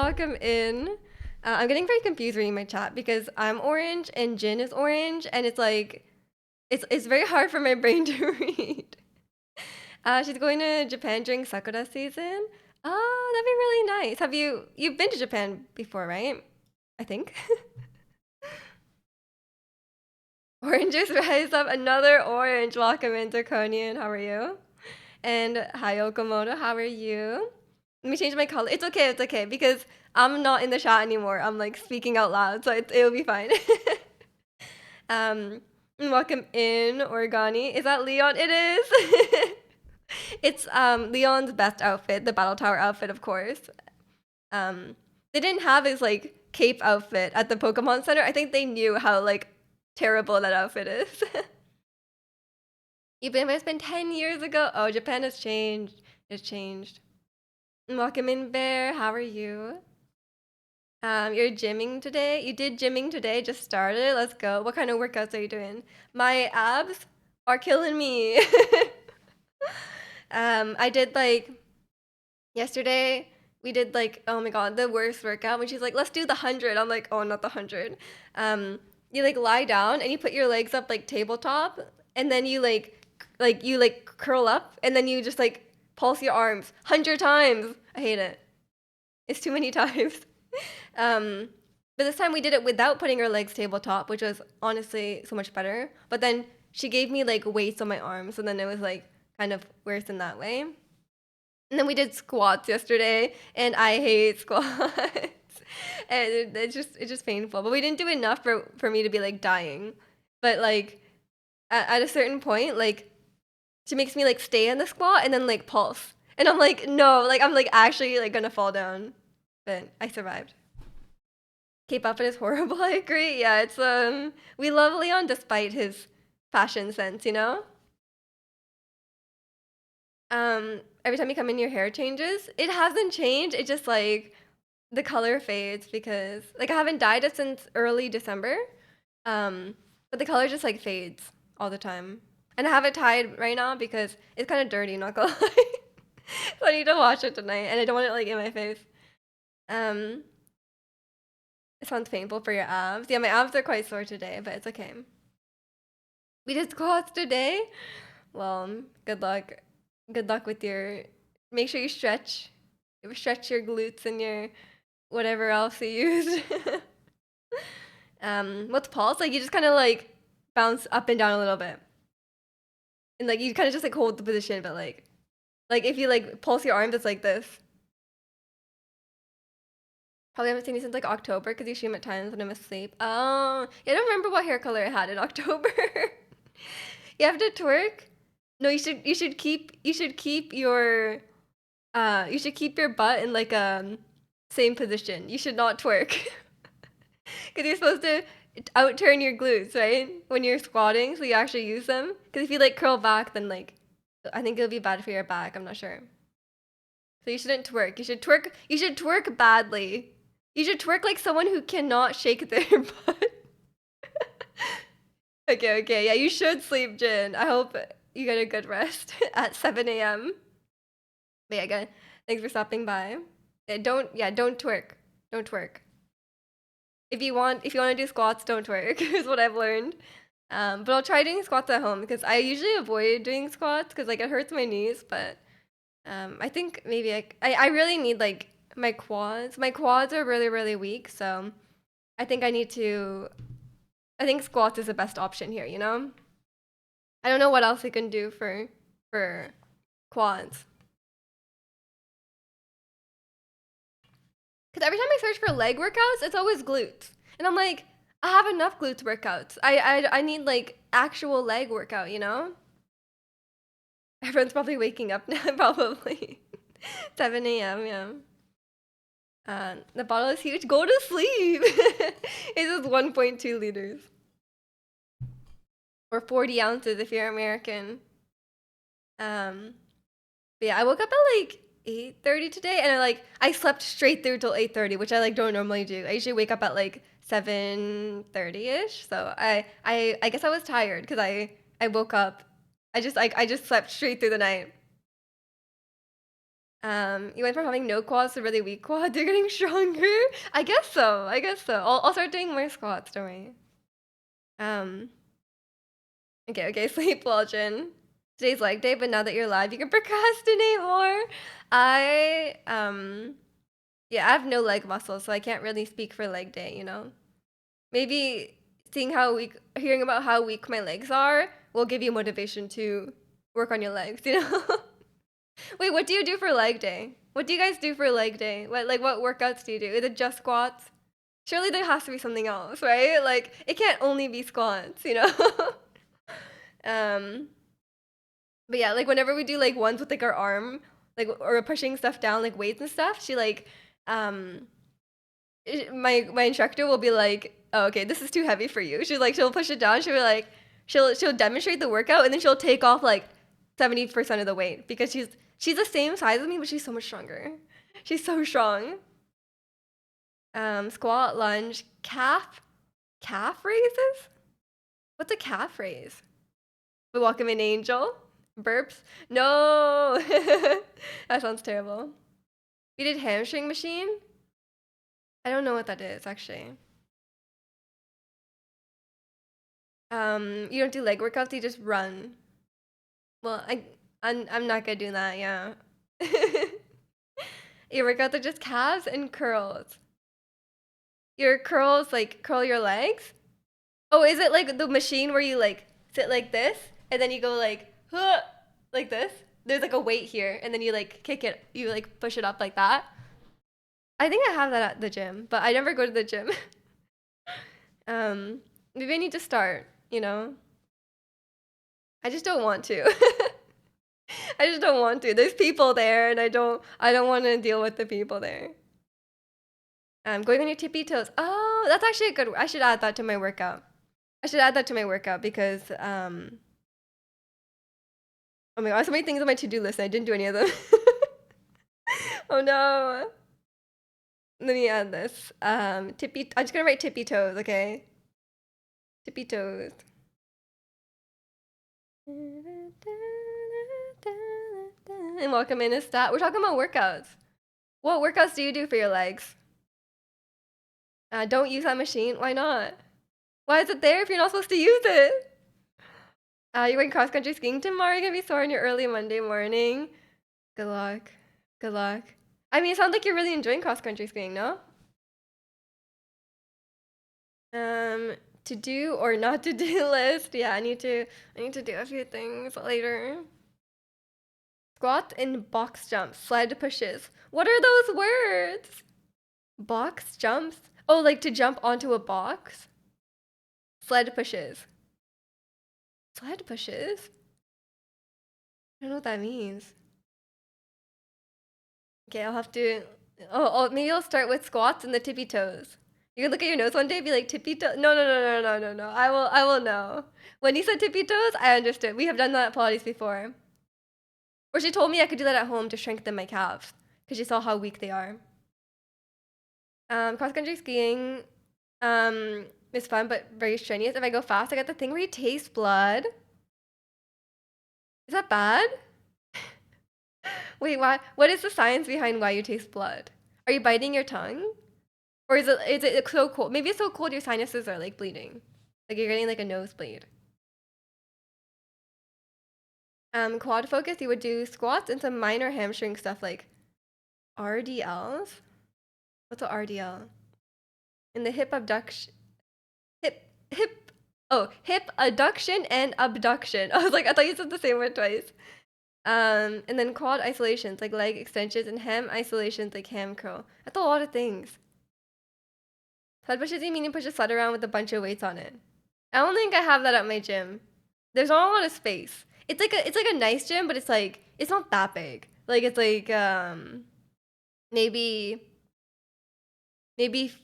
welcome in. I'm getting very confused reading my chat because I'm orange and Jin is orange, and it's like it's very hard for my brain to read. She's going to Japan during Sakura season. Oh, that'd be really nice. You've been to Japan before, right? I think. Oranges rise up, another orange. Welcome in, Draconian. How are you? And hi, Okamoto. How are you? Let me change my color. It's okay, because I'm not in the chat anymore. I'm like speaking out loud, so it'll be fine. um, welcome in, Origami. Is that Leon? It is. It's Leon's best outfit, the Battle Tower outfit, of course. They didn't have his like cape outfit at the Pokemon Center. I think they knew how like terrible that outfit is. Even if it's been 10 years ago. Oh, Japan has changed. It's changed. Welcome in, Bear. How are you? You're gymming today? You did gymming today? Just started? Let's go. What kind of workouts are you doing? My abs are killing me. I did like yesterday. We did like, oh my god, the worst workout. When she's like, let's do the 100. I'm like, oh, not the 100. You like lie down and you put your legs up like tabletop, and then you like curl up, and then you just like pulse your arms 100 times. I hate it. It's too many times. But this time we did it without putting our legs tabletop, which was honestly so much better. But then she gave me like weights on my arms, so then it was like kind of worse in that way. And then we did squats yesterday, and I hate squats. And it's just painful. But we didn't do enough for me to be like dying. But like at a certain point, like she makes me like stay in the squat and then like pulse. And I'm like, no, like I'm like actually like gonna fall down. But I survived. K-pop is horrible. I agree. Yeah, it's we love Leon despite his fashion sense, you know? Every time you come in your hair changes. It hasn't changed. It just like the color fades because like I haven't dyed it since early December. But the color just like fades all the time. And I have it tied right now because it's kind of dirty, not gonna lie. So I need to wash it tonight, and I don't want it like in my face. Um, it sounds painful for your abs. Yeah, my abs are quite sore today, but it's okay. We did squats today. Well, good luck. Good luck with your. Make sure you stretch. Stretch your glutes and your whatever else you use. What's pulse? Like you just kind of like bounce up and down a little bit, and like you kind of just like hold the position, but like if you like pulse your arms, it's like this. Probably haven't seen you since like October because you stream at times when I'm asleep. Oh, yeah, I don't remember what hair color I had in October. You have to twerk. No, you should keep your butt in like same position. You should not twerk because you're supposed to outturn your glutes, right? When you're squatting, so you actually use them. Because if you like curl back, then like I think it'll be bad for your back. I'm not sure. So you shouldn't twerk. You should twerk. You should twerk badly. You should twerk like someone who cannot shake their butt. Okay. Yeah, you should sleep, Jin. I hope you get a good rest at 7 a.m. But yeah, good. Thanks for stopping by. Don't twerk. Don't twerk. If you want to do squats, don't twerk. Is what I've learned. But I'll try doing squats at home because I usually avoid doing squats because like it hurts my knees. But I think maybe I really need like my quads. My quads are really really weak, so I think I need to. I think squats is the best option here. You know. I don't know what else I can do for quads. Because every time I search for leg workouts, it's always glutes, and I'm like, I have enough glutes workouts. I need like actual leg workout. You know. Everyone's probably waking up now. Probably 7 a.m. Yeah. The bottle is huge. Go to sleep. It is 1.2 liters. Or 40 ounces if you're American. Um, but yeah, I woke up at like 8:30 today, and I slept straight through till 8:30, which I like don't normally do. I usually wake up at like 7:30 ish. So I guess I was tired because I woke up. I just slept straight through the night. You went from having no quads to really weak quads. You're getting stronger. I guess so. I guess so. I'll start doing more squats. Don't worry. Um. Okay. Okay. Sleep well, Jin. Today's leg day, but now that you're live, you can procrastinate more. I Yeah, I have no leg muscles, so I can't really speak for leg day. Maybe hearing about how weak my legs are will give you motivation to work on your legs. Wait, what do you do for leg day? What do you guys do for leg day? What workouts do you do? Is it just squats? Surely there has to be something else, right? Like it can't only be squats. um, but yeah, like whenever we do like ones with like our arm, like or pushing stuff down, like weights and stuff, she like, um, my instructor will be like, oh, okay, this is too heavy for you. She'll push it down. She'll be like, she'll demonstrate the workout and then she'll take off like 70% of the weight because she's the same size as me, but she's so much stronger. She's so strong. Squat, lunge, calf raises. What's a calf raise? We welcome an angel. Burps. No, that sounds terrible. We did hamstring machine. I don't know what that is actually. You don't do leg workouts. You just run. Well, I'm not gonna do that. Yeah. Your workouts are just calves and curls. Your curls like curl your legs. Oh, is it like the machine where you like sit like this and then you go like huh, like this? There's like a weight here and then you like kick it. You like push it up like that. I think I have that at the gym, but I never go to the gym. Maybe I need to start. I just don't want to. I just don't want to. There's people there, and I don't want to deal with the people there. Going on your tippy toes. Oh, that's actually a good. I should add that to my workout. I should add that to my workout because oh my god, so many things on my to-do list and I didn't do any of them. Oh no. Let me add this. Tippy. I'm just gonna write tippy toes. Okay. Tippy toes. And welcome in a stat. We're talking about workouts. What workouts do you do for your legs? Don't use that machine. Why not? Why is it there if you're not supposed to use it? You're going cross country skiing tomorrow. You're gonna be sore on your early Monday morning. Good luck. Good luck. I mean, it sounds like you're really enjoying cross country skiing, no? To do or not to do list. Yeah, I need to do a few things later. Squat and box jumps, sled pushes. What are those words? Box jumps? Oh, like to jump onto a box? Sled pushes. Sled pushes? I don't know what that means. Okay, I'll have to. Oh, maybe I'll start with squats and the tippy toes. You can look at your nose one day and be like tippy toes. No, no, no, no, no, no, no. I will know. When you said tippy toes, I understood. We have done that at Pilates before. Or she told me I could do that at home to strengthen my calves because she saw how weak they are. Cross country skiing is fun but very strenuous. If I go fast, I get the thing where you taste blood. Is that bad? Wait, why? What is the science behind why you taste blood? Are you biting your tongue? Or is it so cold? Maybe it's so cold your sinuses are like bleeding. Like you're getting like a nosebleed. Quad focus, you would do squats and some minor hamstring stuff like RDLs. What's a RDL? In the hip abduction, hip. Oh, hip adduction and abduction. I was like, I thought you said the same word twice. And then quad isolations like leg extensions and ham isolations like ham curl. That's a lot of things. Sled pushes, you mean you push a sled around with a bunch of weights on it? I don't think I have that at my gym. There's not a lot of space. It's like a nice gym, but it's not that big. Like it's like maybe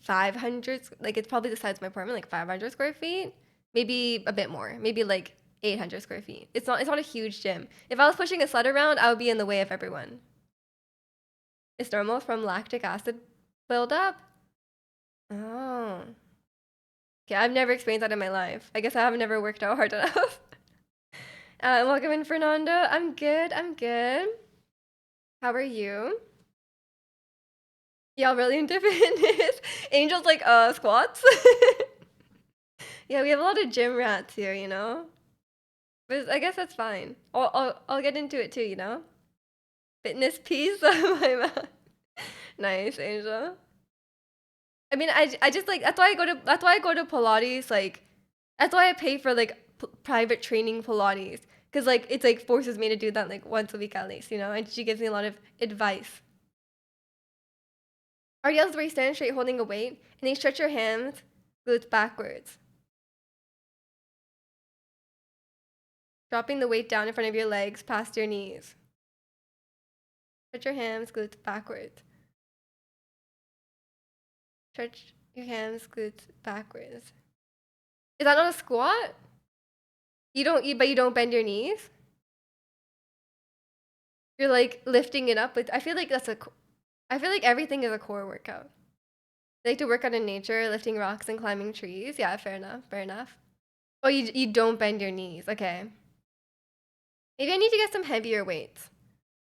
500, like it's probably the size of my apartment, like 500 square feet, maybe a bit more, maybe like 800 square feet. It's not a huge gym. If I was pushing a sled around, I would be in the way of everyone. It's normal from lactic acid buildup. Oh, okay. I've never experienced that in my life. I guess I have never worked out hard enough. Welcome in, Fernando. I'm good. I'm good. How are you? Yeah, really into fitness. Angel's like, squats. Yeah, we have a lot of gym rats here, you know? But I guess that's fine. I'll get into it too, you know? Fitness piece of my mouth. Nice, Angel. I mean, I just like that's why I go to Pilates. Like, that's why I pay for like private training Pilates because like it's like forces me to do that like once a week at least, you know. And she gives me a lot of advice. Ariel's where you stand straight holding a weight, and then you stretch your hands, glutes backwards, dropping the weight down in front of your legs past your knees. Stretch your hands, glutes backwards. Stretch your hands, glutes backwards. Is that not a squat? But you don't bend your knees. You're like lifting it up with. I feel like everything is a core workout. I like to work out in nature, lifting rocks and climbing trees. Yeah, fair enough. Fair enough. Oh, you don't bend your knees. Okay. Maybe I need to get some heavier weights.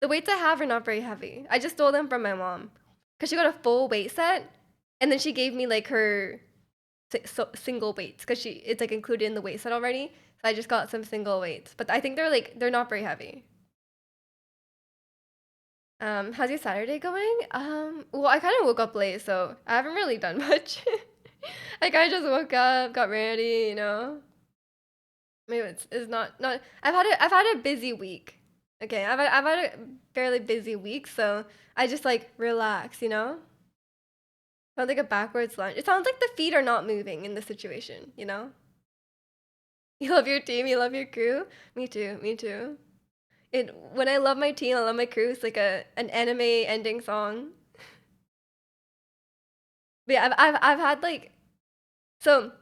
The weights I have are not very heavy. I just stole them from my mom because she got a full weight set, and then she gave me like her single weights because it's like included in the weight set already. So I just got some single weights, but I think they're not very heavy. How's your Saturday going? Well, I kind of woke up late, so I haven't really done much. I kind of just woke up, got ready, you know. Maybe it's not. I've had a busy week. Okay, I've had a fairly busy week, so I just like relax, you know. Sounds like a backwards lunge. It sounds like the feet are not moving in this situation, you know. You love your team, you love your crew. Me too, me too. It when I love my team, I love my crew. It's like an anime ending song. But yeah, I've had like so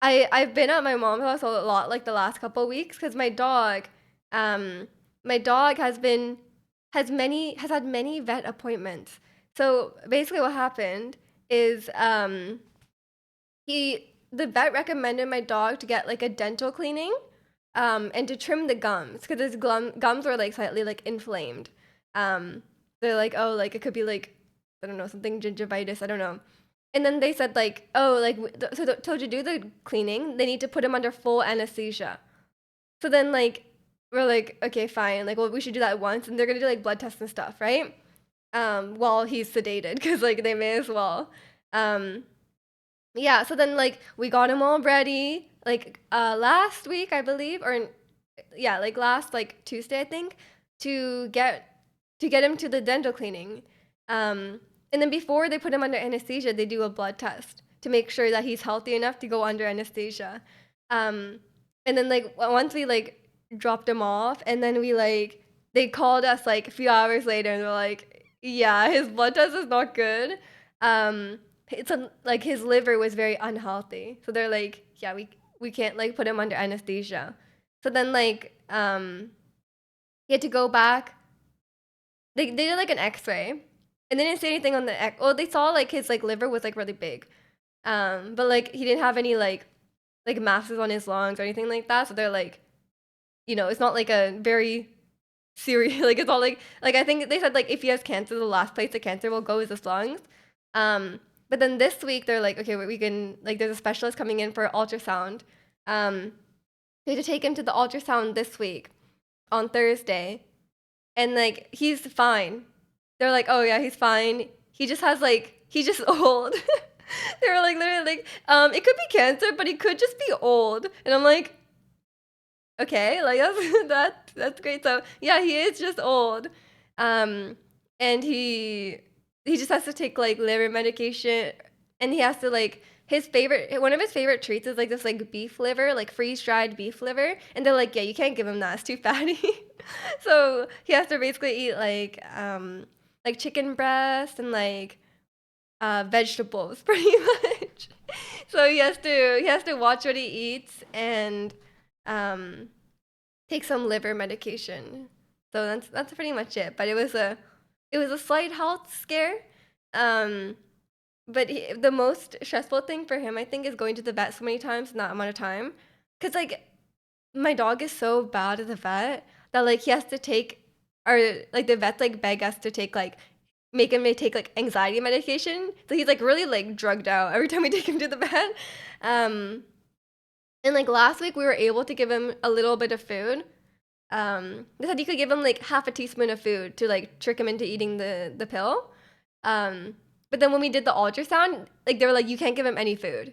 I've been at my mom's house a lot like the last couple weeks because um my dog has had many vet appointments. So basically, what happened is the vet recommended my dog to get like a dental cleaning, and to trim the gums because his gums were like slightly like inflamed. Um, they're like, oh, like it could be like I don't know something gingivitis. I don't know. And then they said like, oh, like so to do the cleaning, they need to put him under full anesthesia. So then like we're like, okay, fine. Like, well, we should do that once, and they're gonna do like blood tests and stuff, right? While he's sedated, because like they may as well. Um, yeah. So then like we got him all ready, like last week I believe, or yeah, like last like Tuesday I think, to get him to the dental cleaning. And then before they put him under anesthesia, they do a blood test to make sure that he's healthy enough to go under anesthesia. Um, and then like once we like dropped him off, and then we like they called us like a few hours later, and they're like, yeah, his blood test is not good. Like his liver was very unhealthy, so they're like, yeah, we can't like put him under anesthesia. So then like he had to go back. They did like an X-ray, and they didn't say anything on the X. Oh, they saw like his like liver was like really big, but like he didn't have any like masses on his lungs or anything like that. So they're like, you know, it's not like a very serious like it's all like I think they said like if he has cancer, the last place the cancer will go is his lungs. But then this week they're like, okay, we can like there's a specialist coming in for ultrasound. We had to take him to the ultrasound this week on Thursday, and like he's fine. They're like, oh yeah, he's fine. He just has like he's just old. They were like literally like, it could be cancer, but he could just be old. And I'm like, okay, like that's great. So yeah, he is just old. Um, and he just has to take like liver medication, and he has to like one of his favorite treats is like this like beef liver, like freeze dried beef liver. And they're like, yeah, you can't give him that; it's too fatty. So he has to basically eat like chicken breast and like vegetables pretty much. So he has to watch what he eats and um take some liver medication. So that's pretty much it. But it was a slight health scare. Um but the most stressful thing for him I think is going to the vet so many times in that amount of time. Cuz like my dog is so bad at the vet that like he has to take our like the vets like beg us to take like make him take like anxiety medication. So he's like really like drugged out every time we take him to the vet. Um, and like last week we were able to give him a little bit of food. They said you could give him like half a teaspoon of food to like trick him into eating the pill. But then when we did the ultrasound, like they were like, you can't give him any food.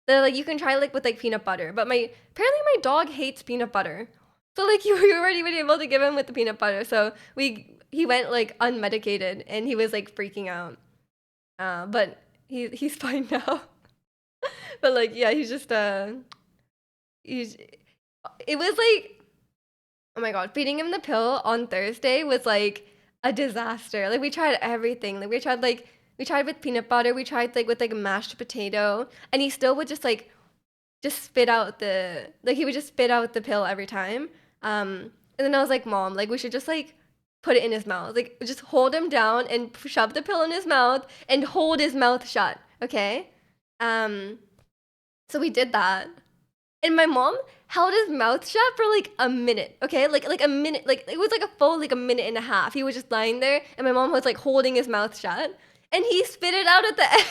They're like, you can try like with like peanut butter. But my apparently my dog hates peanut butter. So like you were already been able to give him with the peanut butter. So he went like unmedicated and he was like freaking out. But he's fine now. But like yeah, he's just he's it was like oh my god, feeding him the pill on Thursday was like a disaster. Like we tried everything. Like we tried with peanut butter, we tried like with like mashed potato, and he still would just spit out the like he would just spit out the pill every time. And then I was like, "Mom, like we should just like put it in his mouth. Like just hold him down and shove the pill in his mouth and hold his mouth shut." Okay? Um so we did that. And my mom held his mouth shut for like a minute, okay? Like a minute, like it was like a full like a minute and a half. He was just lying there, and my mom was like holding his mouth shut, and he spit it out at the end.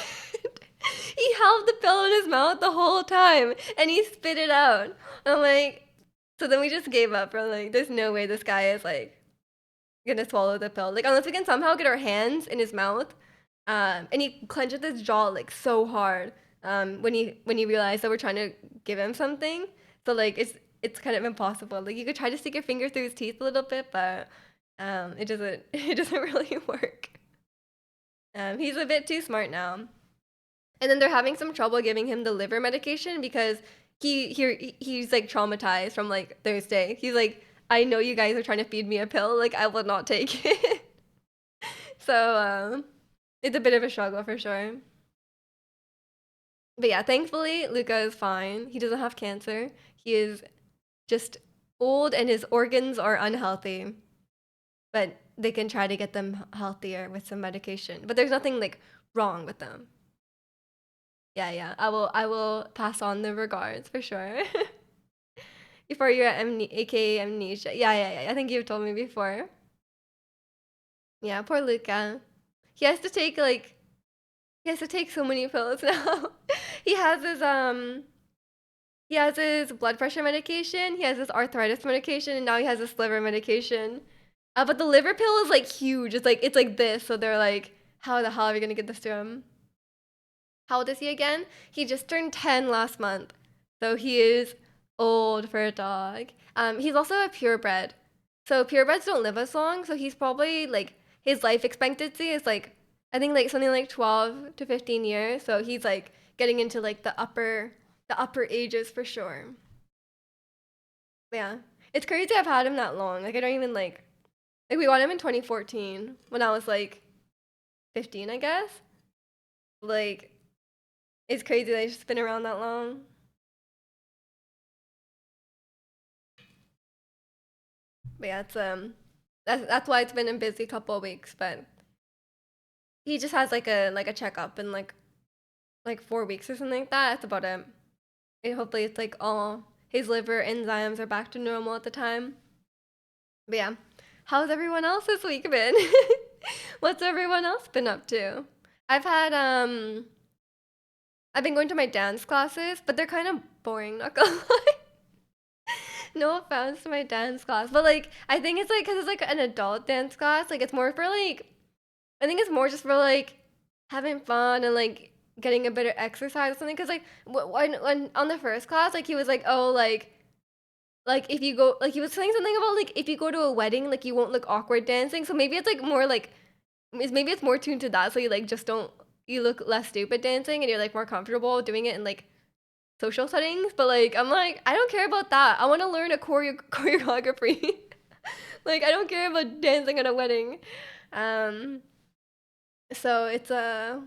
He held the pill in his mouth the whole time, and he spit it out. I'm like, so then we just gave up. We're like, there's no way this guy is like gonna swallow the pill. Like unless we can somehow get our hands in his mouth. And he clenched his jaw like so hard when he realized that we're trying to give him something. So like it's kind of impossible. Like you could try to stick your finger through his teeth a little bit, but it doesn't it doesn't really work. He's a bit too smart now. And then they're having some trouble giving him the liver medication because he's like traumatized from like Thursday. He's like, I know you guys are trying to feed me a pill. Like I will not take it. So it's a bit of a struggle for sure. But yeah, thankfully Luca is fine. He doesn't have cancer. He is just old and his organs are unhealthy. But they can try to get them healthier with some medication. But there's nothing like wrong with them. Yeah, yeah. I will pass on the regards for sure. Before your aka amnesia. Yeah, yeah, yeah. I think you've told me before. Yeah, poor Luca. He has to take like he has to take so many pills now. he has his um he has his blood pressure medication, he has his arthritis medication, and now he has his liver medication. But the liver pill is like huge. It's like this. So they're like, how the hell are we gonna get this to him? How old is he again? He just turned 10 last month. So he is old for a dog. He's also a purebred. So purebreds don't live as long. So he's probably like his life expectancy is like I think like something like 12 to 15 years. So he's like getting into like the upper ages for sure. But yeah. It's crazy I've had him that long. Like I don't even like we got him in 2014 when I was like 15, I guess. Like it's crazy that he's just been around that long. But yeah, it's that's why it's been a busy couple of weeks. But he just has like a checkup in like 4 weeks or something like that. That's about it. And hopefully it's like all his liver enzymes are back to normal at the time. But yeah, how's everyone else this week been? What's everyone else been up to? I've had I've been going to my dance classes, but they're kind of boring. Not gonna lie. No offense to my dance class, but like I think it's like because it's like an adult dance class. Like it's more for like I think it's more just for like having fun and like getting a bit of exercise or something. Cause like when on the first class, like he was like, oh like if you go like he was saying something about like if you go to a wedding, like you won't look awkward dancing. So maybe it's like more like maybe it's more tuned to that. So you like just don't you look less stupid dancing and you're like more comfortable doing it in like social settings. But like I'm like I don't care about that. I want to learn a choreography. Like I don't care about dancing at a wedding. Um, so it's a.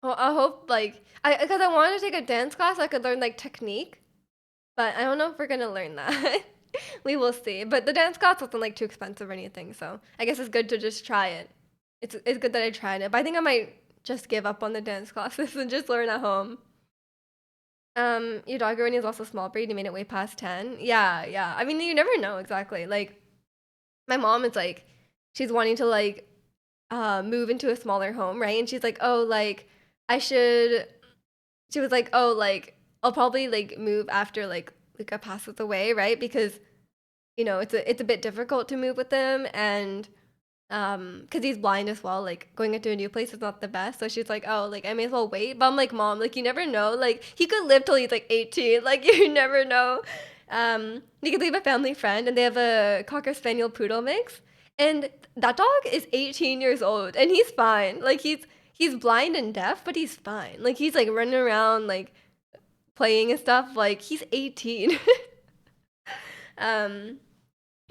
Well, I hope like I because I wanted to take a dance class so I could learn like technique, but I don't know if we're gonna learn that. We will see. But the dance class wasn't like too expensive or anything, so I guess it's good to just try it. It's good that I tried it, but I think I might just give up on the dance classes and just learn at home. Your dog already is also small breed. You made it way past 10. Yeah, yeah. I mean, you never know exactly. Like My mom is like, she's wanting to like move into a smaller home, right? And she's like, oh, like I should. She was like, oh, like I'll probably like move after like Luca passes away, right? Because it's a bit difficult to move with him, and because he's blind as well, like going into a new place is not the best. So she's like, oh, like I may as well wait. But I'm like, mom, like you never know. Like he could live till he's like 18. Like you never know. You could leave a family friend, and they have a cocker spaniel poodle mix, and that dog is 18 years old, and he's fine. Like he's blind and deaf, but he's fine. Like he's like running around, like playing and stuff. Like he's 18. um,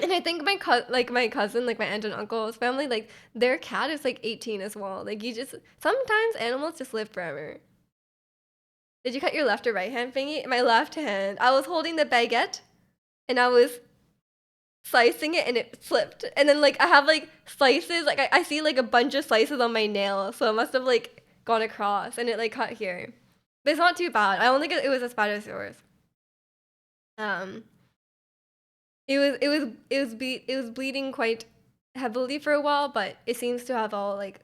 and I think my cousin, like my aunt and uncle's family, like their cat is like 18 as well. Like you just sometimes animals just live forever. Did you cut your left or right hand thingy? My left hand. I was holding the baguette and I was slicing it and it slipped. And then like I have like slices, like I see like a bunch of slices on my nail, so it must have like gone across and it like cut here. But it's not too bad. I don't think it was as bad as yours. Um, it was bleeding quite heavily for a while, but it seems to have all like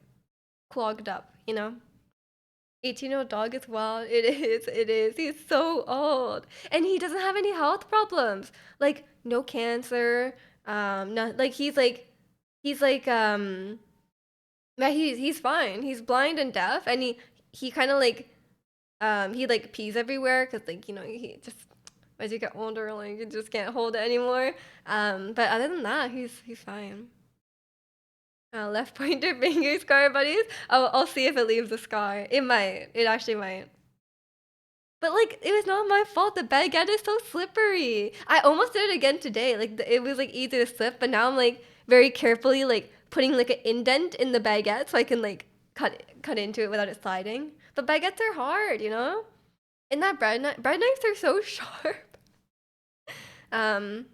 clogged up, 18-year-old dog as well. It is. He's so old. And he doesn't have any health problems. Like no cancer. Not like he's like yeah, he's fine. He's blind and deaf, and he kind of like he like pees everywhere because like he just as you get older like you just can't hold it anymore. But other than that, he's fine. Left pointer finger scar, buddies. I'll see if it leaves a scar. It might. It actually might. But like, it was not my fault. The baguette is so slippery. I almost did it again today. Like, it was like easy to slip, but now I'm like very carefully like putting like an indent in the baguette so I can like cut into it without it sliding. But baguettes are hard, And that bread knives are so sharp. Um,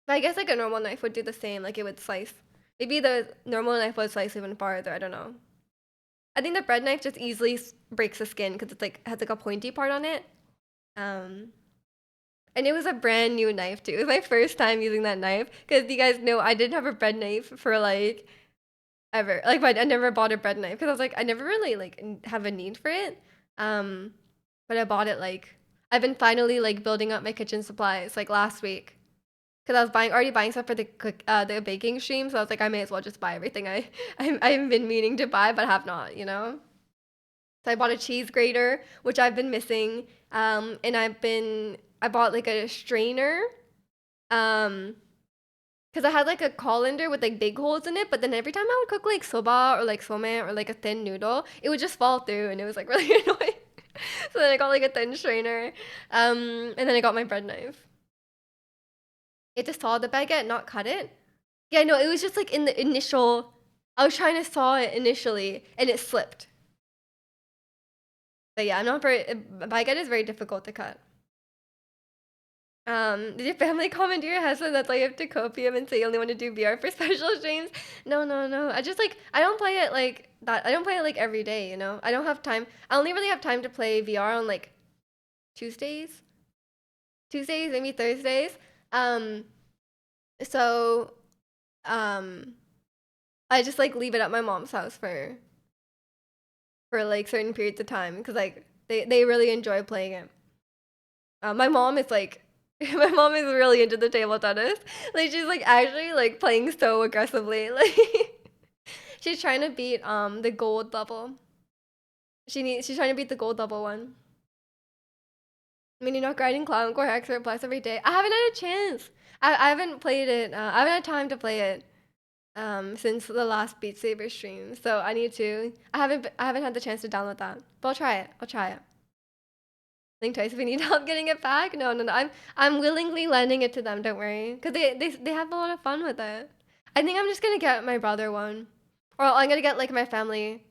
but I guess like a normal knife would do the same. Like it would slice. Maybe the normal knife would slice even farther. I don't know. I think the bread knife just easily breaks the skin because it's like has like a pointy part on it. Um, and it was a brand new knife too. It was my first time using that knife because you guys know I didn't have a bread knife for like ever. Like I never bought a bread knife because I was like I never really like have a need for it. Um, but I bought it like I've been finally like building up my kitchen supplies like last week because I was already buying stuff for the baking stream. So I was like I may as well just buy everything I've been meaning to buy but have not. So I bought a cheese grater, which I've been missing. And I bought like a strainer. Because I had like a colander with like big holes in it, but then every time I would cook like soba or like somen or like a thin noodle, it would just fall through and it was like really annoying. So then I got like a thin strainer. And then I got my bread knife. It just saw the baguette, not cut it. Yeah, no, it was just like in the initial. I was trying to saw it initially and it slipped. But yeah, I'm not very. Baguette is very difficult to cut. Did your family comment to your husband that like you have to copium and say you only want to do VR for special streams? No, no, no. I just like I don't play it like that. I don't play it like every day. I don't have time. I only really have time to play VR on like Tuesdays, Tuesdays, maybe Thursdays. Um, so I just like leave it at my mom's house for like certain periods of time because like they really enjoy playing it. My mom is like my mom is really into the table tennis. Like she's like actually like playing so aggressively. Like she's trying to beat the gold level. She's trying to beat the gold level one. I mean, you're not grinding Clown Core Expert Plus every day. I haven't had a chance. I haven't played it. I haven't had time to play it since the last Beat Saber stream. So I need to. I haven't had the chance to download that. But I'll try it. I'll try it. Think twice if we need help getting it back. No, no, no. I'm willingly lending it to them. Don't worry, because they have a lot of fun with it. I think I'm just gonna get my brother one, or I'm gonna get like my family.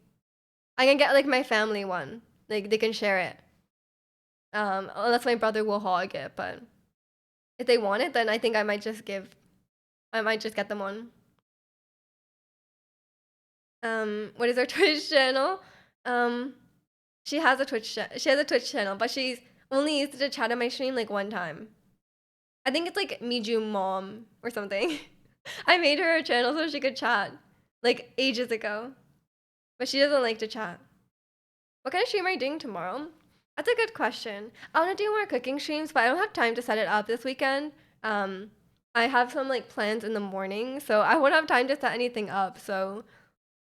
I'm gonna get like my family one. Like they can share it. Unless my brother will hog it, but if they want it, then I think I might just give. I might just get them one. What is her Twitch channel? Um, she has a she has a Twitch channel, but she's only used to chat on my stream like one time. I think it's like Miju Mom or something. I made her a channel so she could chat, like ages ago, but she doesn't like to chat. What kind of stream are you doing tomorrow? That's a good question. I want to do more cooking streams, but I don't have time to set it up this weekend. Um, I have some like plans in the morning, so I won't have time to set anything up. So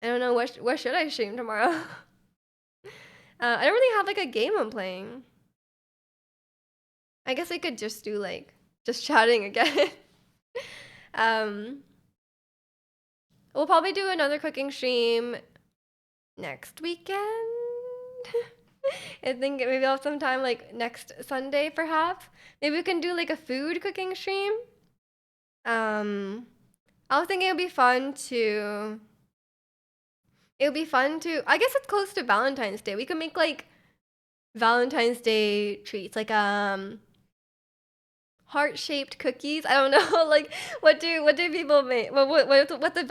I don't know what should I stream tomorrow. I don't really have like a game I'm playing. I guess I could just do like just chatting again. um, we'll probably do another cooking stream next weekend. I think maybe I'll have some time like next Sunday perhaps. Maybe we can do like a food cooking stream. Um, I was thinking it would be fun to I guess it's close to Valentine's Day. We could make like Valentine's Day treats, like heart-shaped cookies. I don't know, like what do people make? What's the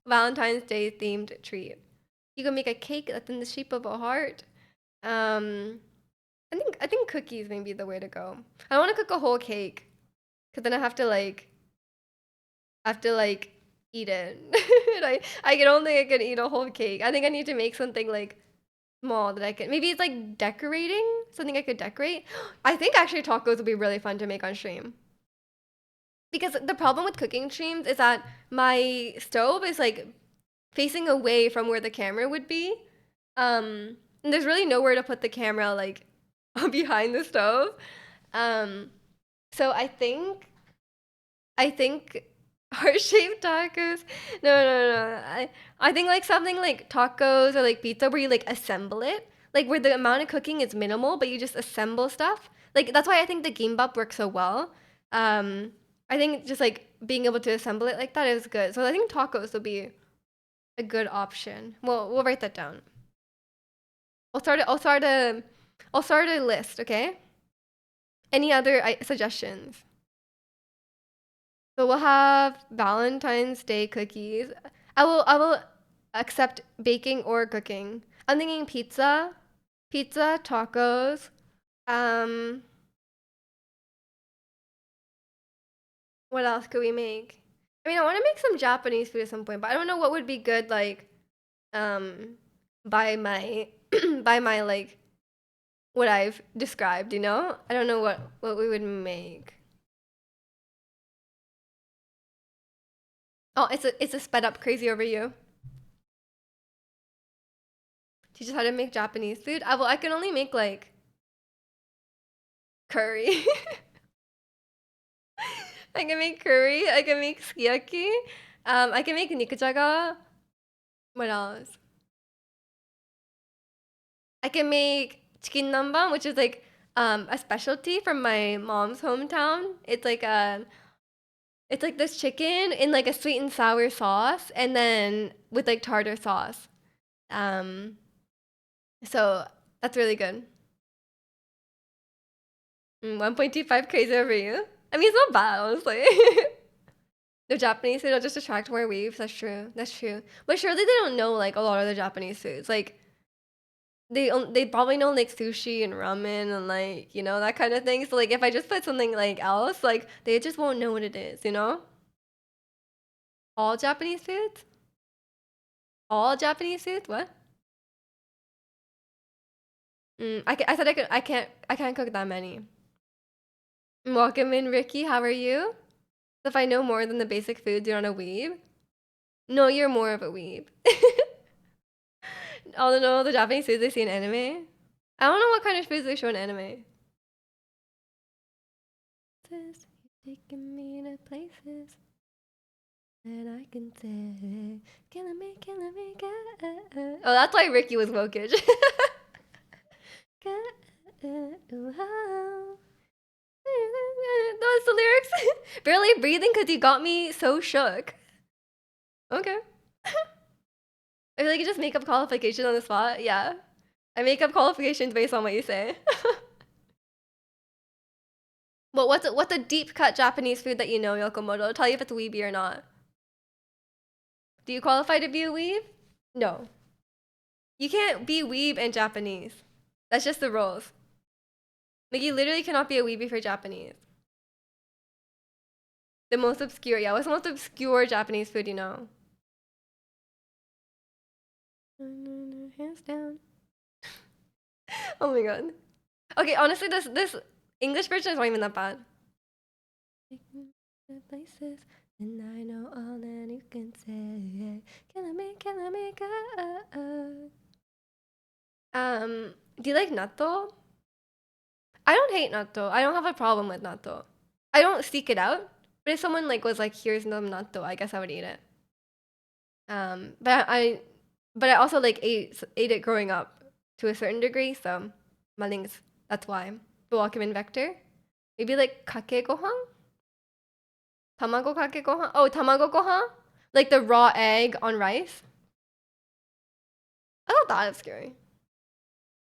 Valentine's Day themed treat? You can make a cake that's in the shape of a heart. Um, I think cookies may be the way to go. I don't want to cook a whole cake, cause then I have to eat it. And I can only I can eat a whole cake. I think I need to make something like small that I can. Maybe it's like decorating something I could decorate. I think actually tacos would be really fun to make on stream. Because the problem with cooking streams is that my stove is like facing away from where the camera would be. And there's really nowhere to put the camera like behind the stove. Um, so I think heart-shaped tacos. No. I think like something like tacos or like pizza where you like assemble it, like where the amount of cooking is minimal, but you just assemble stuff. Like that's why I think the gimbap works so well. Um, I think just like being able to assemble it like that is good. So I think tacos will be a good option. We'll write that down. I'll start. I'll start a list. Okay. Any other suggestions? So we'll have Valentine's Day cookies. I will accept baking or cooking. I'm thinking pizza, tacos. Um, what else could we make? I mean, I want to make some Japanese food at some point, but I don't know what would be good like um by my by my like what I've described, you know? I don't know what we would make. Oh, it's a sped up crazy over you. Teach us how to make Japanese food. I can only make like curry. I can make curry. I can make sukiyaki. I can make nikujaga. What else? I can make chicken namba, which is like a specialty from my mom's hometown. It's like this chicken in like a sweet and sour sauce, and then with like tartar sauce. Um, so that's really good. 1.25 crazy over you. I mean, it's not bad, honestly. The Japanese food will just attract more waves. That's true. That's true. But surely they don't know like a lot of the Japanese foods. Like they probably know like sushi and ramen and like that kind of thing. So like if I just put something like else, like they just won't know what it is. All Japanese foods. All Japanese foods. What? I said I can't cook that many. Welcome in, Ricky. How are you? If I know more than the basic foods, you're not a weeb. No, you're more of a weeb. All in all, the Japanese foods they see in anime. I don't know what kind of foods they show in anime. You're taking me to places that I can say, killing me, oh, that's why Ricky was wokage. Those the lyrics. Barely breathing because you got me so shook. Okay. I feel like you just make up qualifications on the spot. Yeah. I make up qualifications based on what you say. Well, what's a deep cut Japanese food that you know, Yokomoto? I'll tell you if it's weeby or not. Do you qualify to be a weeb? No. You can't be weeb and Japanese. That's just the rules. Like you literally cannot be a weeby for Japanese. The most obscure. Yeah, what's the most obscure Japanese food you know? Hands down. Oh my god. Okay, honestly, this English version is not even that bad. Places, and I know all that you can say. Can I make do you like natto? I don't hate natto. I don't have a problem with natto. I don't seek it out, but if someone like was like, "Here's some natto," I guess I would eat it. But I also like ate it growing up to a certain degree, so malings. That's why. The welcome in vector. Maybe like kake gohan, tamago kake gohan. Oh, tamago gohan, like the raw egg on rice. I thought that was scary,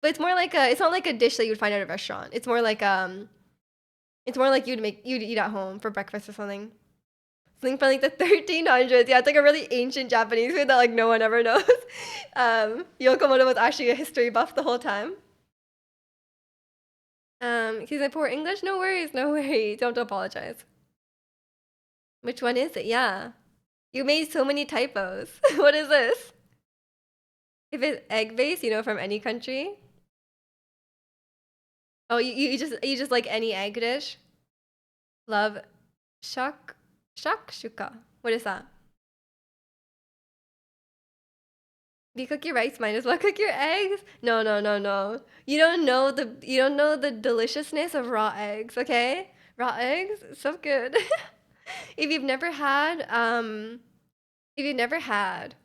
but it's more like a. It's not like a dish that you would find at a restaurant. It's more like It's more like you'd eat at home for breakfast or something. Something from like the 1300s. Yeah, it's like a really ancient Japanese food that like no one ever knows. Yokomoto was actually a history buff the whole time. He's like poor English. No worries, no worries. Don't apologize. Which one is it? Yeah, you made so many typos. What is this? If it's egg based, from any country. Oh, you just like any egg dish. Love shakshuka. What is that? If you cook your rice, might as well cook your eggs. No, no, no, no. You don't know the deliciousness of raw eggs, okay? Raw eggs, so good. If you've never had, if you've never had,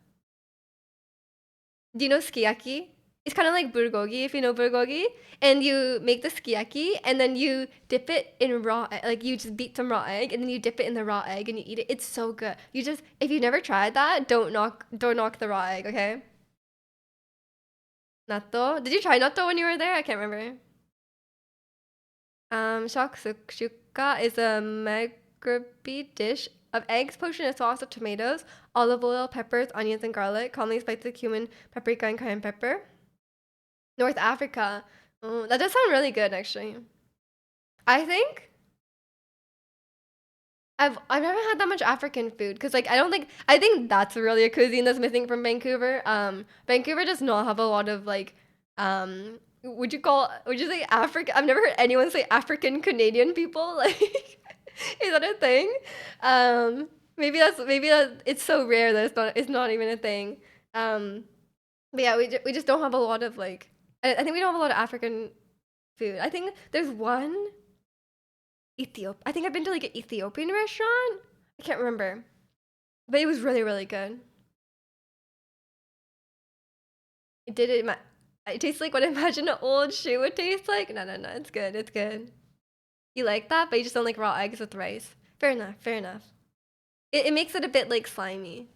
do you know sukiyaki? It's kind of like bulgogi, if you know bulgogi. And you make the sukiyaki, and then you dip it in like you just beat some raw egg, and then you dip it in the raw egg, and you eat it. It's so good. If you've never tried that, don't knock the raw egg, okay? Natto? Did you try natto when you were there? I can't remember. Shakshuka is a Maghreb dish of eggs poached in a sauce of tomatoes, olive oil, peppers, onions, and garlic, commonly spiced with cumin, paprika, and cayenne pepper. North Africa. Oh, that does sound really good, actually. I think I've never had that much African food because like I think that's really a cuisine that's missing from Vancouver. Vancouver does not have a lot of like would you say African? I've never heard anyone say African Canadian people. Like is that a thing? Maybe that it's so rare that it's not even a thing. Um, but yeah, we just don't have a lot of like I think we don't have a lot of African food. I think there's one I think I've been to like an Ethiopian restaurant. I can't remember, but it was really really good. It did it. It tastes like what I imagine an old shoe would taste like. No, no, no. It's good. It's good. You like that, but you just don't like raw eggs with rice. Fair enough. Fair enough. It makes it a bit like slimy.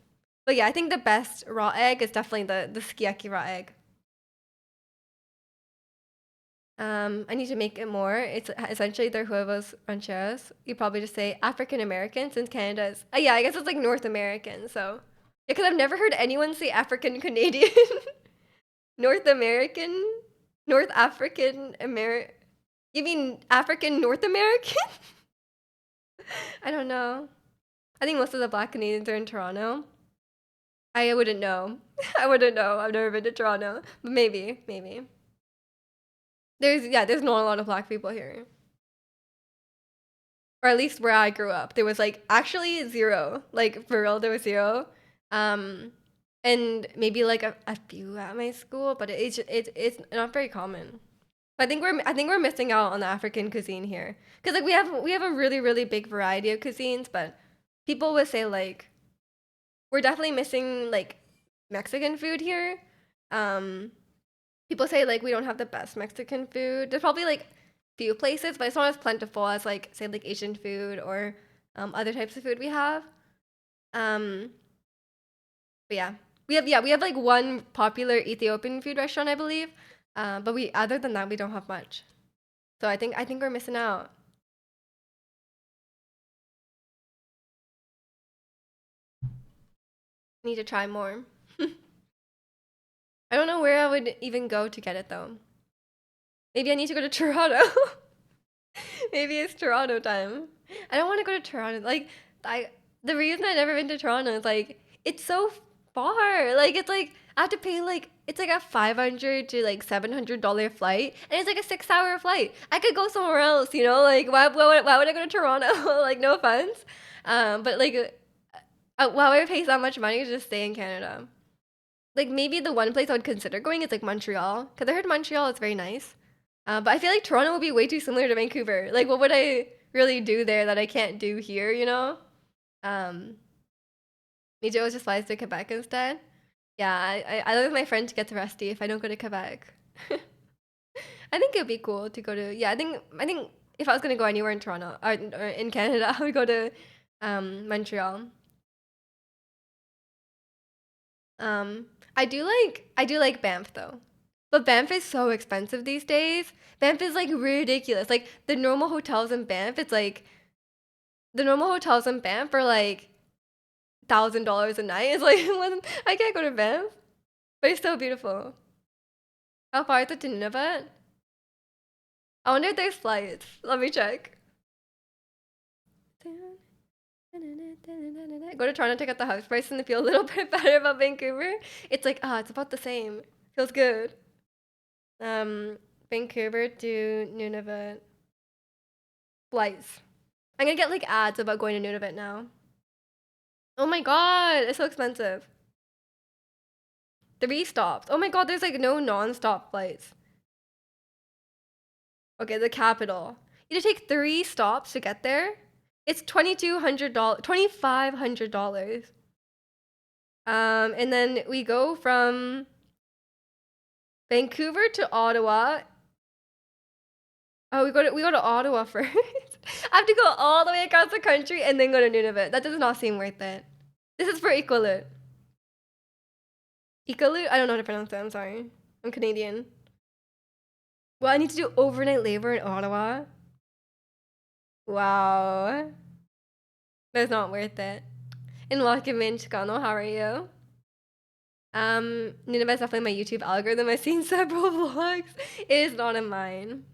But yeah, I think the best raw egg is definitely the sukiyaki raw egg. I need to make it more. It's essentially they're huevos rancheros. You probably just say African American since Canada's. Yeah, I guess it's like North American. So yeah, because I've never heard anyone say African Canadian. North American, North African American. You mean African North American? I don't know. I think most of the Black Canadians are in Toronto. I wouldn't know. I wouldn't know. I've never been to Toronto, but maybe. There's not a lot of Black people here, or at least where I grew up. There was like actually zero. Like for real, there was zero. Um, and maybe like a few at my school, but it's not very common. I think we're missing out on the African cuisine here because like we have a really really big variety of cuisines, but people would say like we're definitely missing like Mexican food here. Um, People say like we don't have the best Mexican food. There's probably like few places, but it's not as plentiful as like say like Asian food or other types of food we have. Um, but we have like one popular Ethiopian food restaurant, I believe. But we other than that we don't have much. So I think we're missing out. Need to try more. I don't know where I would even go to get it though. Maybe I need to go to Toronto. Maybe it's Toronto time. I don't want to go to Toronto. Like I the reason I've never been to Toronto is like it's so far. Like it's like I have to pay like it's like a $500 to like $700 flight, and it's like a 6 hour flight. I could go somewhere else, you know. Like why would I go to Toronto? Like no offense, but like why would I pay so much money to just stay in Canada? Like maybe the one place I would consider going is like Montreal, because I heard Montreal is very nice. But I feel like Toronto would be way too similar to Vancouver. Like what would I really do there that I can't do here? You know? Um, Maybe Joe just flies to Quebec instead. Yeah, I live with my friend to get rusty if I don't go to Quebec. I think it'd be cool to go to. Yeah, I think if I was gonna go anywhere in Toronto or in Canada, I would go to Montreal. Um, I do like Banff though, but Banff is so expensive these days. Banff is like ridiculous. Like the normal hotels in Banff are like $1,000 a night. It's like I can't go to Banff, but it's so beautiful. How far is it to Nunavut? I wonder if there's flights. Let me check. Go to Toronto, check out the house price, and feel a little bit better about Vancouver. It's like it's about the same. Feels good. Um, Vancouver to Nunavut flights. I'm gonna get like ads about going to Nunavut now. Oh my god, it's so expensive. 3 stops. Oh my god, there's like no non-stop flights. Okay, the capital. You have to take 3 stops to get there. It's $2,200, $2,500. And then we go from Vancouver to Ottawa. Oh, we go to Ottawa first. I have to go all the way across the country and then go to Nunavut. That does not seem worth it. This is for Iqaluit. Iqaluit? I don't know how to pronounce it. I'm sorry. I'm Canadian. Well, I need to do overnight labor in Ottawa. Wow. That's not worth it. And welcome in, Chicano. How are you? Nunavut is definitely my YouTube algorithm. I've seen several vlogs. It is not in mine.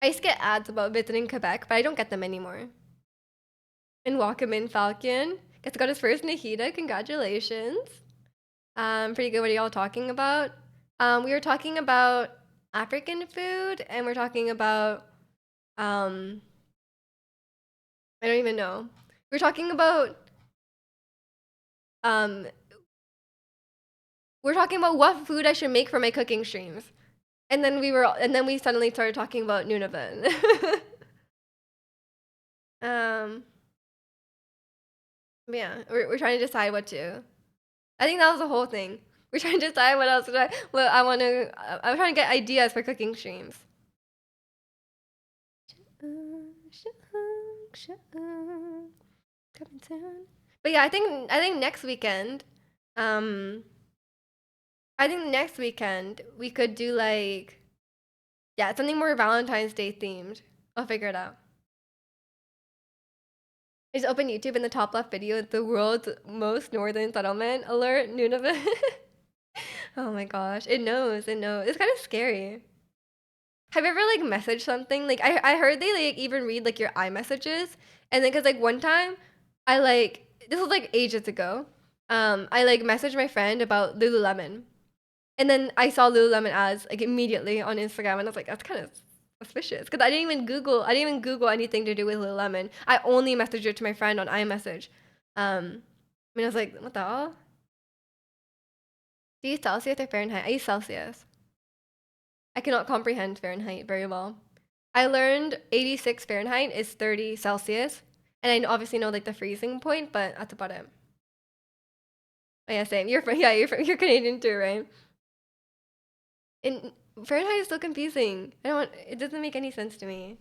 I used to get ads about visiting Quebec, but I don't get them anymore. And welcome in, Falcon. Gets got his first Nahida. Congratulations. Pretty good. What are y'all talking about? We were talking about African food, and we're talking about um, I don't even know. We're talking about um, we're talking about what food I should make for my cooking streams, and then we suddenly started talking about Nunavut. um, yeah, we're trying to decide what to. I think that was the whole thing. We're trying to decide what else. What I want to. I'm trying to get ideas for cooking streams. Coming soon. But yeah, I think next weekend, um, I think next weekend we could do like yeah something more Valentine's Day themed. I'll figure it out. I just open YouTube in the top left video. The world's most northern settlement alert. Nunavut. Oh my gosh, it knows. It knows. It's kind of scary. Have you ever like messaged something? Like I heard they like even read like your iMessages, and then cause like one time, I like this was like ages ago. I like messaged my friend about Lululemon, and then I saw Lululemon ads like immediately on Instagram, and I was like, that's kind of suspicious because I didn't even Google anything to do with Lululemon. I only messaged it to my friend on iMessage. I mean, I was like, what the hell? Do you use Celsius or Fahrenheit? I use Celsius. I cannot comprehend Fahrenheit very well. I learned 86 Fahrenheit is 30 Celsius, and I obviously know like the freezing point, but that's about it. Oh yeah, same. You're Canadian too, right? And Fahrenheit is so confusing. It doesn't make any sense to me.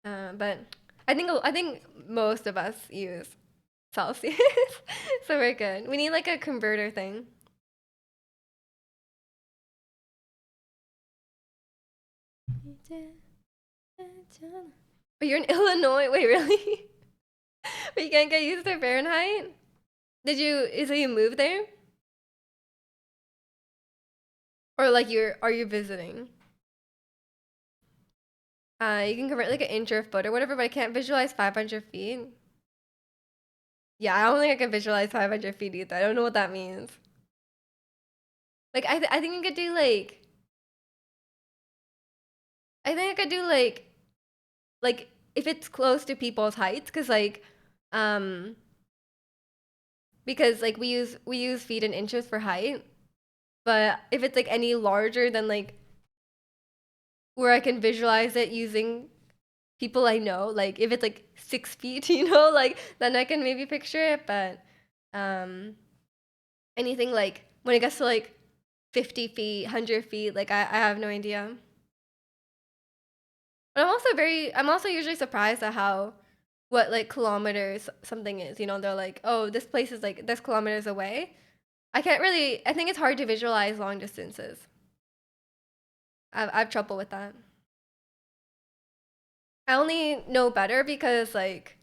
But I think most of us use Celsius, so we're good. We need like a converter thing. But you're in Illinois. Wait, really? But you can't get used to Fahrenheit? So you moved there? Or like are you visiting? You can convert like an inch or a foot or whatever, but I can't visualize 500 feet. Yeah, I don't think I can visualize 500 feet either. I don't know what that means. Like, I think I could do like, I think I could do like if it's close to people's heights, um, because like we use feet and inches for height, but if it's like any larger than like where I can visualize it using people I know, like if it's like 6 feet, like then I can maybe picture it, but um, anything like when it gets to like 50 feet, 100 feet, like I have no idea. But I'm also usually surprised at how, what like kilometers something is. They're like, oh, this place is like this kilometers away. I think it's hard to visualize long distances. I have trouble with that. I only know better because like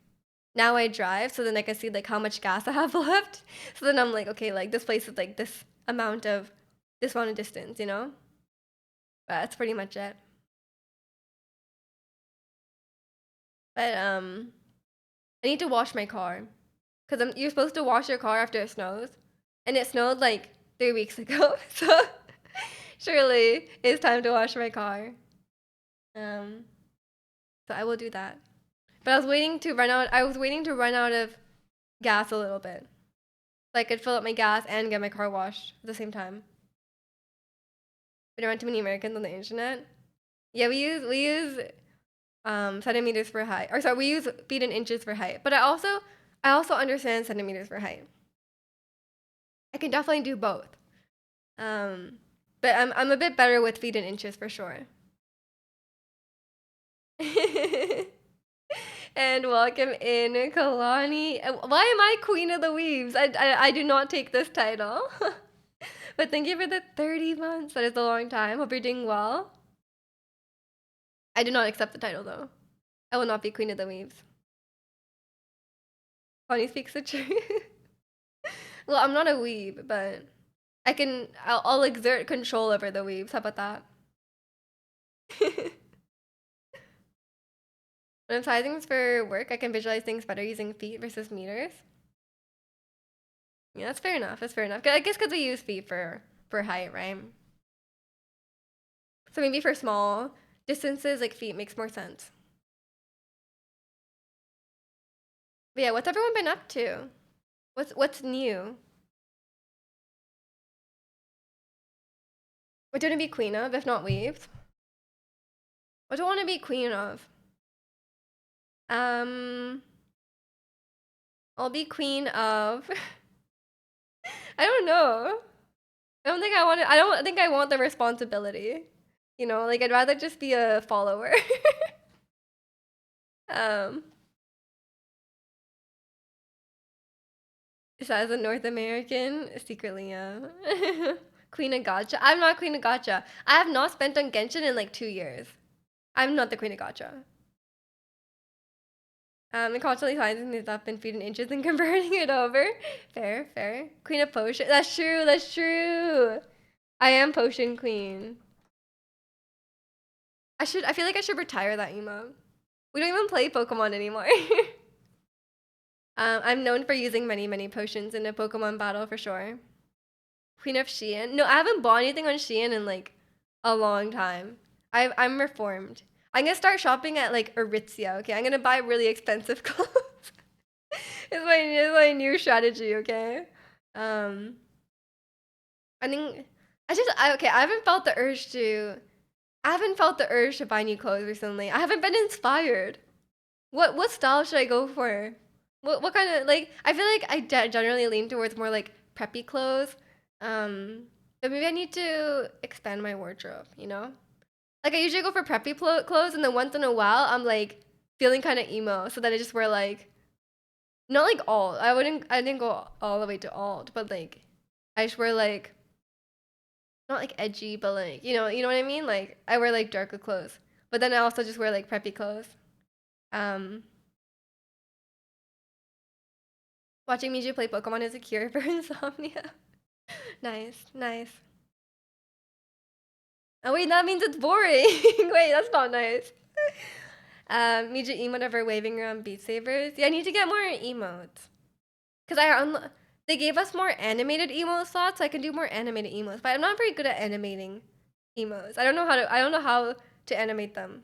now I drive, so then I can see like how much gas I have left. So then I'm like, okay, like this place is like this amount of distance. But that's pretty much it. But I need to wash my car because you're supposed to wash your car after it snows, and it snowed like 3 weeks ago, so surely it's time to wash my car. Um, so I will do that. But I was waiting to run out. I was waiting to run out of gas a little bit, so I could fill up my gas and get my car washed at the same time. We don't want too many Americans on the internet. Yeah, we use centimeters for height. Or sorry, we use feet and inches for height. But I also understand centimeters for height. I can definitely do both. Um, but I'm a bit better with feet and inches for sure. And welcome in, Kalani. Why am I Queen of the Weaves? I do not take this title. But thank you for the 30 months. That is a long time. Hope you're doing well. I do not accept the title though. I will not be Queen of the Weaves. Connie speaks the truth. Well, I'm not a weeb, but I'll exert control over the weebs. How about that? When I'm sizing things for work, I can visualize things better using feet versus meters. Yeah, that's fair enough. That's fair enough. I guess because we use feet for height, right? So maybe for small distances, like feet makes more sense. But yeah, what's everyone been up to? What's new? What do you want to be queen of, if not weaves? What do I want to be queen of? Um, I'll be queen of. I don't know. I don't think I want to. I don't think I want the responsibility. Like I'd rather just be a follower. um, so as a North American, secretly, yeah. Queen of Gacha. I'm not Queen of Gacha. I have not spent on Genshin in like 2 years. I'm not the Queen of Gacha. And constantly sizing these up in feet and inches and converting it over. Fair, fair. Queen of Potion. That's true. That's true. I am Potion Queen. I feel like I should retire that emote. We don't even play Pokemon anymore. I'm known for using many, many potions in a Pokemon battle for sure. Queen of Shein. No, I haven't bought anything on Shein in like a long time. I'm reformed. I'm gonna start shopping at like Aritzia. Okay, I'm gonna buy really expensive clothes. It's my new strategy. Okay. Um, I think okay. I haven't felt the urge to buy new clothes recently. I haven't been inspired. What style should I go for? What kind of like? I feel like I generally lean towards more like preppy clothes. Um, but maybe I need to expand my wardrobe. Like I usually go for preppy clothes, and then once in a while I'm like feeling kind of emo, so then I just wear like not like alt. I didn't go all the way to alt, but like I just wear like not like edgy, but like you know what I mean. Like I wear like darker clothes, but then I also just wear like preppy clothes. Um, Watching Miju play Pokemon is a cure for insomnia. Nice, nice. Oh wait, that means it's boring. Wait, that's not nice. Miju emote of her waving around Beat Sabers. Yeah, I need to get more emotes. Cause they gave us more animated emote slots, so I can do more animated emotes. But I'm not very good at animating emotes. I don't know how to animate them.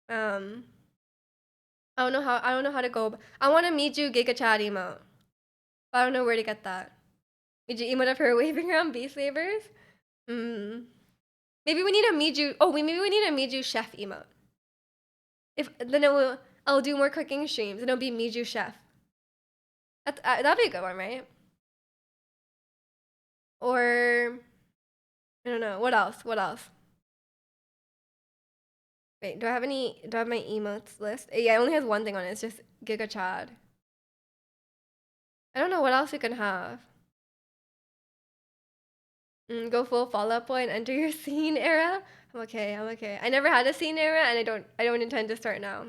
Um, I don't know how to go. I want a Miju Giga Chat emote, but I don't know where to get that. Miju emote of her waving around Beat Sabers. Hmm. Maybe we need a Miju. Oh, maybe we need a Miju chef emote. If then I'll do more cooking streams and it'll be Miju chef. That'd be a good one, right? Or I don't know. What else? What else? Wait, do I have any? Do I have my emotes list? Yeah, it only has one thing on it. It's just Giga Chad. I don't know what else you can have. Go full Fallout Boy and enter your scene era. I'm okay. I'm okay. I never had a scene era, and I don't intend to start now.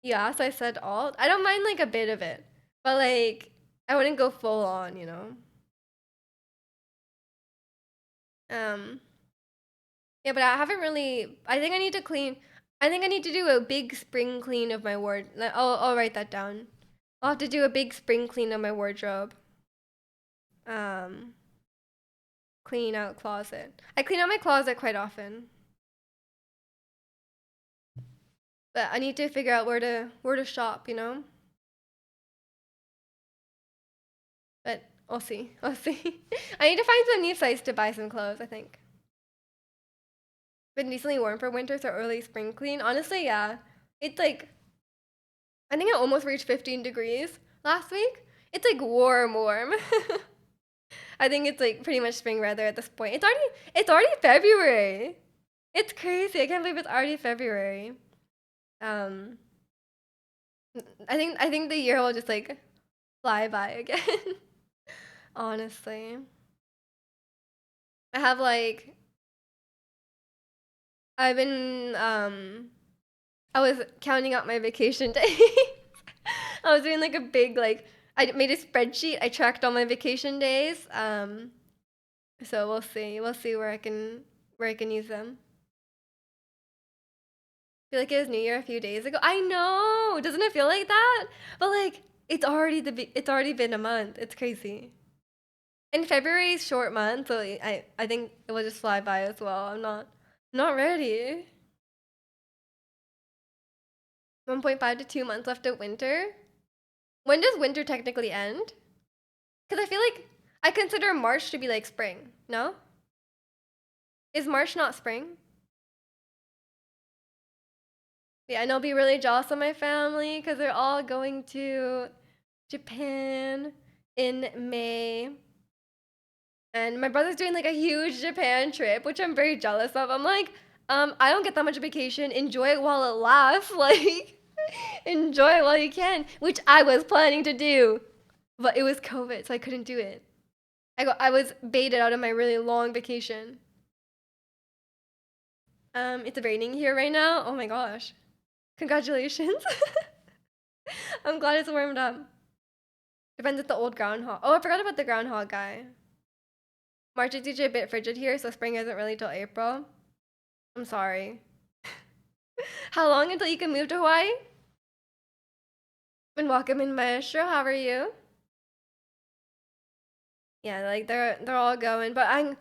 Yeah, so I said alt. I don't mind like a bit of it, but like I wouldn't go full on, you know. Um, yeah, but I haven't really. I think I need to clean. I think I need to do a big spring clean of my ward. I'll write that down. I'll have to do a big spring clean of my wardrobe. Um, clean out closet. I clean out my closet quite often, but I need to figure out where to shop. You know, but we'll see. We'll see. I need to find some new sites to buy some clothes. I think. Been decently warm for winter, so early spring clean. Honestly, yeah. It's like I think I almost reached 15 degrees last week. It's like warm, warm. I think it's like pretty much spring weather at this point. It's already February. It's crazy. I can't believe it's already February. Um, I think the year will just like fly by again. Honestly, I have like I've been I was counting out my vacation days. I was doing like a big like I made a spreadsheet. I tracked all my vacation days. So we'll see. We'll see where I can use them. I feel like it was New Year a few days ago. I know. Doesn't it feel like that? But like it's already been a month. It's crazy. And February's short month, so I think it will just fly by as well. Not ready. 1.5 to 2 months left of winter. When does winter technically end? Because I feel like I consider March to be like spring. No? Is March not spring? Yeah, and I'll be really jealous of my family because they're all going to Japan in May. And my brother's doing like a huge Japan trip, which I'm very jealous of. I'm like, I don't get that much vacation. Enjoy it while it lasts. Like, enjoy it while you can, which I was planning to do. But it was COVID, so I couldn't do it. I was baited out of my really long vacation. It's raining here right now. Oh my gosh. Congratulations. I'm glad it's warmed up. Depends if the old groundhog. Oh, I forgot about the groundhog guy. March is usually a bit frigid here, so spring isn't really till April. I'm sorry. How long until you can move to Hawaii? And welcome in, Maestro. How are you? Yeah, like they're all going, but I'm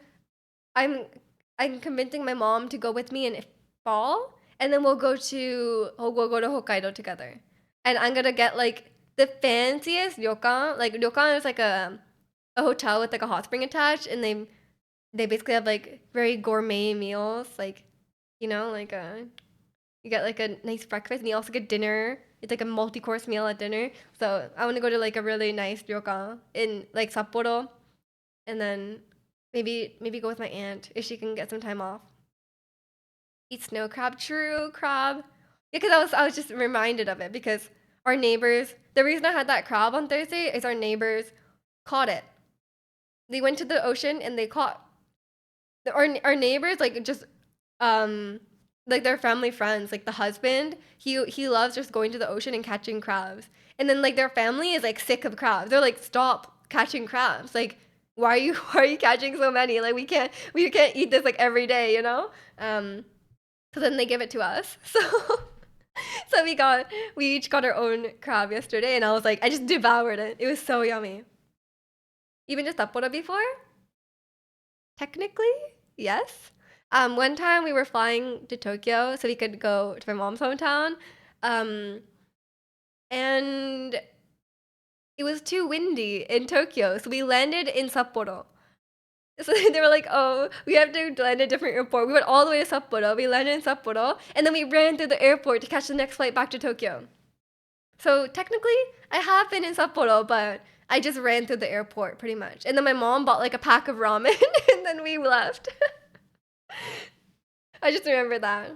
I'm convincing my mom to go with me in fall, and then we'll go to Hokkaido together. And I'm gonna get like the fanciest ryokan. Like ryokan is like a hotel with like a hot spring attached, and they basically have like very gourmet meals, like like you get like a nice breakfast, and you also get dinner. It's like a multi-course meal at dinner. So I want to go to like a really nice ryokan in like Sapporo, and then maybe go with my aunt if she can get some time off. Eat snow crab, true crab. Yeah, because I was just reminded of it because our neighbors. The reason I had that crab on Thursday is our neighbors caught it. They went to the ocean and they caught our neighbors like just um like their family friends, like the husband, he loves just going to the ocean and catching crabs. And then like their family is like sick of crabs. They're like, stop catching crabs. Like, why are you why are you catching so many? Like we can't eat this like every day, you know? So then they give it to us. So we each got our own crab yesterday, and I was like, I just devoured it. It was so yummy. Even just Sapporo before? Technically, yes. One time we were flying to Tokyo so we could go to my mom's hometown. Um, and it was too windy in Tokyo, so we landed in Sapporo. So they were like, "Oh, we have to land at a different airport." We went all the way to Sapporo. We landed in Sapporo, and then we ran through the airport to catch the next flight back to Tokyo. So technically, I have been in Sapporo, but I just ran through the airport pretty much. And then my mom bought like a pack of ramen, and then we left. I just remember that.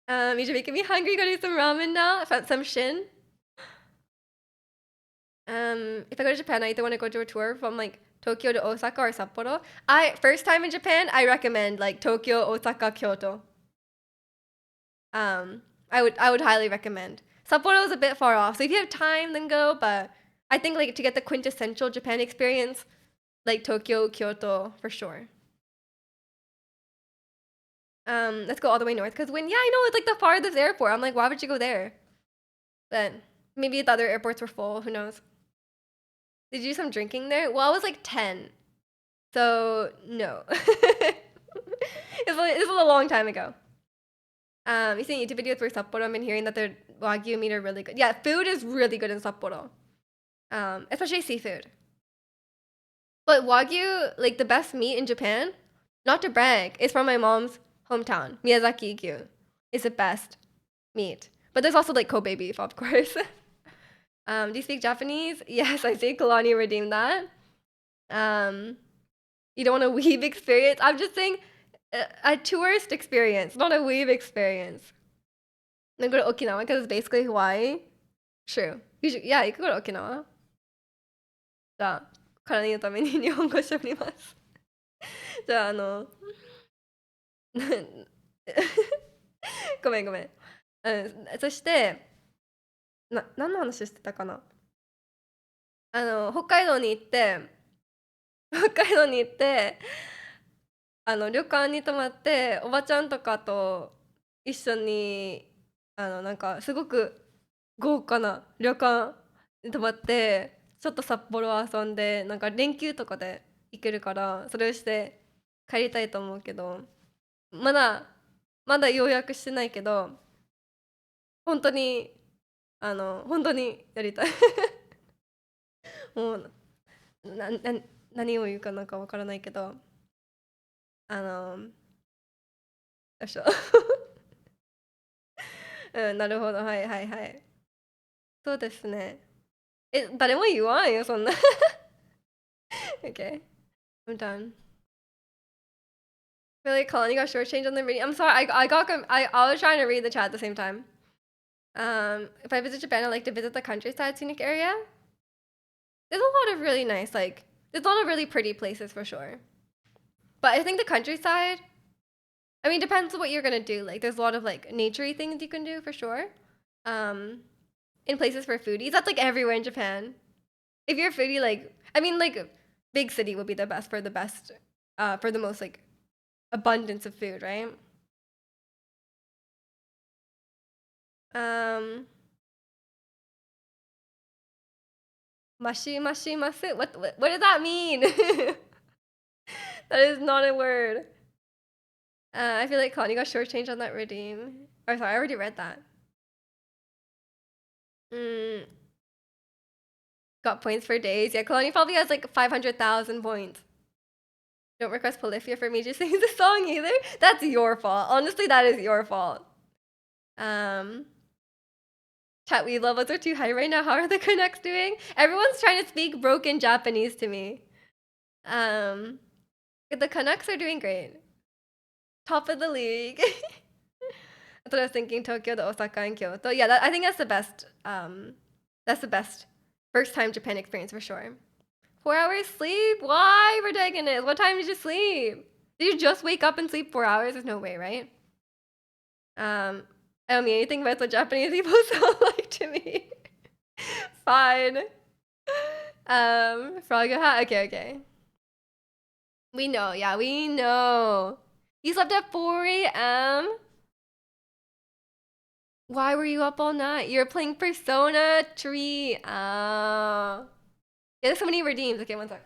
You're making me hungry. Go do some ramen now. I found some shin. If I go to Japan, I either want to go to a tour from like Tokyo to Osaka or Sapporo. I first time in Japan, I recommend like Tokyo, Osaka, Kyoto. I would highly recommend. Sapporo is a bit far off, so if you have time, then go. But I think like to get the quintessential Japan experience, like Tokyo, Kyoto for sure. Let's go all the way north because when I know it's like the farthest airport. I'm like, why would you go there? But maybe the other airports were full. Who knows? Did you do some drinking there? Well, I was like 10, so no. This was a long time ago. You see YouTube videos for Sapporo. I've been hearing that their wagyu meat are really good. Yeah, food is really good in Sapporo, especially seafood. But wagyu, like the best meat in Japan, not to brag, is from my mom's hometown, Miyazaki-gyu. It's the best meat. But there's also like Kobe beef, of course. Do you speak Japanese? Yes, I see. Kalani redeemed that. Um, you don't want a weeb experience? I'm just saying a tourist experience, not a weeb experience. Then go to Okinawa because it's basically Hawaii. True. Yeah, you could go to Okinawa. じゃあ、体のために日本語喋ります。じゃあ、ごめんごめん。そして、何の話してたかな。北海道に行って、北海道に行って、旅館に泊まって、おばちゃんとかと一緒に、なんかすごく豪華な旅館に泊まって、ちょっと札幌遊んで、なんか連休とかで行けるから、それをして帰りたいと思うけど、まだ、まだ予約してないけど、本当に、本当にやりたい。もう、な、な、何を言うかなんかわからないけど、あの、よいしょ。うん、なるほど。はいはいはい。そうですね。誰も言わんよ、そんな。Okay, I'm done. Really, Colin, you got shortchanged on the reading. I'm sorry, I was trying to read the chat at the same time. If I visit Japan, I like to visit the countryside scenic area. There's a lot of really nice, like, there's a lot of really pretty places for sure. But I think the countryside, I mean, depends on what you're gonna do. Like, there's a lot of like naturey things you can do for sure. Um, in places for foodies, that's like everywhere in Japan. If you're a foodie, like, I mean, like, big city would be the best, for the most like abundance of food, right? Um, mashi mashi masu. What does that mean? That is not a word. I feel like Connie got shortchanged on that redeem. Oh, sorry, I already read that. Mm, got points for days. Yeah, Kalani probably has like 500,000 points. Don't request Polyphia for me to sing the song either. That's your fault. Honestly, that is your fault. Chat weed levels are too high right now. How are the connects doing? Everyone's trying to speak broken Japanese to me. The Canucks are doing great. Top of the league. That's what I was thinking. Tokyo, to Osaka, and Kyoto. Yeah, I think that's the best. That's the best first time Japan experience for sure. 4 hours sleep? Why, protagonist? What time did you sleep? Did you just wake up and sleep 4 hours? There's no way, right? I don't mean anything, but it's what Japanese people sound like to me. Fine. Frog hat? Okay. We know, yeah, we know. You slept at 4 a.m.? Why were you up all night? You're playing Persona 3. Yeah, there's so many redeems. Okay, one sec.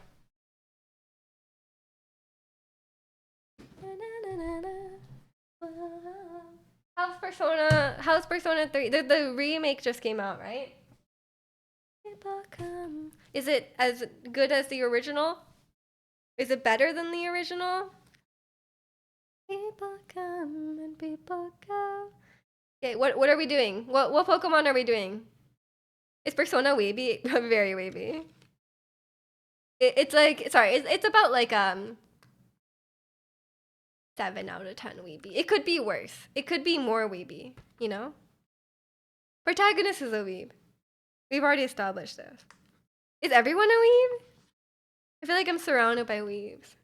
How's Persona 3? The remake just came out, right? Is it as good as the original? Is it better than the original? People come and people go. Okay, what are we doing? What Pokemon are we doing? Is Persona wavy? Very wavy. It's like, sorry, it's about like 7 out of 10 weeby. It could be worse. It could be more weeby, you know? Protagonist is a weeb. We've already established this. Is everyone a weeb? I feel like I'm surrounded by weebs.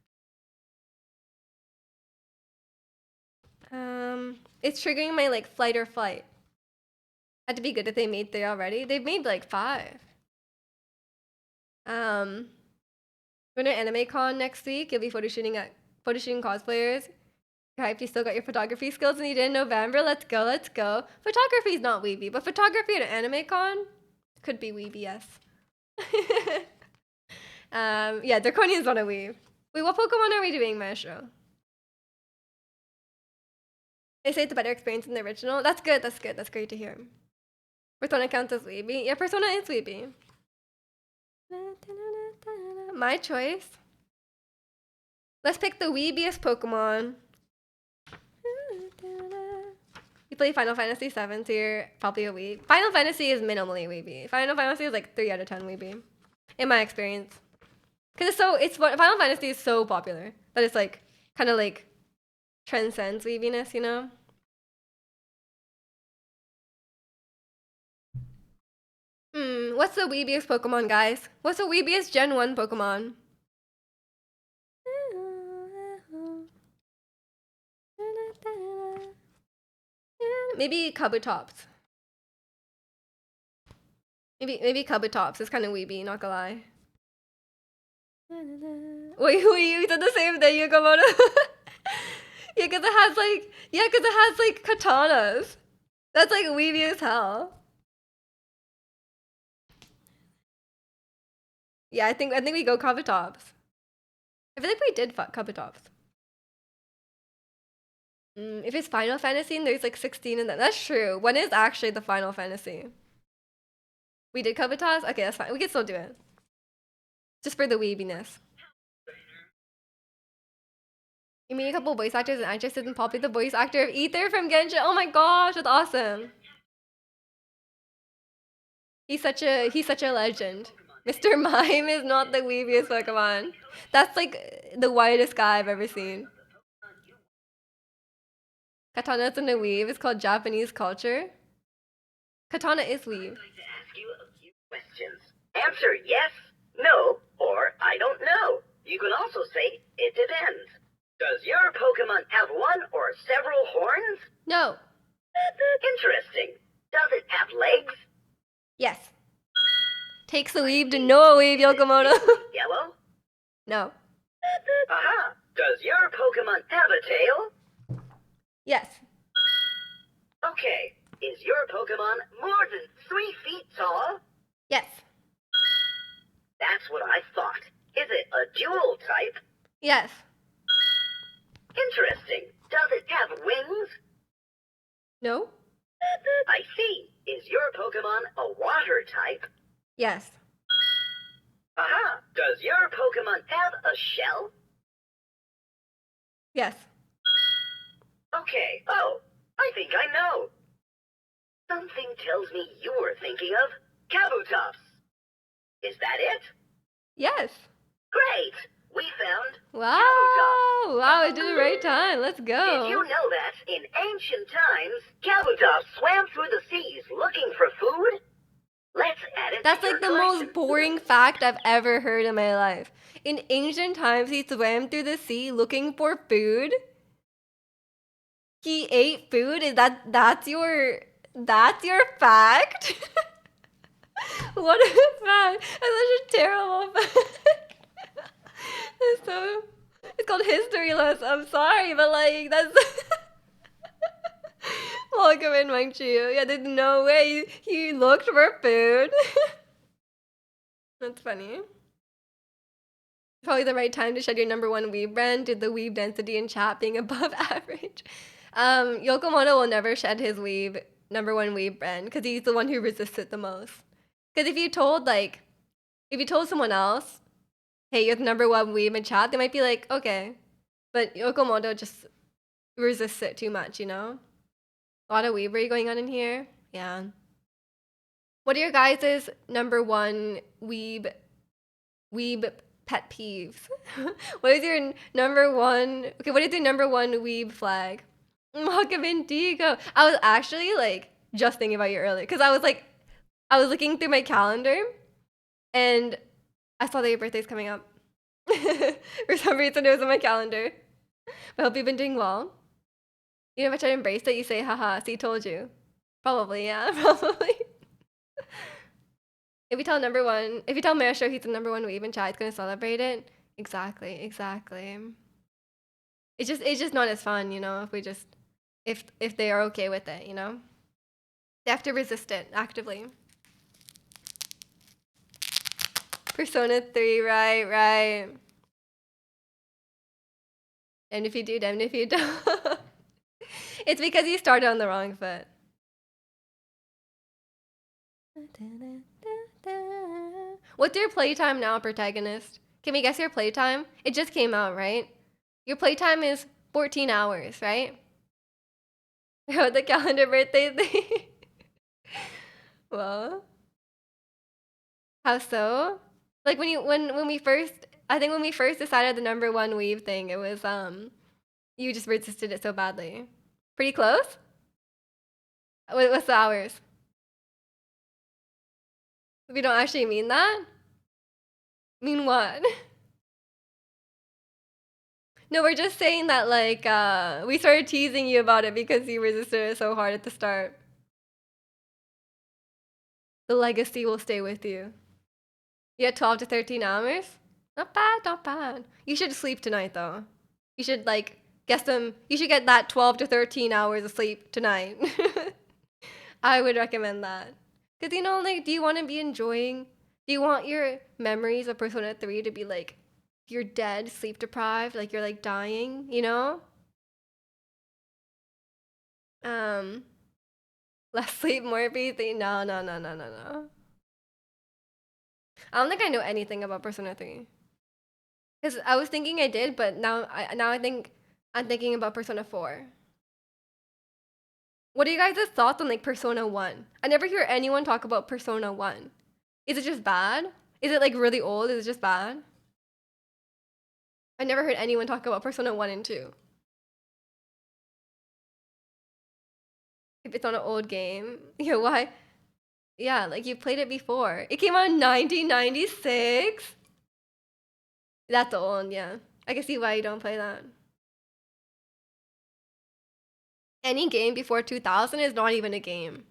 It's triggering my like flight or flight. Had to be good if they made 3 already. They've made like 5. We're at Anime Con next week. You'll be photo shooting cosplayers. You're hyped, you still got your photography skills and you did in November. Let's go, let's go. Photography is not weeby, but photography at an Anime Con could be weeby, yes. Yeah, Draconian's not a weeb. Wait, what Pokemon are we doing, Maestro? They say it's a better experience than the original. That's good, that's good. That's great to hear. Persona counts as weeby. Yeah, Persona is weeby. My choice. Let's pick the weebiest Pokemon. You play Final Fantasy 7, so you're probably a weeb. Final Fantasy is minimally weeby. Final Fantasy is like 3 out of 10 weeby, in my experience. Cause Final Fantasy is so popular that it's like kind of like transcends weebiness, you know? What's the weebiest Pokemon, guys? What's the weebiest Gen 1 Pokemon? Maybe Kabutops. Maybe Kabutops is kind of weeby, not gonna lie. Wait, you said the same thing, Yukamoto? Yeah, cause it has like katanas. That's like weeby as hell. Yeah, I think we go Kabutops. I feel like we did fuck Kabutops. If it's Final Fantasy and there's like 16 in that, that's true. When is actually the Final Fantasy? We did Kabutops? Okay, that's fine. We can still do it. Just for the weebiness. You mean a couple voice actors and actresses and Poppy the voice actor of Ether from Genshin? Oh my gosh, that's awesome. He's such a legend. Mr. Mime is not the weebiest Pokemon. That's like the whitest guy I've ever seen. Katana's in a weave. It's called Japanese culture. Katana is weave. I'd like to ask you a few questions. Answer yes, no, or I don't know. You can also say it depends. Does your Pokemon have one or several horns? No. Interesting. Does it have legs? Yes. Takes the weave to know a weave, Yokomoto. Yellow? No. Aha! Does your Pokemon have a tail? Yes. Okay. Is your Pokemon more than 3 feet tall? Yes. That's what I thought. Is it a dual type? Yes. Interesting. Does it have wings? No. I see. Is your Pokemon a water type? Yes. Aha! Does your Pokemon have a shell? Yes. Okay. Oh, I think I know. Something tells me you were thinking of Kabutops. Is that it? Yes. Great! We found Wow. Kabutops. Wow, I did it right time. Let's Did go. you know that in ancient times, Kabutops swam through the seas looking for food? Let's add it That's to your like the collection. most boring fact I've ever heard in my life. In ancient times, he swam through the sea looking for food. He ate food. That's your fact? What a fact! That's such a terrible fact. It's called called history lesson. I'm sorry, but like that's welcome in, Mang Chu. Yeah, there's no way he looked for food. That's funny. Probably the right time to shed your number one weeb brand due to the weeb density in chat being above average. Yokomoto will never shed his weeb number one weeb brand because he's the one who resists it the most. Because if you told someone else, hey, you're the number one weeb in chat, they might be like, okay. But Yokomoto just resists it too much, you know? A lot of weebery going on in here. Yeah. What are your guys' number one weeb pet peeves? What is your number one? Okay, what is your number one weeb flag? Welcome Indigo. I was actually like just thinking about you earlier because I was looking through my calendar and I saw that your birthday's coming up. For some reason, it was on my calendar. I hope you've been doing well. You know, if I try to embrace it, you say, haha, see, told you. Probably, yeah, probably. If you tell Marisho he's the number one weeb in chat, he's gonna celebrate it. Exactly. It's just not as fun, you know, if they are okay with it, you know? They have to resist it actively. Persona 3, right. And if you do, damn if you don't. It's because you started on the wrong foot. What's your playtime now, protagonist? Can we guess your playtime? It just came out, right? Your playtime is 14 hours, right? The calendar birthday thing. Well, how so? Like when we first decided the number one weave thing, it was you just resisted it so badly. Pretty close? What's the hours? We don't actually mean that? Mean what? No, we're just saying that like we started teasing you about it because you resisted it so hard at the start. The legacy will stay with you. You had 12 to 13 hours? Not bad. You should sleep tonight though. You should like you should get that 12 to 13 hours of sleep tonight. I would recommend that. Cause you know, like, do you want your memories of Persona 3 to be like, you're dead, sleep deprived, like you're like dying, you know? Less sleep, more breathing. No. I don't think I know anything about Persona 3. Cause I was thinking I did, but I think I'm thinking about Persona 4. What are you guys' thoughts on like Persona 1? I never hear anyone talk about Persona 1. Is it just bad? Is it like really old? Is it just bad? I never heard anyone talk about Persona 1 and 2. If it's on an old game. Yeah, why? Yeah, like you played it before. It came out in 1996. That's old, yeah. I can see why you don't play that. Any game before 2000 is not even a game.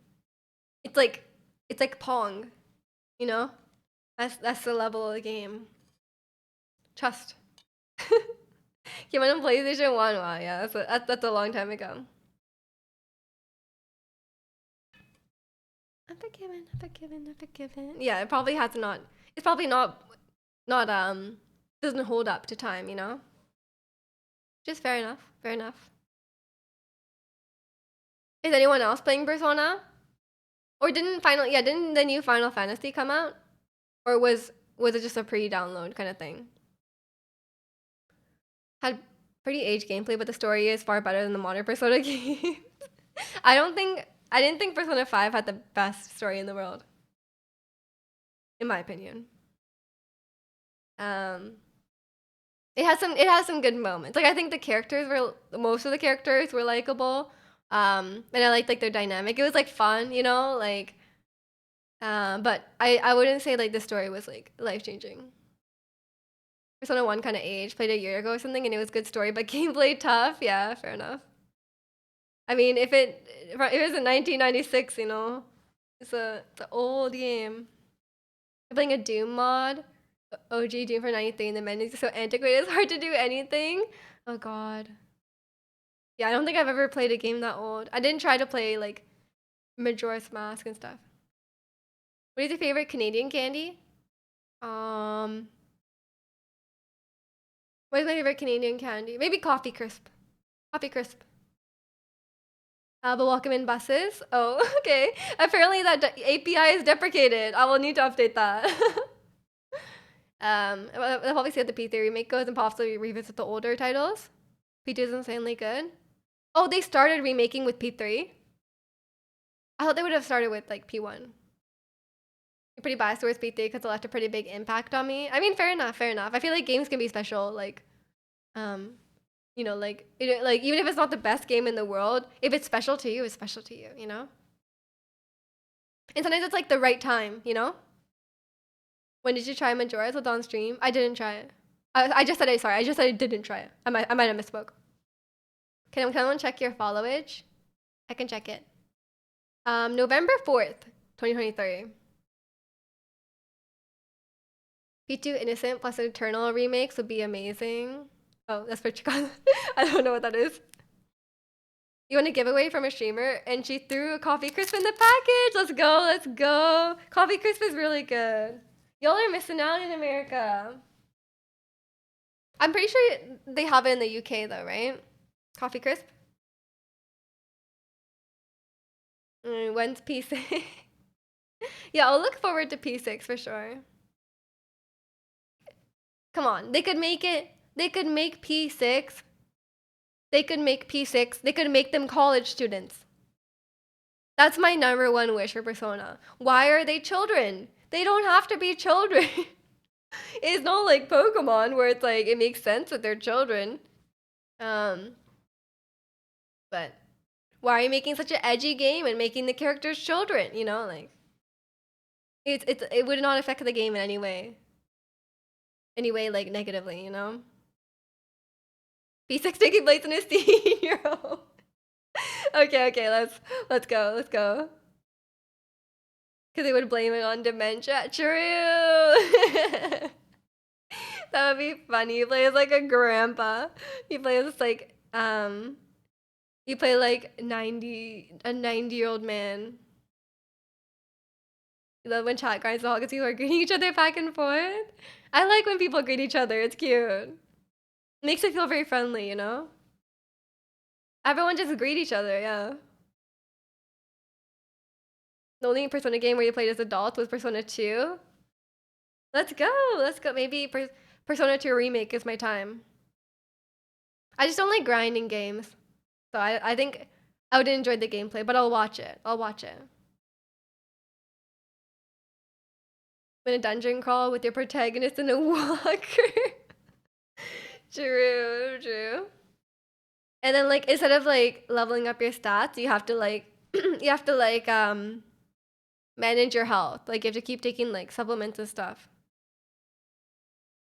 It's like Pong, you know? That's the level of the game. Trust. Came out on PlayStation 1. Wow, yeah, that's a long time ago. I'm forgiven. Yeah, it probably has not. It's probably not doesn't hold up to time, you know. Just fair enough. Is anyone else playing Persona? Or didn't the new Final Fantasy come out? Or was it just a pre-download kind of thing? Had pretty aged gameplay, but the story is far better than the modern Persona games. I didn't think Persona 5 had the best story in the world. In my opinion. It has some good moments. Like I think most of the characters were likable. And I liked like their dynamic. It was like fun, you know, like but I wouldn't say like the story was like life-changing. Persona 1 kind of aged, played a year ago or something, and it was good story, but gameplay tough. Yeah, fair enough. I mean, if it was in 1996, you know, it's an old game. You're playing a Doom mod. OG Doom for 93 and the menus are so antiquated. It's hard to do anything. Oh god. Yeah, I don't think I've ever played a game that old. I didn't try to play like Majora's Mask and stuff. What is your favorite Canadian candy? Um, what is my favorite Canadian candy? Maybe Coffee Crisp. Coffee Crisp. But welcome in buses. Oh, okay. Apparently that API is deprecated. I will need to update that. I'll probably see what the P3 remake goes and possibly revisit the older titles. P2 is insanely good. Oh, they started remaking with P3. I thought they would have started with like P1. I'm pretty biased towards P3 because it left a pretty big impact on me. I mean, fair enough, fair enough. I feel like games can be special, like, um, like even if it's not the best game in the world, if it's special to you, it's special to you, you know? And sometimes it's like the right time, you know? When did you try Majora's with on stream? I didn't try it. I just said I just said I didn't try it. I might have misspoke. Can someone check your followage? I can check it. November 4th, 2023. P2 Innocent plus Eternal remakes would be amazing. Oh, that's for Chicano. I don't know what that is. You want a giveaway from a streamer? And she threw a Coffee Crisp in the package. Let's go, let's go. Coffee Crisp is really good. Y'all are missing out in America. I'm pretty sure they have it in the UK though, right? Coffee Crisp? When's P6? Yeah, I'll look forward to P6 for sure. Come on, they could make it. They could make P6. They could make P6. They could make them college students. That's my number one wish for Persona. Why are they children? They don't have to be children. It's not like Pokemon where it's like it makes sense that they're children. But why are you making such an edgy game and making the characters children? You know, like it would not affect the game in any way. Anyway, like negatively, you know. P6 taking place in a senior home. Okay, let's go. Because they would blame it on dementia. True. That would be funny. He plays like a grandpa. He plays like you play like a 90-year-old man. You love when chat guys all because people are greeting each other back and forth. I like when people greet each other. It's cute. It makes it feel very friendly, you know? Everyone just greet each other, yeah. The only Persona game where you played as adults was Persona 2. Let's go. Maybe Persona 2 Remake is my time. I just don't like grinding games. So I think I would enjoy the gameplay, but I'll watch it. In a dungeon crawl with your protagonist in a walker. True. And then like instead of like leveling up your stats, you have to like manage your health. Like you have to keep taking like supplements and stuff.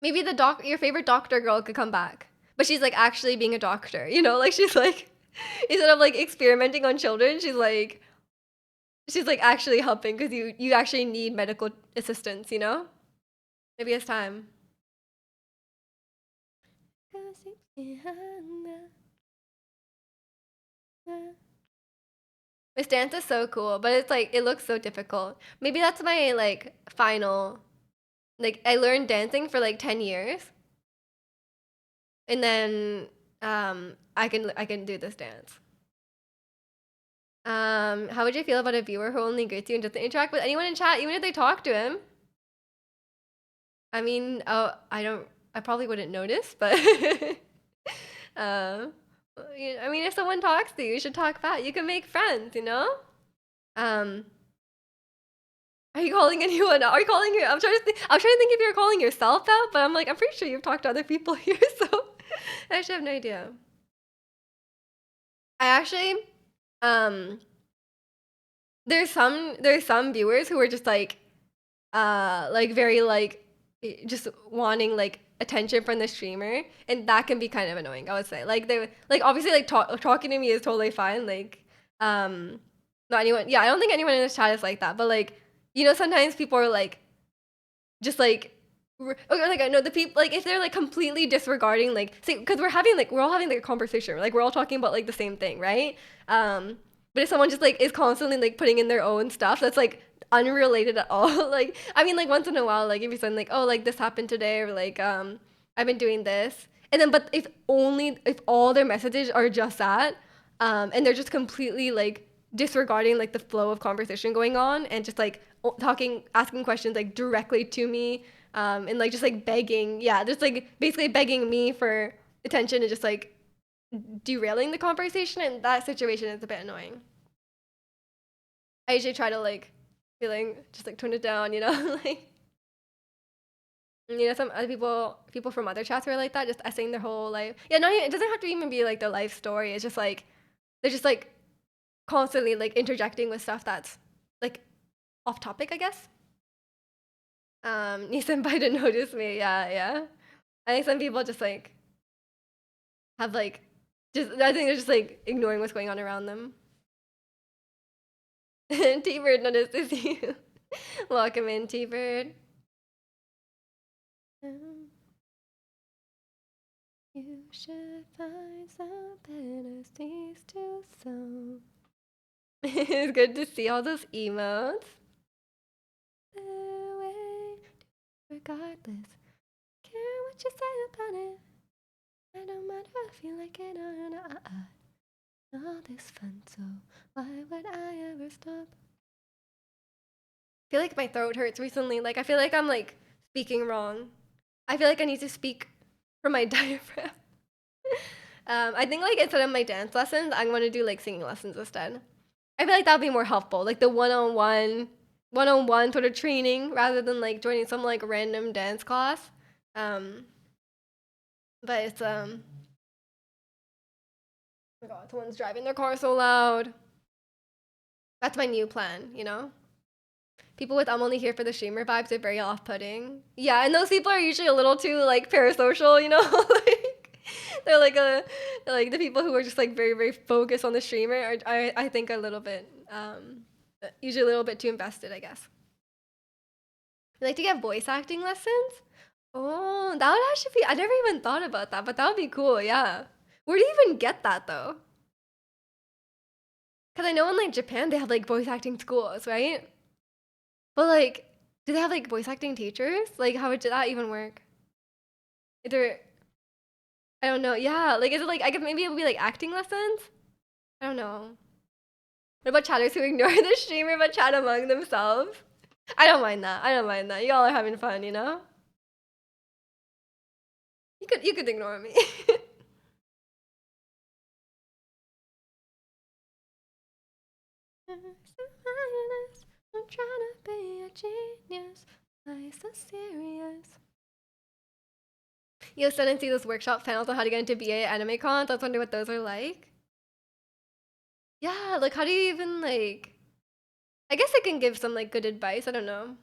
Maybe your favorite doctor girl could come back. But she's like actually being a doctor, you know? Like she's like instead of like experimenting on children, she's like actually helping because you actually need medical assistance, you know? Maybe it's time. This dance is so cool, but it's like it looks so difficult. Maybe that's my like final. Like I learned dancing for like 10 years. And then I can do this dance. How would you feel about a viewer who only greets you and doesn't interact with anyone in chat, even if they talk to him? I mean, I probably wouldn't notice, but I mean, if someone talks to you, you should talk back. You can make friends, you know? Are you calling anyone out? Are you calling your? I'm trying to think if you're calling yourself out, but I'm like, I'm pretty sure you've talked to other people here, so I actually have no idea. I actually, there's some viewers who are just like very like just wanting like attention from the streamer, and that can be kind of annoying. I would say like they like obviously like talking to me is totally fine. Like not anyone. Yeah, I don't think anyone in this chat is like that, but like you know sometimes people are like just like Okay, like I know the people like if they're like completely disregarding like see because we're all having like a conversation like we're all talking about like the same thing, right? Um, but if someone just like is constantly like putting in their own stuff that's like unrelated at all, like I mean like once in a while like if you send like oh like this happened today or like I've been doing this and then but if all their messages are just that and they're just completely like disregarding like the flow of conversation going on and just like talking asking questions like directly to me and like just like begging, yeah, just like basically begging me for attention and just like derailing the conversation. And that situation is a bit annoying. I usually try to like feeling just like tone it down, you know, like some other people from other chats were like that, just essaying their whole life. Yeah, no, it doesn't have to even be like their life story. It's just like they're just like constantly like interjecting with stuff that's like off topic, I guess. Need somebody to notice me. Yeah, yeah. I think some people just like have like just I think they're just like ignoring what's going on around them. T-Bird notices you. Welcome in, T-Bird. You should find some better things to sow. It's good to see all those emotes. Regardless, care what you say about it. I don't matter if you like it or not. All this fun, so why would I ever stop? I feel like my throat hurts recently. Like I feel like I'm like speaking wrong. I feel like I need to speak from my diaphragm. I think like instead of my dance lessons, I'm gonna do like singing lessons instead. I feel like that'd be more helpful, like the one-on-one sort of training rather than like joining some like random dance class. Um, but it's oh my god, someone's driving their car so loud. That's my new plan, you know? People with I'm only here for the streamer vibes are very off-putting. Yeah, and those people are usually a little too like parasocial, you know? Like they're like like the people who are just like very focused on the streamer are I think a little bit usually a little bit too invested, I guess. You like to get voice acting lessons? Oh, that would actually be I never even thought about that, but that would be cool, yeah. Where do you even get that though? Because I know in like Japan they have like voice acting schools, right? But like, do they have like voice acting teachers? Like, how would that even work? Is there, I don't know. Yeah, like, is it like I guess maybe it would be like acting lessons? I don't know. What about chatters who ignore the streamer but chat among themselves? I don't mind that. I don't mind that. Y'all are having fun, you know. You could ignore me. I'm trying to be a genius. Why so serious? Yo, send and see those workshop panels on how to get into BA anime cons. I was wondering what those are like. Yeah, like how do you even like I guess I can give some like good advice. I don't know.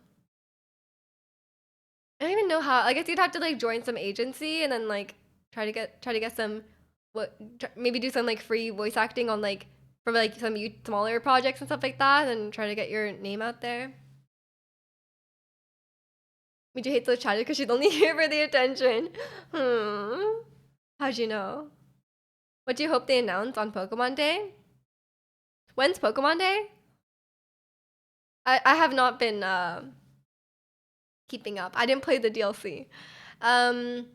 I don't even know how. I guess you'd have to like join some agency and then like try to get some maybe do some like free voice acting on like for like some smaller projects and stuff like that and try to get your name out there. Would you hate those chatters because she's only here for the attention? Hmm. How'd you know? What do you hope they announce on Pokemon Day? When's Pokemon Day? I have not been keeping up. I didn't play the DLC. Um,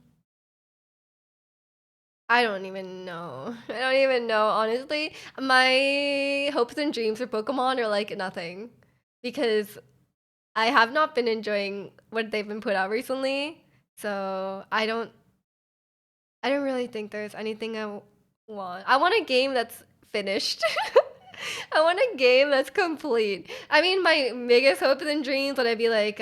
I don't even know. I don't even know, honestly. My hopes and dreams for Pokemon are like nothing because I have not been enjoying what they've been put out recently. So I don't really think there's anything want. I want a game that's finished. I want a game that's complete. I mean, my biggest hopes and dreams would I be like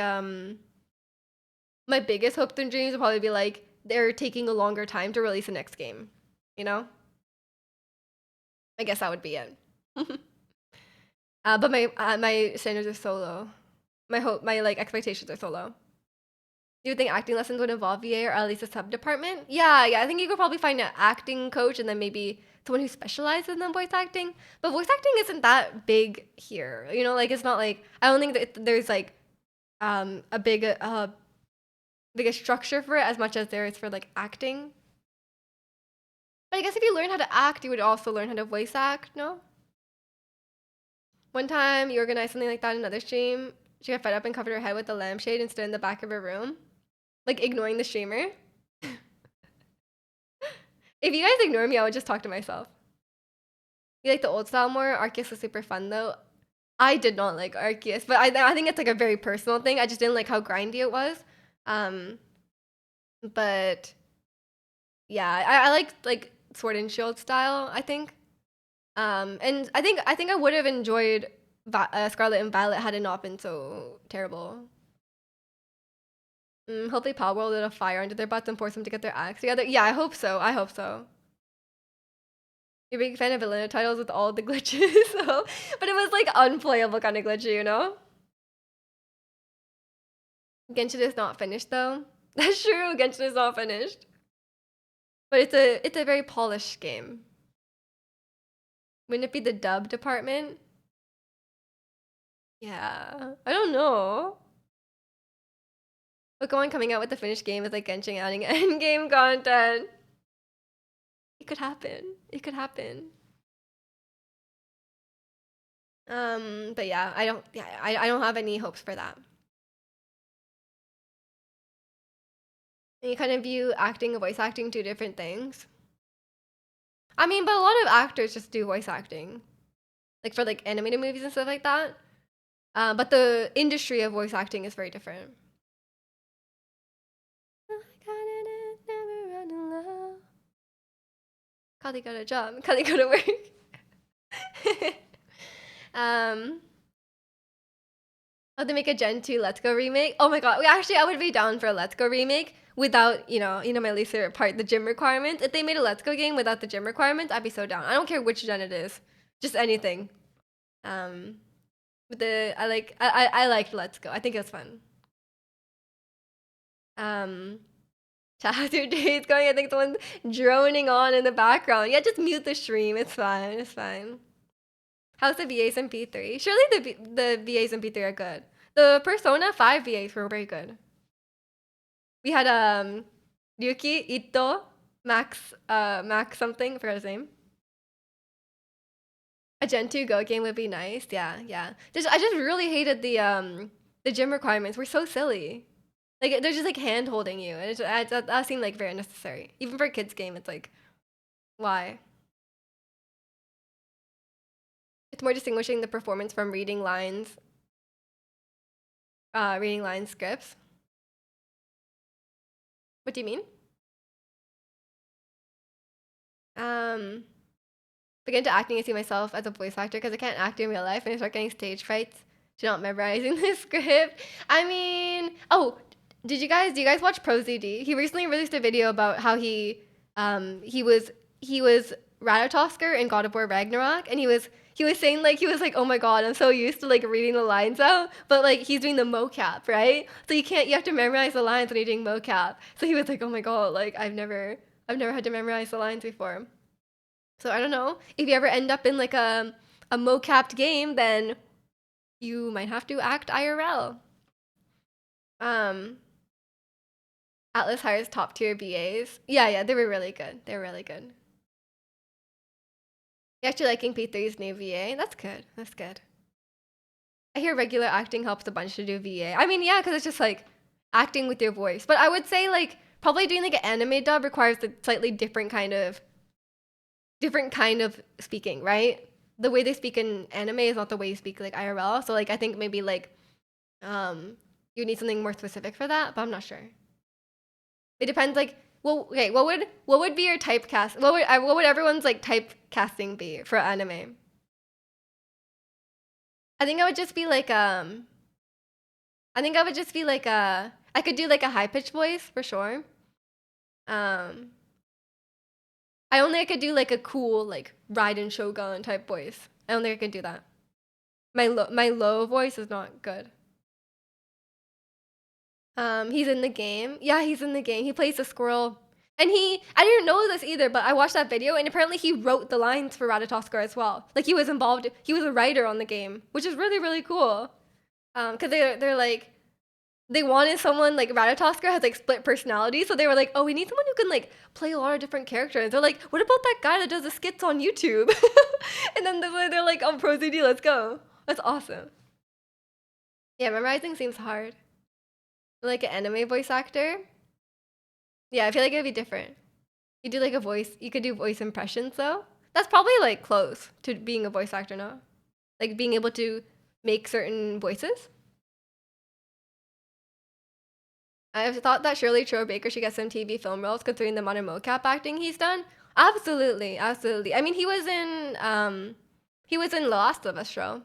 my biggest hopes and dreams would probably be like they're taking a longer time to release the next game. You know? I guess that would be it. But my standards are so low. My like expectations are so low. Do you think acting lessons would involve VA or at least a sub department? Yeah, yeah. I think you could probably find an acting coach and then maybe someone who specializes in voice acting. But voice acting isn't that big here. You know, like it's not like I don't think that there's like a big like a structure for it as much as there is for like acting. But I guess if you learn how to act, you would also learn how to voice act, no? One time you organized something like that in another stream. She got fed up and covered her head with a lampshade and stood in the back of her room, like ignoring the streamer. If you guys ignore me, I would just talk to myself. You like the old style more? Arceus was super fun though. I did not like Arceus, but I think it's like a very personal thing. I just didn't like how grindy it was. Um, but yeah, I like Sword and Shield style, I think. And I think I would have enjoyed Scarlet and Violet had it not been so terrible. Hopefully Power World lit a fire under their butts and force them to get their acts together. Yeah, I hope so. I hope so. You're a big fan of villain titles with all the glitches, so but it was like unplayable kind of glitchy, you know? Genshin is not finished though. That's true, Genshin is not finished. But it's a very polished game. Wouldn't it be the dub department? Yeah. I don't know. Pokemon coming out with the finished game is like Genshin adding endgame content. It could happen. It could happen. But yeah, I don't have any hopes for that. And you kind of view acting and voice acting two different things. I mean, but a lot of actors just do voice acting, like for like animated movies and stuff like that. But the industry of voice acting is very different. Kali got a job. Kali got to work. Oh, they make a Gen 2 Let's Go remake. Oh my god. Actually, I would be down for a Let's Go remake without, my least favorite part, the gym requirements. If they made a Let's Go game without the gym requirements, I'd be so down. I don't care which gen it is. Just anything. But I liked Let's Go. I think it was fun. How's your days going? I think someone's droning on in the background. Yeah, just mute the stream. It's fine. It's fine. How's the VAs in P3? Surely the VAs in P3 are good. The Persona 5 VAs were very good. We had Ryuki, Ito, Max something, I forgot his name. A Gen 2 Go game would be nice. Yeah. I just really hated the gym requirements. Were so silly. Like they're just like hand holding you, and that seemed like very unnecessary. Even for a kids game, it's like, why? It's more distinguishing the performance from reading lines scripts. What do you mean? Begin to acting, I see myself as a voice actor because I can't act in real life and I start getting stage frights to not memorizing the script. I mean, do you guys watch ProZD? He recently released a video about how he was Ratatosker in God of War Ragnarok, and he was saying like oh my god, I'm so used to like reading the lines out, but like he's doing the mocap, right? So you have to memorize the lines when you're doing mocap. So he was like, oh my god, like I've never had to memorize the lines before. So I don't know, if you ever end up in like a mocapped game, then you might have to act IRL. Atlas hires top tier BAs. Yeah, they were really good. They were really good. You're actually liking P3's new VA? That's good. That's good. I hear regular acting helps a bunch to do VA. I mean, yeah, because it's just like acting with your voice. But I would say like probably doing like an anime dub requires a slightly different kind of speaking, right? The way they speak in anime is not the way you speak like IRL. So like I think maybe like you need something more specific for that, but I'm not sure. It depends. Like, well, okay, what would be your typecast? What would everyone's like typecasting be for anime? I think I would just be like I could do like a high pitched voice for sure. I don't think I could do like a cool like Raiden Shogun type voice. I don't think I could do that. My low voice is not good. He's in the game. Yeah, he's in the game. He plays the squirrel. And I didn't know this either, but I watched that video and apparently he wrote the lines for Ratatoskr as well. Like he was involved, he was a writer on the game, which is really, really cool. Cause they're like, they wanted someone like Ratatosker has like split personality, so they were like, oh, we need someone who can like play a lot of different characters. They're like, what about that guy that does the skits on YouTube? And then they're like, oh, Pro CD, let's go. That's awesome. Yeah, memorizing seems hard. Like an anime voice actor. Yeah, I feel like it'd be different. You do like a voice. You could do voice impressions though. That's probably like close to being a voice actor now. Like being able to make certain voices. I've thought that surely Troy Baker should get some TV film roles considering the amount of mocap acting he's done. Absolutely, absolutely. I mean, he was in Last of Us show.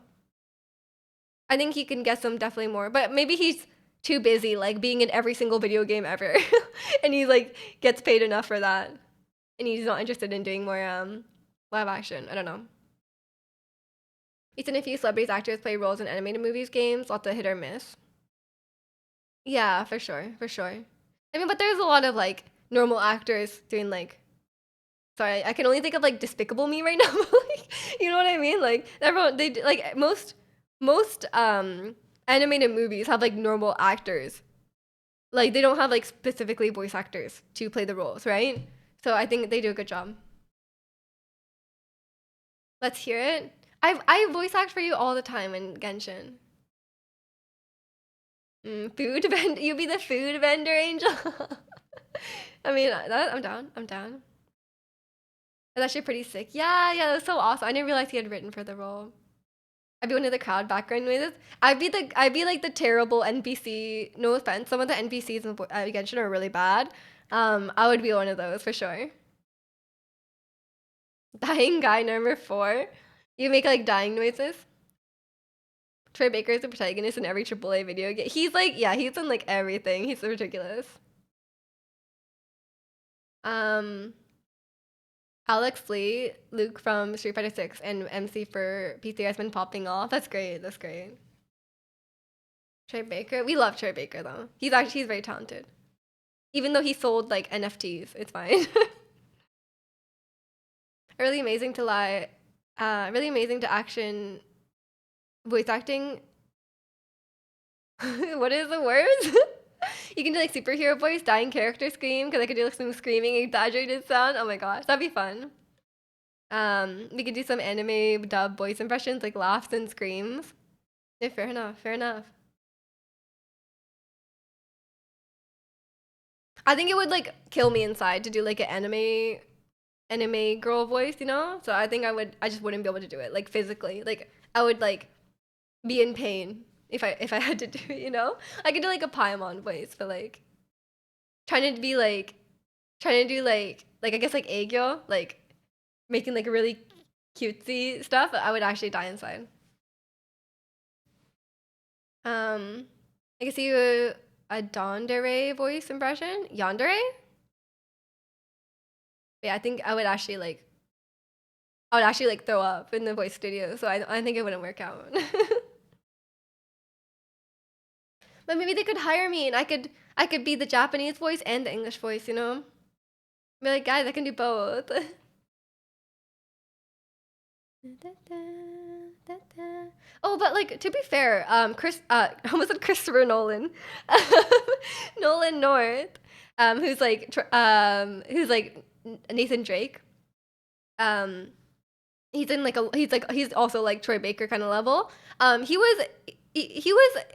I think he can get some definitely more, but maybe he's too busy like being in every single video game ever, and he like gets paid enough for that, and he's not interested in doing more live action. I don't know. He's seen a few celebrities actors play roles in animated movies, games, lots of hit or miss. Yeah, for sure, for sure. I mean, but there's a lot of like normal actors doing like. Sorry, I can only think of like Despicable Me right now. Like, you know what I mean? Like everyone, like most animated movies have like normal actors. Like they don't have like specifically voice actors to play the roles, right? So I think they do a good job. Let's hear it. I voice act for you all the time in Genshin. Food vendor. You be the food vendor, Angel. I mean, I'm down. I'm down. That's actually pretty sick. Yeah, yeah, that's so awesome. I didn't realize he had written for the role. I'd be one of the crowd background noises. I'd be like the terrible NPC. No offense, some of the NPCs in Genshin are really bad. I would be one of those for sure. Dying guy number 4. You make like dying noises. Troy Baker is the protagonist in every AAA video game. He's like, yeah, he's in like everything. He's so ridiculous. Um, Alex Lee, Luke from Street Fighter 6, and MC for PC has been popping off. That's great. That's great. Troy Baker, we love Troy Baker though. He's very talented. Even though he sold like NFTs, it's fine. Really amazing to lie. Really amazing to action voice acting. What is the words? You can do like superhero voice, dying character scream, because I could do like some screaming, exaggerated sound. Oh my gosh, that'd be fun. We could do some anime dub voice impressions, like laughs and screams. Yeah, fair enough, fair enough. I think it would like kill me inside to do like an anime girl voice, you know? So I just wouldn't be able to do it, like physically. Like I would like be in pain if I had to do it, you know? I could do like a Paimon voice, but like trying to be like trying to do like I guess like Aegyo, like making like really cutesy stuff, I would actually die inside. Um, I can see a Dondere voice impression. Yandere? Yeah, I think I would actually like throw up in the voice studio, so I think it wouldn't work out. But maybe they could hire me and I could be the Japanese voice and the English voice, you know? Be like, guys, I can do both. Oh, but like to be fair, Chris, I almost said Christopher Nolan, Nolan North, who's like Nathan Drake. Um, he's also like Troy Baker kind of level. He was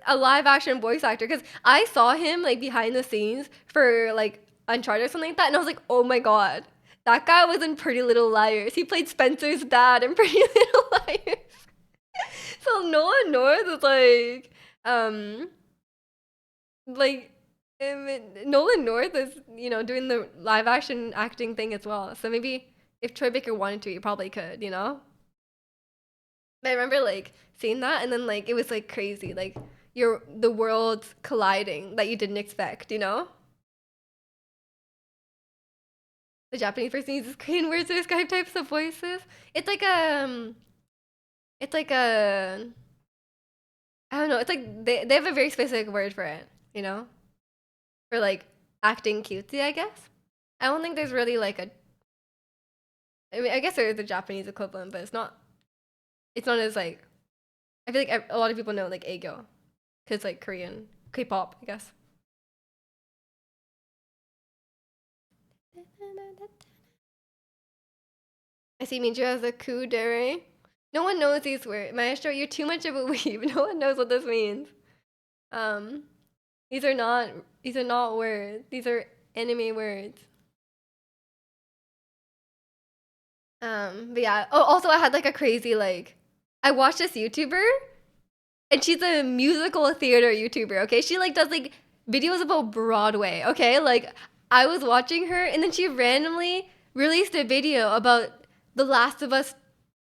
a live action voice actor because I saw him like behind the scenes for like Uncharted or something like that, and I was like, oh my god, that guy was in Pretty Little Liars. He played Spencer's dad in Pretty Little Liars. So Noah North is um, like Nolan North is doing the live action acting thing as well. So maybe if Troy Baker wanted to, he probably could, you know. But I remember like seeing that, and then like it was like crazy, like the worlds colliding that you didn't expect, you know. The Japanese person uses Korean words to describe types of voices. It's like it's like a I don't know. It's like they have a very specific word for it, you know, for like acting cutesy, I guess. I don't think there's really like a. I mean, I guess there is a Japanese equivalent, but it's not. It's not as like. I feel like a lot of people know like Aegyo, cause like Korean K-pop, I guess. I see Minju has a coup dere. No one knows these words. Maestro, you're too much of a weeb. No one knows what this means. Um, these are not words. These are anime words. But yeah. Oh, also I had like a crazy like I watched this YouTuber and she's a musical theater YouTuber, okay? She like does like videos about Broadway, okay? Like I was watching her and then she randomly released a video about The Last of Us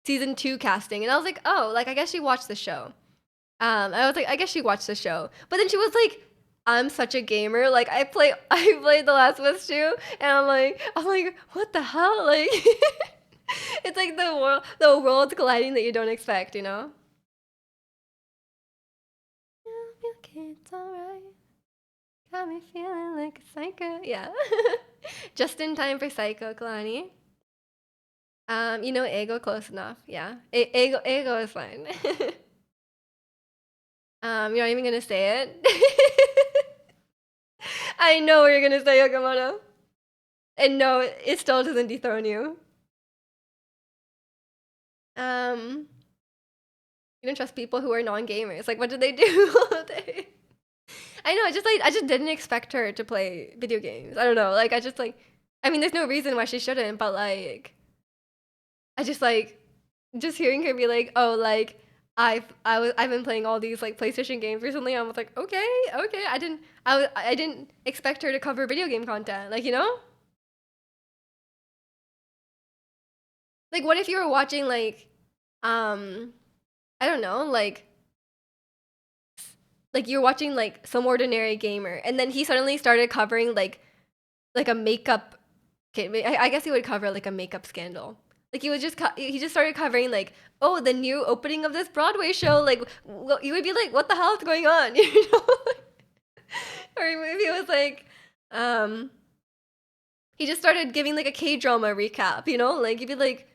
season 2 casting and I was like, "Oh, like I guess she watched the show." I was like, "I guess she watched the show." But then she was like, "I'm such a gamer. Like I played The Last of Us 2." And I'm like, "What the hell?" Like it's like the world's colliding that you don't expect, you know? Yeah, okay, it's alright. Got me feeling like a psycho. Yeah. Just in time for Psycho, Kalani. You know Ego close enough. Yeah. Ego is fine. You're not even gonna say it. I know what you're gonna say, Yokomoto. And no, it still doesn't dethrone you. Um, you don't trust people who are non-gamers. Like, what do they do all day? I know. I just didn't expect her to play video games. I don't know. Like, I mean, there's no reason why she shouldn't. But like, I just just hearing her be like, oh, like I've been playing all these like PlayStation games recently. I was like, okay, okay. I didn't expect her to cover video game content. Like, you know, like what if you were watching um, I don't know, like you're watching like some ordinary gamer, and then he suddenly started covering like a makeup. Okay, I guess he would cover like a makeup scandal. Like he just started covering like, oh, the new opening of this Broadway show. Like, well, you would be like, what the hell is going on? You know? Or maybe it was like, um, he just started giving like a K drama recap. You know, like you'd be like,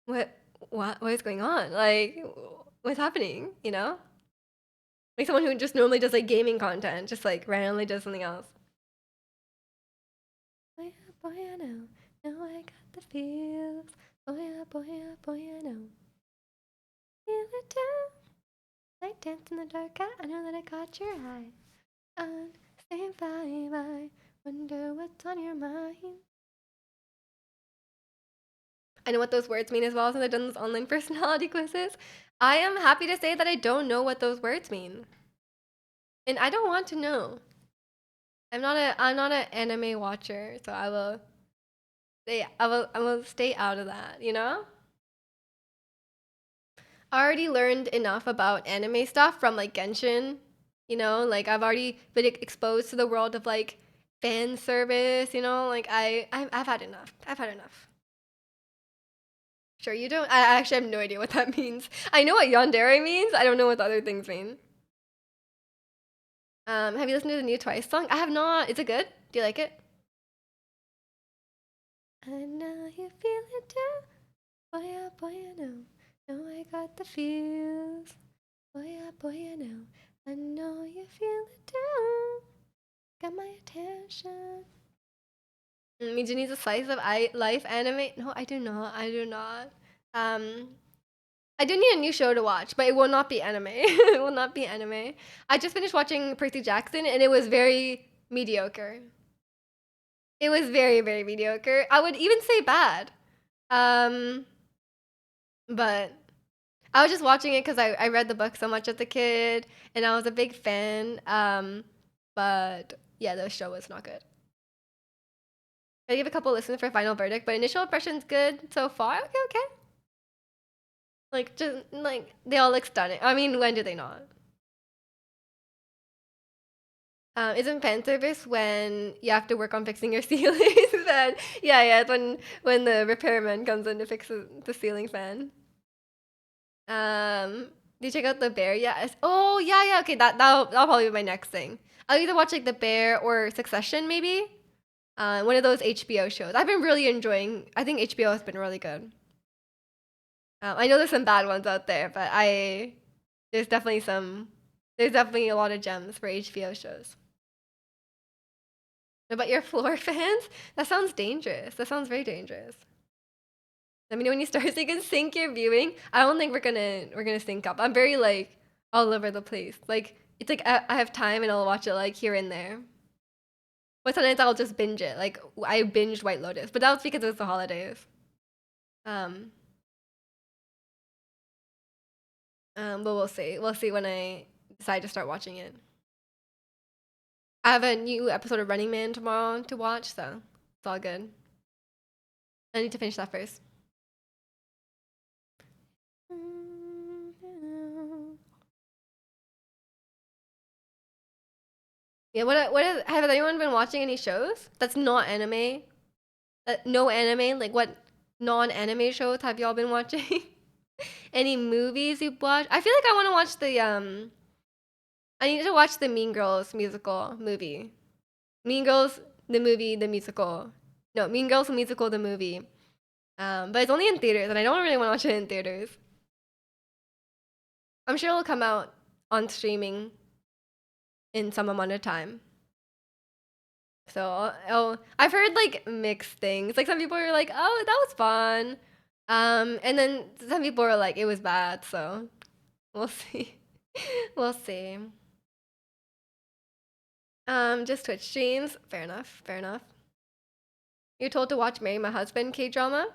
what is going on? Like, what's happening? You know, like someone who just normally does like gaming content, just like randomly does something else. Boy, oh boy, I know I got the feels. Boy, oh boy, oh boy, I know. Feel it too. Like dance in the dark, I know that I caught your eye. On same vibe, I wonder what's on your mind. I know what those words mean as well since I've done those online personality quizzes. I am happy to say that I don't know what those words mean. And I don't want to know. I'm not an anime watcher, so I will stay out of that, you know? I already learned enough about anime stuff from like Genshin, you know, like I've already been exposed to the world of like fan service, you know, like I've had enough. I've had enough. Sure, you don't. I actually have no idea what that means. I know what yandere means. I don't know what the other things mean. Have you listened to the new Twice song? I have not. Is it good? Do you like it? I know you feel it too. Boy, oh boy, I know. Know I got the feels. Boy, oh boy, I know you feel it too. Got my attention. Miju needs a slice of life anime. No, I do not. I do not. Um, I do need a new show to watch, but it will not be anime. It will not be anime. I just finished watching Percy Jackson, and it was very mediocre. It was very, very mediocre. I would even say bad. Um, but I was just watching it because I read the book so much as a kid, and I was a big fan. But yeah, the show was not good. I give a couple listens for final verdict, but initial impressions good so far. Okay, okay. Like just like they all look stunning. I mean, when do they not? Isn't fan service when you have to work on fixing your ceiling fan? Yeah, yeah, it's when the repairman comes in to fix the ceiling fan. Do you check out the bear? Yeah. Oh, yeah, yeah. Okay, that'll probably be my next thing. I'll either watch like the bear or Succession, maybe. One of those HBO shows. I've been really enjoying. I think HBO has been really good. I know there's some bad ones out there, but there's definitely some There's definitely a lot of gems for HBO shows. What about your floor fans? That sounds dangerous. That sounds very dangerous. Let me know when you start so you can sync your viewing. I don't think we're gonna sync up. I'm very like all over the place. Like it's like I have time and I'll watch it like here and there. But sometimes I'll just binge it. Like I binged White Lotus, but that was because it was the holidays. Um, but we'll see. We'll see when I decide to start watching it. I have a new episode of Running Man tomorrow to watch, so it's all good. I need to finish that first. Yeah, have anyone been watching any shows that's not anime? No anime? Like what non-anime shows have y'all been watching? Any movies you've watched? I feel like I want to watch I need to watch the Mean Girls musical movie. Mean Girls the movie, the musical. No, Mean Girls the musical, the movie. But it's only in theaters, and I don't really want to watch it in theaters. I'm sure it'll come out on streaming in some amount of time. So, oh, I've heard like mixed things. Like some people are like, "Oh, that was fun," and then some people are like, "It was bad." So, we'll see. We'll see. Just Twitch streams. Fair enough. Fair enough. You're told to watch Marry My Husband K drama.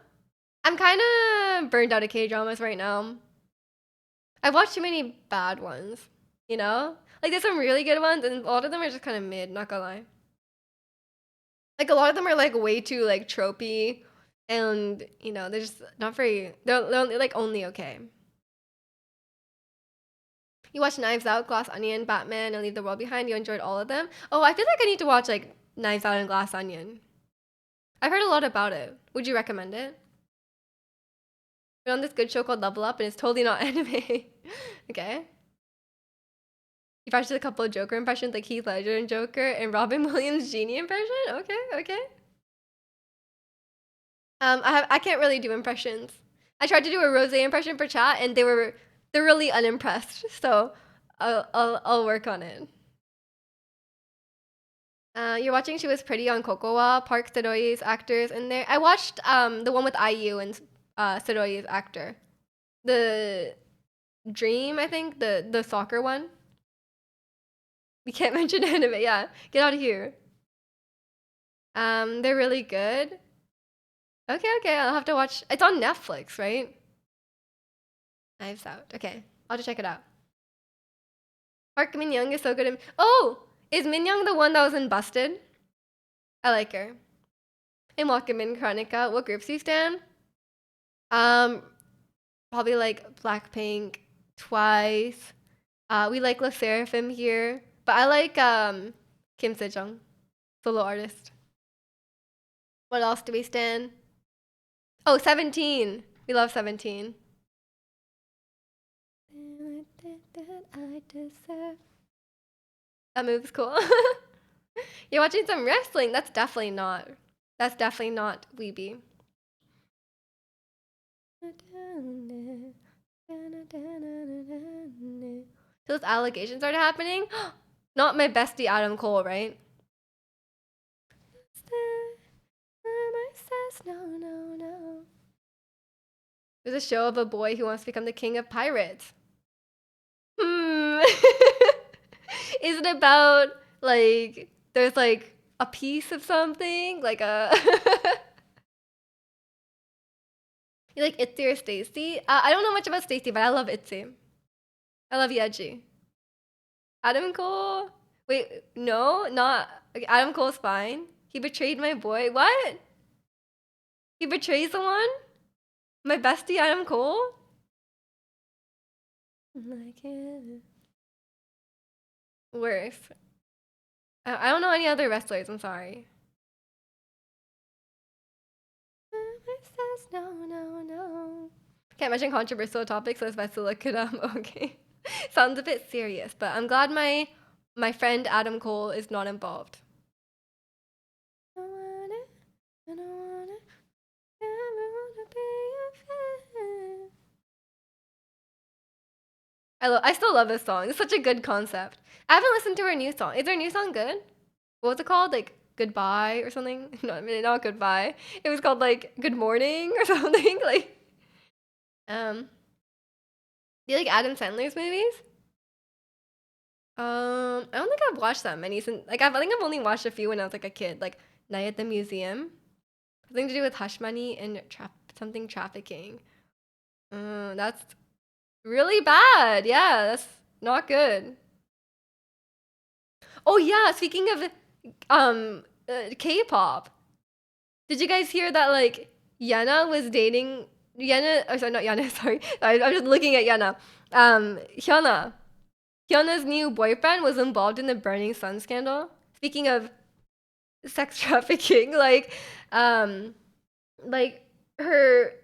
I'm kind of burned out of K dramas right now. I've watched too many bad ones. You know, like there's some really good ones, and a lot of them are just kind of mid. Not gonna lie. Like a lot of them are like way too like tropey, and they're just not very. They're like only okay. You watched Knives Out, Glass Onion, Batman, and Leave the World Behind. You enjoyed all of them. Oh, I feel like I need to watch like Knives Out and Glass Onion. I've heard a lot about it. Would you recommend it? We're on this good show called Level Up, and it's totally not anime. Okay. You practiced a couple of Joker impressions, like Heath Ledger and Joker, and Robin Williams' Genie impression. Okay, okay. I can't really do impressions. I tried to do a Rose impression for chat, and they're really unimpressed. So I'll work on it. You're watching She Was Pretty on Kokowa. Park Sadoi's actors in there. I watched the one with IU and Sadoi's actor. The Dream, I think, the soccer one. We can't mention anime. Yeah, get out of here. They're really good. Okay, okay. I'll have to watch. It's on Netflix, right? Knives Out. Okay, I'll just check it out. Park Min Young is so good. Oh, is Min Young the one that was in Busted? I like her. In Walkman Chronica, what groups do you stand? Um, Probably like Blackpink, Twice. We like La Seraphim here, but I like Kim Sejong, solo artist. What else do we stand? Oh, 17. We love 17. I deserve. That move's cool. You're watching some wrestling. That's definitely not. That's definitely not Weeby. Those allegations are happening. Not my bestie Adam Cole, right? No, no, no. There's a show of a boy who wants to become the king of pirates. Is it about like there's like a piece of something like a you like Itzy or Stacy? I don't know much about Stacy, but I love Itzy. I love Yeji. Adam Cole. Wait, no, not okay, Adam Cole's fine. He betrayed my boy. What? He betrays someone? My bestie Adam Cole? Like it. Worse. I don't know any other wrestlers. I'm sorry. No, no, no. Can't mention controversial topics, so it's best to look it up. Okay. Sounds a bit serious, but I'm glad my friend Adam Cole is not involved. I still love this song. It's such a good concept. I haven't listened to her new song. Is her new song good? What was it called? Like Goodbye or something? No, I mean not Goodbye. It was called like Good Morning or something. Like um do you like Adam Sandler's movies? I don't think I've watched that many since like I think I've only watched a few when I was like a kid, like Night at the Museum. Something to do with hush money and something trafficking. That's really bad. Yeah, that's not good. Oh yeah, speaking of K-pop, did you guys hear that like Yana was dating Yana? Oh, sorry, not Yana. Sorry, I'm just looking at Yana. Hyuna. Hyuna's new boyfriend was involved in the Burning Sun scandal. Speaking of sex trafficking, um, like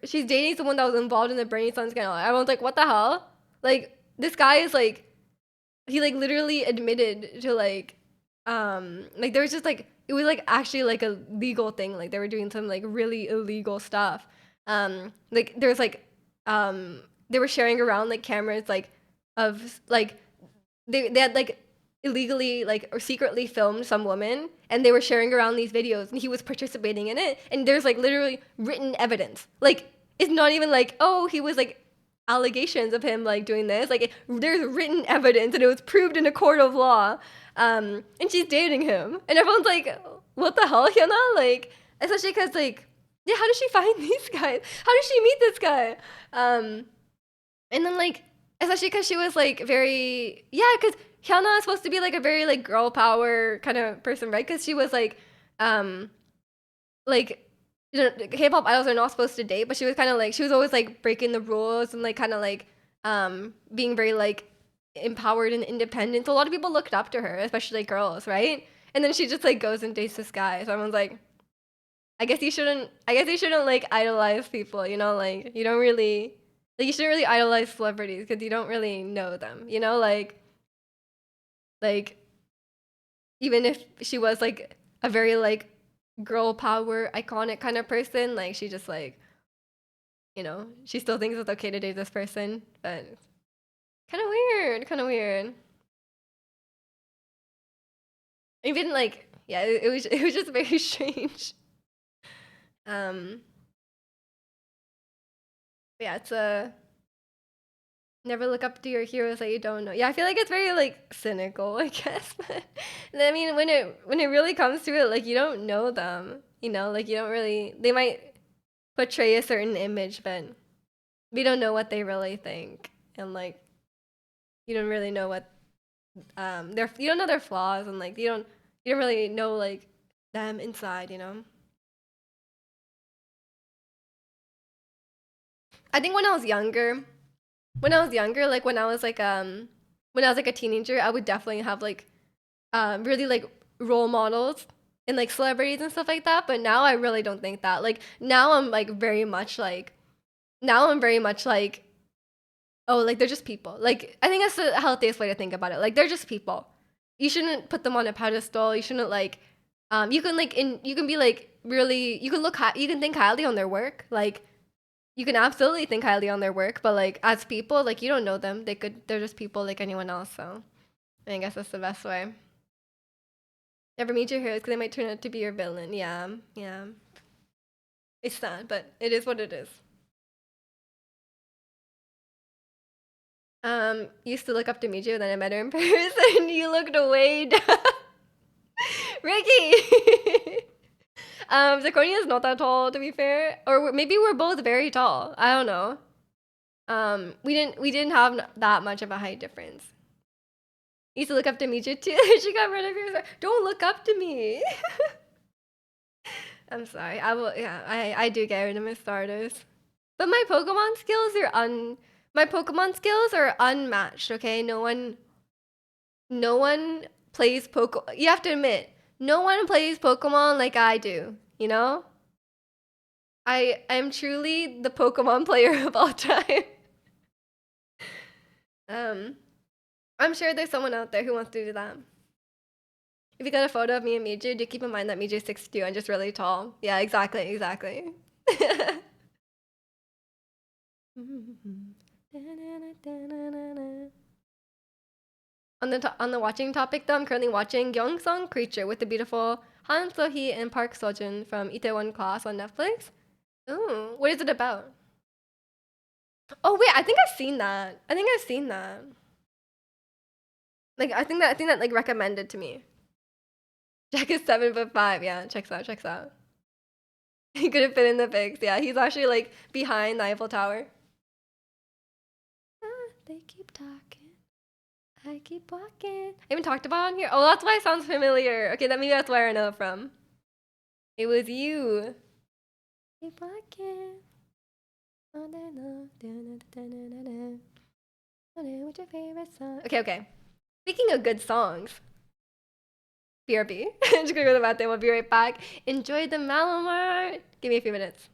she's dating someone that was involved in the Burning Sun scandal. Everyone's like, what the hell? Like this guy is like he like literally admitted to like there was just like it was like actually like a legal thing. Like they were doing some like really illegal stuff. Like there's like they were sharing around like cameras like of like they had like illegally like or secretly filmed some woman and they were sharing around these videos and he was participating in it and there's like literally written evidence. Like it's not even like oh he was like allegations of him like doing this. Like there's written evidence and it was proved in a court of law. And she's dating him, and everyone's like, "What the hell, Hyuna?" Like, especially because like, yeah, how does she find these guys? How did she meet this guy? And then like, especially because she was like very yeah, because Hyuna is supposed to be like a very like girl power kind of person, right? Because she was um, like you know, K-pop idols are not supposed to date, but she was kind of like she was always like breaking the rules and like kind of like being very like empowered and independent. So a lot of people looked up to her, especially like, girls, right? And then she just like goes and dates this guy. So everyone's like, I guess you shouldn't. I guess you shouldn't like idolize people. You know, like you don't really like you shouldn't really idolize celebrities because you don't really know them. You know, like even if she was like a very like girl power iconic kind of person, like she just like you know she still thinks it's okay to date this person, but kind of weird, kind of weird. Even like yeah, it was just very strange. Um, yeah, it's a never look up to your heroes that you don't know. Yeah, I feel like it's very like cynical, I guess. But I mean, when it really comes to it, like you don't know them. You know, like you don't really. They might portray a certain image, but we don't know what they really think, and like you don't really know what their you don't know their flaws, and like you don't really know like them inside. You know. I think when I was younger, like when I was like a teenager, I would definitely have like really like role models and like celebrities and stuff like that. But now I really don't think that. Like now I'm like very much like now I'm very much like oh like they're just people. Like I think that's the healthiest way to think about it. Like they're just people. You shouldn't put them on a pedestal. You shouldn't like you can like in you can be like really you can look high you can think highly on their work. Like you can absolutely think highly on their work, but like as people, like you don't know them. They're just people like anyone else. So I guess that's the best way. Never meet your heroes because they might turn out to be your villain. Yeah, yeah. It's sad, but it is what it is. Used to look up to Miju, then I met her in person. You looked way down. Ricky! Zirconia is not that tall, to be fair. Or maybe we're both very tall. I don't know. We didn't have that much of a height difference. Used to look up to Miju too. She got rid of yours. Don't look up to me. I'm sorry. I will. Yeah, I do get rid of my starters, but my Pokemon skills are unmatched. Okay, no one plays Poke. You have to admit, no one plays Pokemon like I do. You know, I'm truly the Pokemon player of all time. um, I'm sure there's someone out there who wants to do that. If you got a photo of me and Miju, do keep in mind that Miju's 6'2" and just really tall. Yeah, exactly, exactly. On the watching topic though, I'm currently watching Gyeongsong Creature with the beautiful Han So-hee and Park Seo-joon from Itaewon Class on Netflix. Ooh, what is it about? Oh wait, I think I've seen that. I think I've seen that. Like I think that like recommended to me. Jack is 7'5". Yeah, checks out, checks out. He couldn't fit in the pics. Yeah, he's actually like behind the Eiffel Tower. Ah, they keep talking. I keep walking. I haven't talked about it on here. Oh, that's why it sounds familiar. Okay, that maybe that's where I know it from. It was you. Keep walking. What's your favorite song? Okay, okay. Speaking of good songs, BRB. Just gonna go to the bathroom. We'll be right back. Enjoy the Malamar. Give me a few minutes.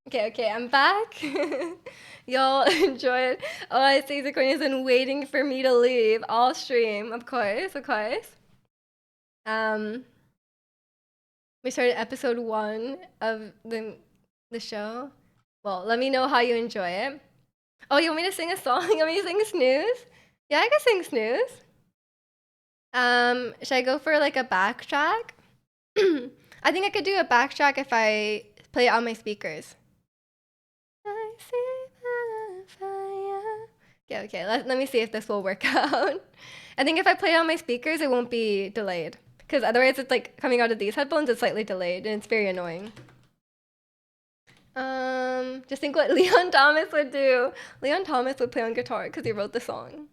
Okay, okay, I'm back. Y'all enjoyed. Oh, I see Zirconia's been waiting for me to leave. All stream, of course, of course. Um, we started episode 1 of the show. Well, let me know how you enjoy it. Oh, you want me to sing a song? You want me to sing Snooze? Yeah, I can sing Snooze. Should I go for like a backtrack? I think I could do a backtrack if I play it on my speakers. I see fire. Okay, okay. Let me see if this will work out. I think if I play it on my speakers, it won't be delayed. Because otherwise, it's like coming out of these headphones, it's slightly delayed, and it's very annoying. Just think what Leon Thomas would do. Leon Thomas would play on guitar because he wrote the song.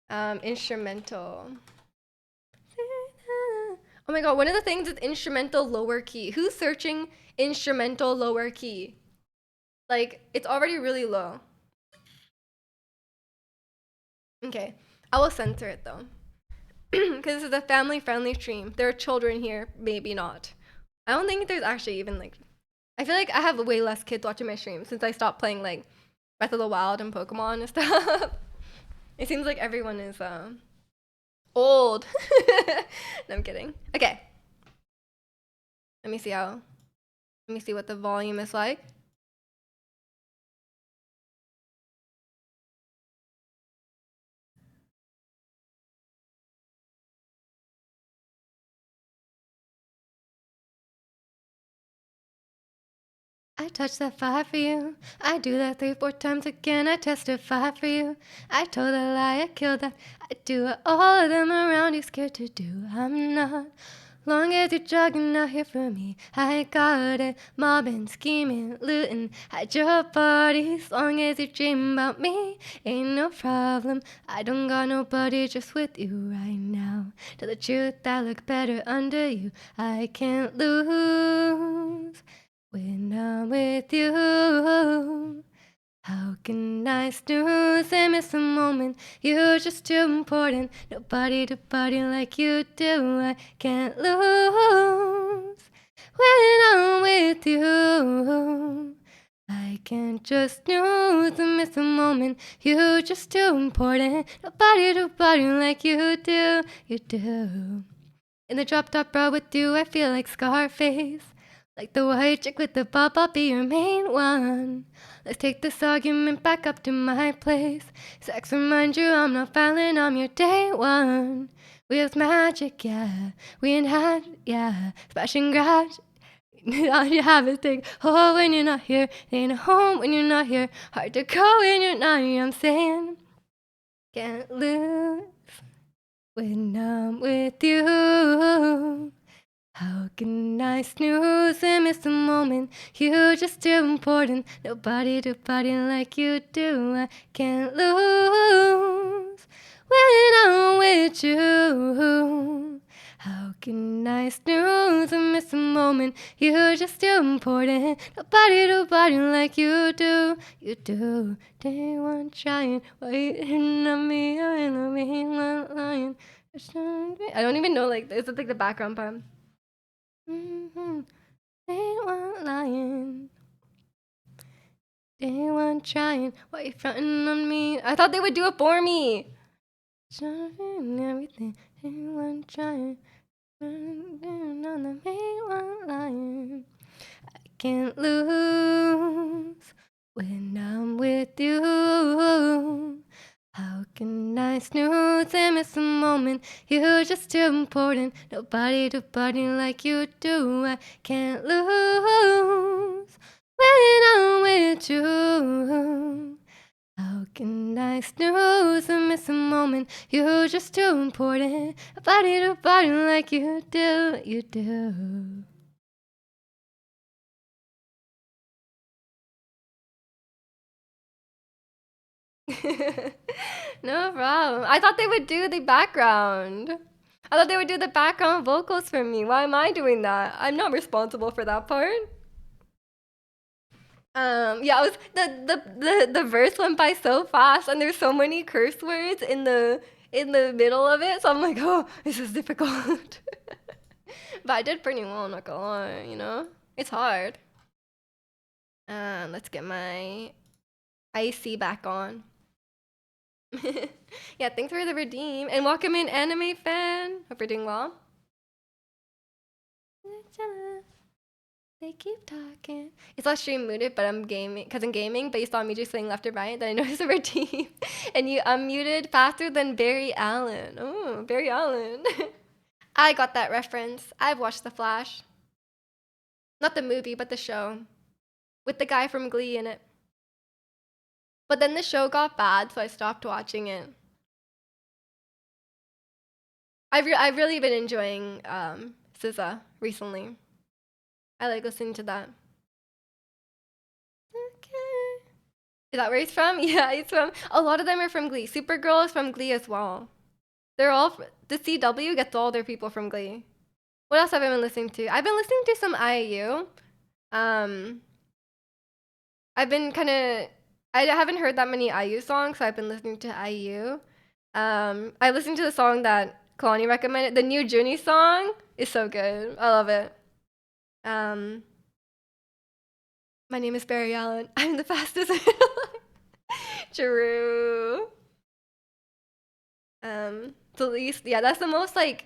Instrumental. Oh my god, one of the things is instrumental lower key. Who's searching instrumental lower key? Like, it's already really low. Okay, I will censor it though. Because this is a family-friendly stream. There are children here, maybe not. I don't think there's actually even like. I feel like I have way less kids watching my stream since I stopped playing like Breath of the Wild and Pokemon and stuff. It seems like everyone is old. No, I'm kidding. Okay. Let me see how. Let me see what the volume is like. I touch that fire for you. I do that 3-4 times again. I testify for you. I told a lie, I killed that. I do what all of them around you scared to do. I'm not. Long as you're jogging out here for me, I got it. Mobbing, scheming, looting at your parties. Long as you dream about me, ain't no problem. I don't got nobody just with you right now. Tell the truth, I look better under you. I can't lose when I'm with you. How can I snooze and miss a moment? You're just too important. Nobody to party like you do. I can't lose when I'm with you. I can't just snooze and miss a moment. You're just too important. Nobody to party like you do. You do. In the drop top bra with you, I feel like Scarface. Like the white chick with the bob, I'll be your main one. Let's take this argument back up to my place. Sex remind you I'm not fouling, I'm your day one. We have magic, yeah. We ain't had, yeah. Smashing garage. All you have is take home when you're not here. Ain't a home when you're not here. Hard to go when you're not here, I'm saying. Can't lose when I'm with you. How can I snooze and miss a moment? You're just too important. Nobody to party like you do. I can't lose when I'm with you. How can I snooze and miss a moment? You're just too important. Nobody to party like you do. You do. Day one trying, waiting on me. I'm the main one lying. I don't even know, like, is it like the background part? Mm-hmm. They weren't lying. They weren't trying. Why you fronting on me? I thought they would do it for me. Trying everything. They weren't trying. On them. They weren't lying. I can't lose when I'm with you. How can I snooze and miss a moment? You're just too important. Nobody to party like you do. I can't lose when I'm with you. How can I snooze and miss a moment? You're just too important. Nobody to party like you do. You do. No problem. I thought they would do the background. I thought they would do the background vocals for me. Why am I doing that? I'm not responsible for that part. Yeah, I was the verse went by so fast, and there's so many curse words in the middle of it. So I'm like, oh, this is difficult. But I did pretty well. I'm not gonna lie. You know, it's hard. Let's get my IC back on. Yeah, thanks for the redeem and welcome in, anime fan. Hope you're doing well. They keep talking. It's last stream muted, but I'm gaming because I'm gaming. But you saw me just saying left or right. Then I noticed a redeem, and you unmuted faster than Barry Allen. Oh, Barry Allen. I got that reference. I've watched The Flash, not the movie, but the show, with the guy from Glee in it. But then the show got bad, so I stopped watching it. I've really been enjoying SZA recently. I like listening to that. Okay. Is that where he's from? Yeah, he's from. A lot of them are from Glee. Supergirl is from Glee as well. They're all. The CW gets all their people from Glee. What else have I been listening to? I've been listening to some IU. I've been kind of. I haven't heard that many IU songs, so I've been listening to IU. I listened to the song that Kalani recommended. The new Junie song is so good. I love it. Um, my name is Barry Allen. I'm the fastest. True. The least, yeah, that's the most like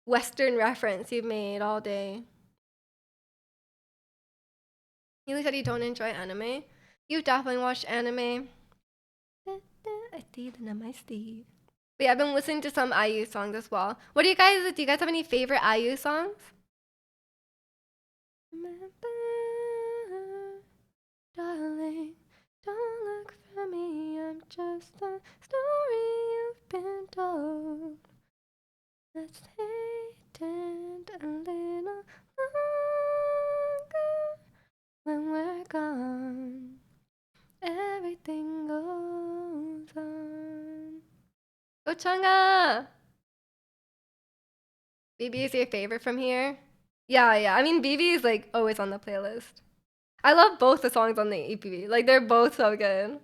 Western reference you've made all day. You said you don't enjoy anime. You definitely watched anime. I see the name I see. But yeah, I've been listening to some IU songs as well. What do you guys have any favorite IU songs? Remember, darling, don't look for me. I'm just a story you've been told. Let's pretend a little longer when we're gone. Everything goes on. Oh, Chunga! BB is your favorite from here? Yeah, yeah. I mean, BB is like always on the playlist. I love both the songs on the EPV. Like, they're both so good.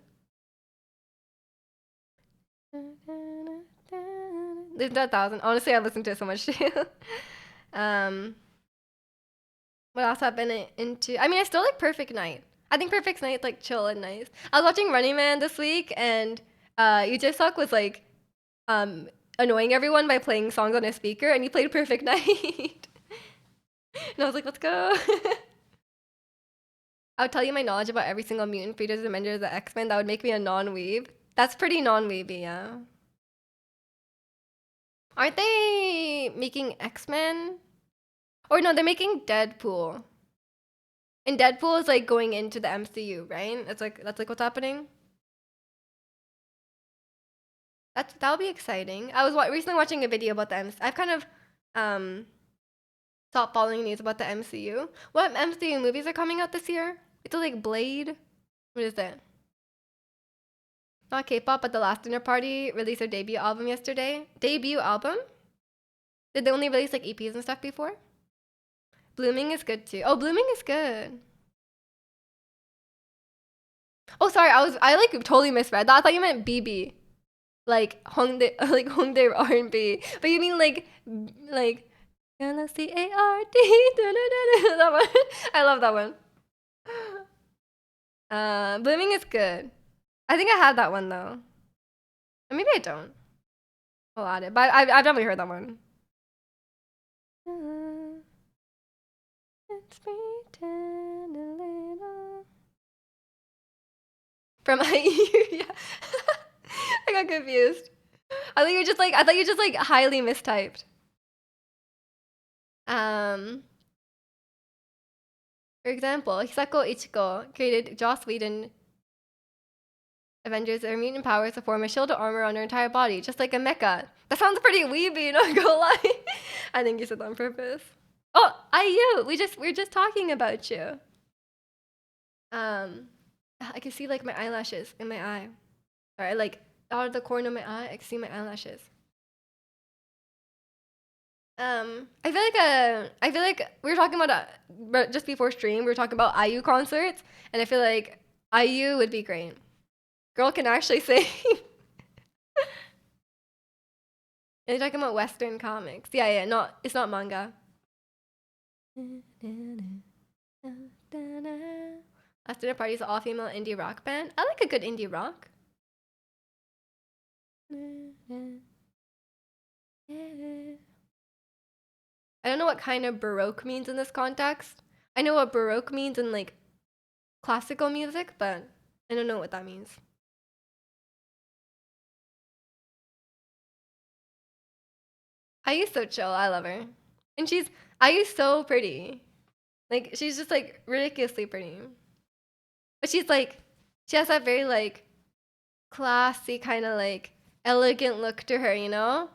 There's a thousand. Honestly, I listened to it so much too. um, what else have I been into? I mean, I still like Perfect Night. I think Perfect Night like chill and nice. I was watching Running Man this week, and Yu Jae-suk was like um annoying everyone by playing songs on his speaker, and he played Perfect Night. And I was like, let's go. I would tell you my knowledge about every single mutant, Freezers, Avengers, the X-Men. That would make me a non-weeb. That's pretty non-weeby, yeah. Aren't they making X-Men? Or no, they're making Deadpool. And Deadpool is like going into the MCU, right? That's like what's happening. That'll be exciting. I was recently watching a video about the MCU. I've kind of um stopped following news about the MCU. What MCU movies are coming out this year? It's like Blade. What is it? Not K-pop, but The Last Dinner Party released their debut album yesterday. Debut album? Did they only release like EPs and stuff before? Blooming is good too. Oh, Blooming is good. Oh, sorry, I like totally misread that. I thought you meant BB, like Hongdae, like Hongdae R&B. But you mean like Galaxy ARD. That one. I love that one. Blooming is good. I think I have that one though. Or maybe I don't. I'll add it. But I've definitely heard that one. Let's pretend a little. From IU, yeah. I got confused. I thought you just like highly mistyped. For example, Hisako Ichiko created Joss Whedon Avengers. Her mutant powers to form a shield of armor on her entire body, just like a mecha. That sounds pretty weeby, not gonna lie. I think you said that on purpose. Oh, IU, we're just talking about you. I can see like my eyelashes in my eye. Or like out of the corner of my eye, I can see my eyelashes. I feel like we were talking about just before stream. We were talking about IU concerts, and I feel like IU would be great. Girl can actually sing. And you're talking about Western comics. Yeah, yeah. It's not manga. Last Dinner Party is an all-female indie rock band. I like a good indie rock. I don't know what kind of Baroque means in this context. I know what Baroque means in like classical music, but I don't know what that means. IU's so chill. I love her. And IU's so pretty. Like, she's just like ridiculously pretty. But she has that very like classy kind of like elegant look to her, you know?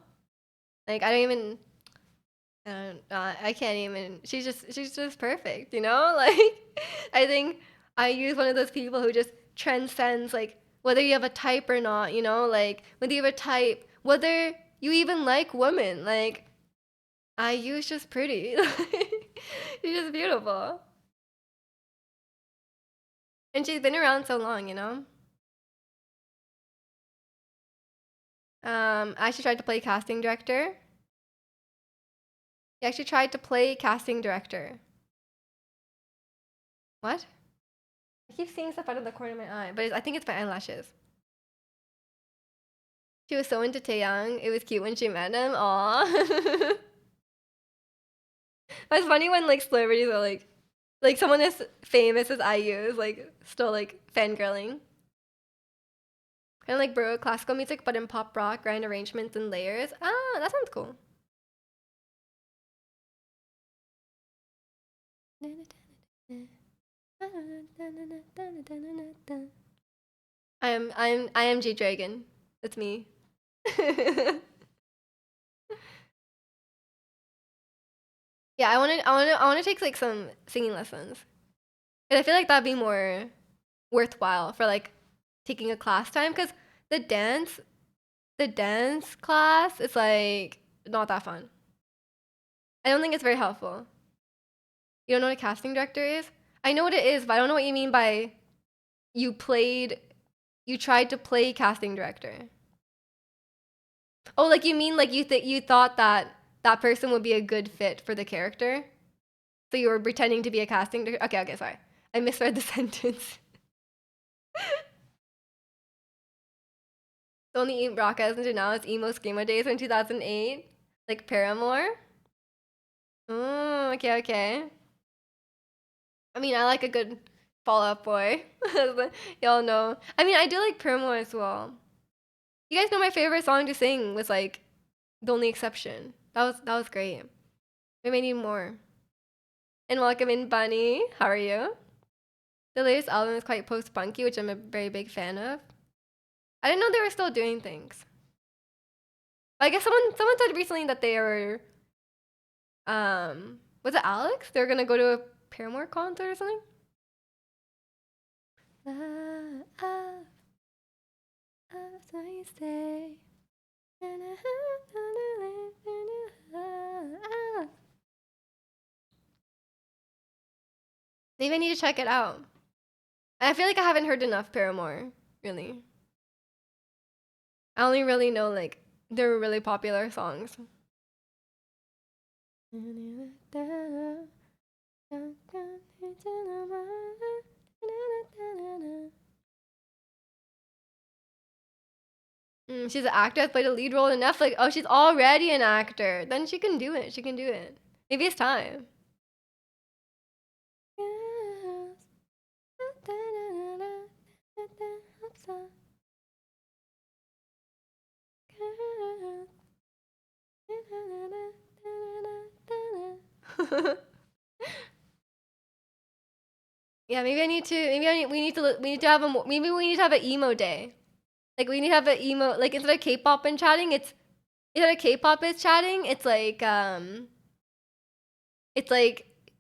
Like, I can't even, she's just perfect, you know? Like, I think IU one of those people who just transcends like whether you have a type or not, you know? Like, whether you have a type, whether you even like women, like, IU's just pretty. She's just beautiful. And she's been around so long, you know? I actually tried to play casting director. He actually tried to play casting director. What? I keep seeing stuff out of the corner of my eye, but I think it's my eyelashes. She was so into Taeyang. It was cute when she met him. Aww. It's funny when like celebrities are like someone as famous as IU is like still like fangirling. Kind of like Baroque classical music, but in pop rock, grand arrangements and layers. Ah, that sounds cool. I am G Dragon. That's me. Yeah, I wanna take like some singing lessons. And I feel like that'd be more worthwhile for like taking a class time because the dance the dance class is like not that fun. I don't think it's very helpful. You don't know what a casting director is? I know what it is, but I don't know what you mean by you played you tried to play casting director. Oh, like you mean like you thought that that person would be a good fit for the character? So you were pretending to be a casting director? Okay, okay, sorry. I misread the sentence. The only rock I listen to now is emo screamo days in 2008, like Paramore. Oh, okay, okay. I mean, I like a good Fall Out Boy. Y'all know. I mean, I do like Paramore as well. You guys know my favorite song to sing was like The Only Exception. That was great. Maybe I need more. And welcome in, Bunny. How are you? The latest album is quite post-punky, which I'm a very big fan of. I didn't know they were still doing things. I guess someone said recently that they were was it Alex? They're gonna go to a Paramore concert or something? So you say. Maybe I need to check it out. I feel like I haven't heard enough Paramore, really. I only really know like their really popular songs. She's an actress, played a lead role in Netflix. Oh, she's already an actor. Then she can do it. She can do it. Maybe it's time. Yeah, maybe I need to. We need to have a. Maybe we need to have an emo day. Like we need to have an emo. Like instead of K-pop and chatting, instead of K-pop is chatting. It's like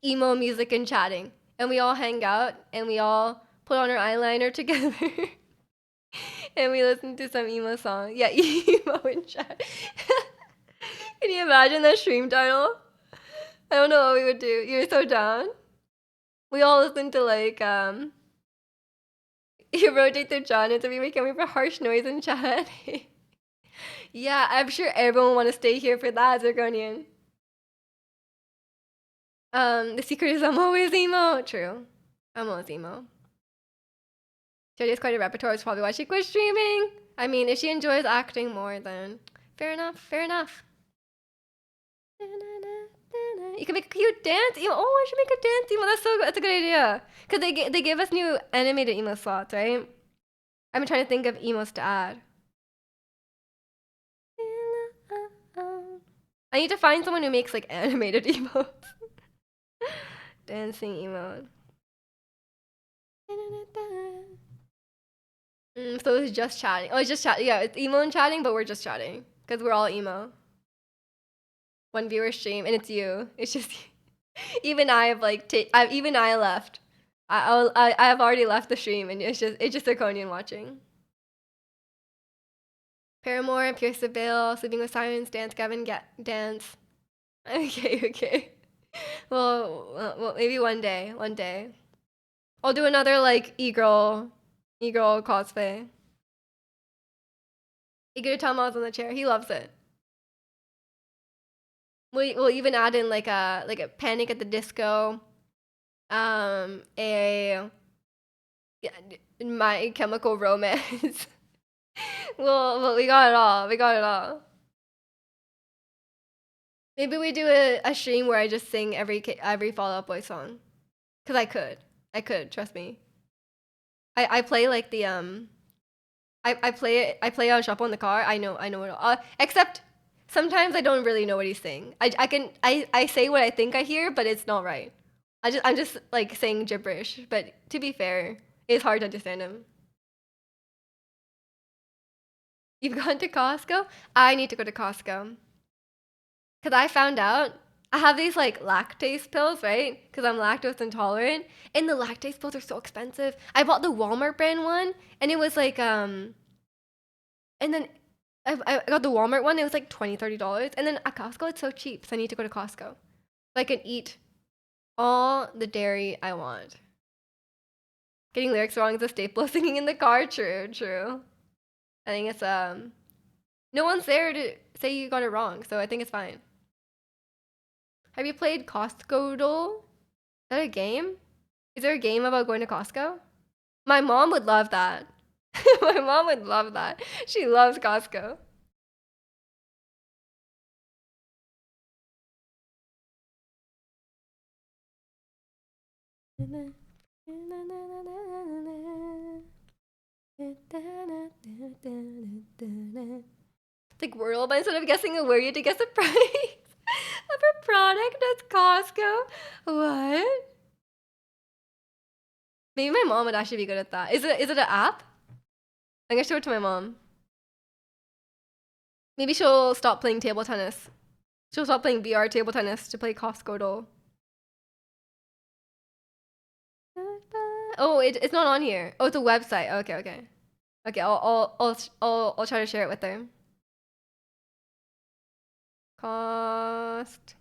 emo music and chatting, and we all hang out and we all put on our eyeliner together, and we listen to some emo song. Yeah, emo and chat. Can you imagine that stream title? I don't know what we would do. You're so down. We all listen to like you rotate the genres and we make every for harsh noise and chat. Yeah, I'm sure everyone want to stay here for that, Zirconian. The secret is I'm always emo. True. I'm always emo. She has quite a repertoire. It's probably why she quit streaming. I mean, if she enjoys acting more, then fair enough. Fair enough. You can make a cute dance emo. Oh, I should make a dance emo. That's so good. That's a good idea. Cause they give us new animated emo slots, right? I've been trying to think of emos to add. I need to find someone who makes like animated emotes. Dancing emote. So it's just chatting. Oh, it's just chat. Yeah, it's emo and chatting, but we're just chatting because we're all emo. One viewer stream, and it's you. It's just even I have like even I left. I have already left the stream, and it's just Zirconian watching. Paramore, Pierce the Veil, Sleeping with Sirens, Dance Gavin, dance. Okay, okay. Well, maybe one day. One day, I'll do another like e-girl cosplay. Eager to tell Miles on the chair. He loves it. We'll even add in like a Panic at the Disco, a yeah, My Chemical Romance. Well, we got it all. We got it all. Maybe we do a stream where I just sing every Fall Out Boy song. Cause I could. Trust me. I play like the I play on shuffle in the car. I know it all. Except sometimes I don't really know what he's saying. I say what I think I hear, but it's not right. I'm just like saying gibberish. But to be fair, it's hard to understand him. You've gone to Costco? I need to go to Costco. Cause I found out I have these like lactase pills, right? Cause I'm lactose intolerant, and the lactase pills are so expensive. I bought the Walmart brand one, and it was like and then I got the Walmart one. It was like $20-$30, and then at Costco it's so cheap. So I need to go to Costco. So I can eat all the dairy I want. Getting lyrics wrong is a staple of singing in the car. True, true. I think it's no one's there to say you got it wrong, so I think it's fine. Have you played Costco Doll? Is that a game? Is there a game about going to Costco? My mom would love that. My mom would love that. She loves Costco. It's like Whirl, but instead of guessing a word, you had to guess the price of a product at Costco. What? Maybe my mom would actually be good at that. Is it an app? I'm gonna show it to my mom. Maybe she'll stop playing table tennis. She'll stop playing VR table tennis to play Costco Doll. Oh, it's not on here. Oh, it's a website. Okay, okay. Okay, I'll try to share it with her. Cost.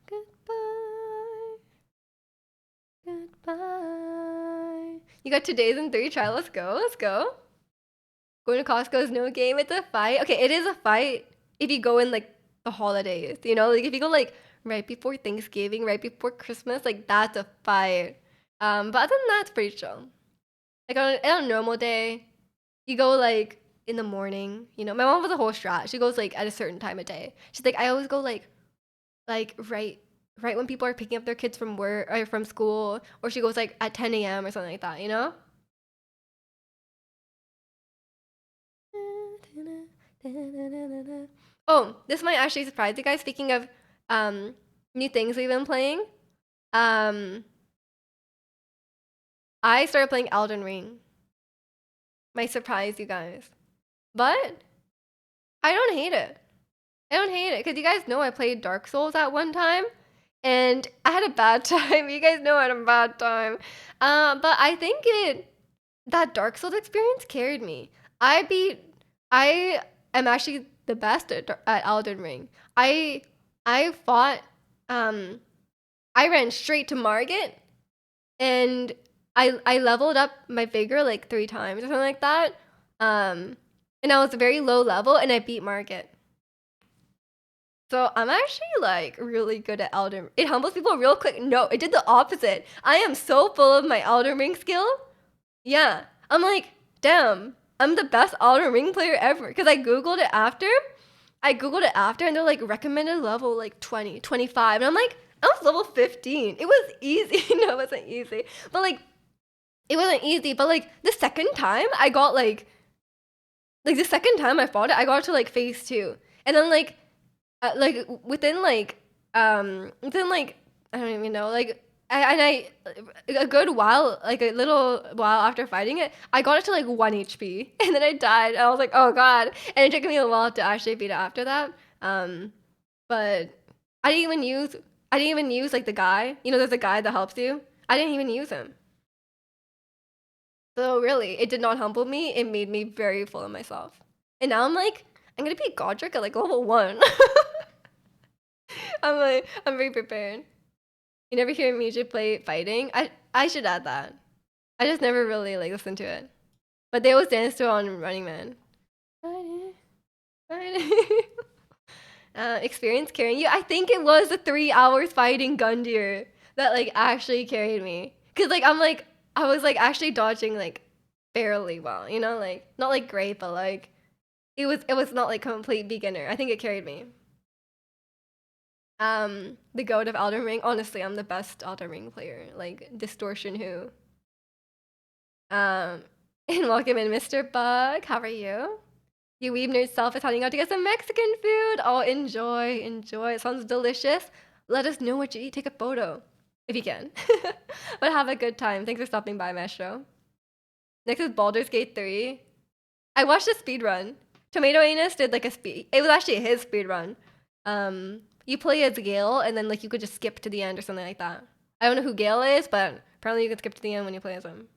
Goodbye. Goodbye. You got 2 days and 3. Try. Let's go. Let's go. Going to Costco is no game. It's a fight. Okay, it is a fight if you go in like the holidays. You know, like if you go like right before Thanksgiving, right before Christmas, like that's a fight. But other than that, it's pretty chill. Like on a normal day, you go like in the morning. You know, my mom has a whole strat. She goes like at a certain time of day. She's like, I always go like right when people are picking up their kids from work or from school, or she goes like at 10 a.m. or something like that. You know. Oh, this might actually surprise you guys. Speaking of new things we've been playing, um, I started playing Elden Ring. Might surprise you guys, but I don't hate it. I don't hate it because you guys know I played Dark Souls at one time, and I had a bad time. You guys know I had a bad time. But I think that Dark Souls experience carried me. I am actually the best at Elden Ring. I fought I ran straight to Margit, and I leveled up my vigor like 3 times or something like that. And I was very low level and I beat Margit. So I'm actually like really good at Elden. It humbles people real quick. No, it did the opposite. I am so full of my Elden Ring skill. Yeah, I'm like, damn, I'm the best Elden Ring player ever. Because I googled it after. And they're like recommended level like 20, 25. And I'm like, I was level 15. It was easy. No, it wasn't easy. But like, it wasn't easy. But like the second time I got like the second time I fought it, I got to like phase 2. And then like within like I don't even know like I a good while like a little while after fighting it I got it to like 1 HP and then I died and I was like oh god and it took me a while to actually beat it after that but I didn't even use like the guy, you know, there's a guy that helps you. I didn't even use him. So really it did not humble me, it made me very full of myself. And now I'm like I'm gonna be Godric at like level 1. I'm very prepared. You never hear music play fighting? I should add that. I just never really like listened to it. But they always dance to it on Running Man. Fighting, fighting. Experience carrying you. I think it was the 3 hours fighting Gundyr that like actually carried me. Cause like I was like actually dodging like fairly well, you know, like not like great, but like it was not like complete beginner. I think it carried me. The goat of Elden Ring. Honestly, I'm the best Elden Ring player. Like Distortion who. Um, and welcome in, Mr. Bug. How are you? You weeb nerd self is heading out to get some Mexican food. Oh, enjoy, enjoy. It sounds delicious. Let us know what you eat. Take a photo if you can. But have a good time. Thanks for stopping by, Metro. Next is Baldur's Gate 3. I watched a speed run. Tomato Anus did like a speed. It was actually his speed run. You play as Gale, and then like you could just skip to the end or something like that. I don't know who Gale is, but apparently you can skip to the end when you play as him.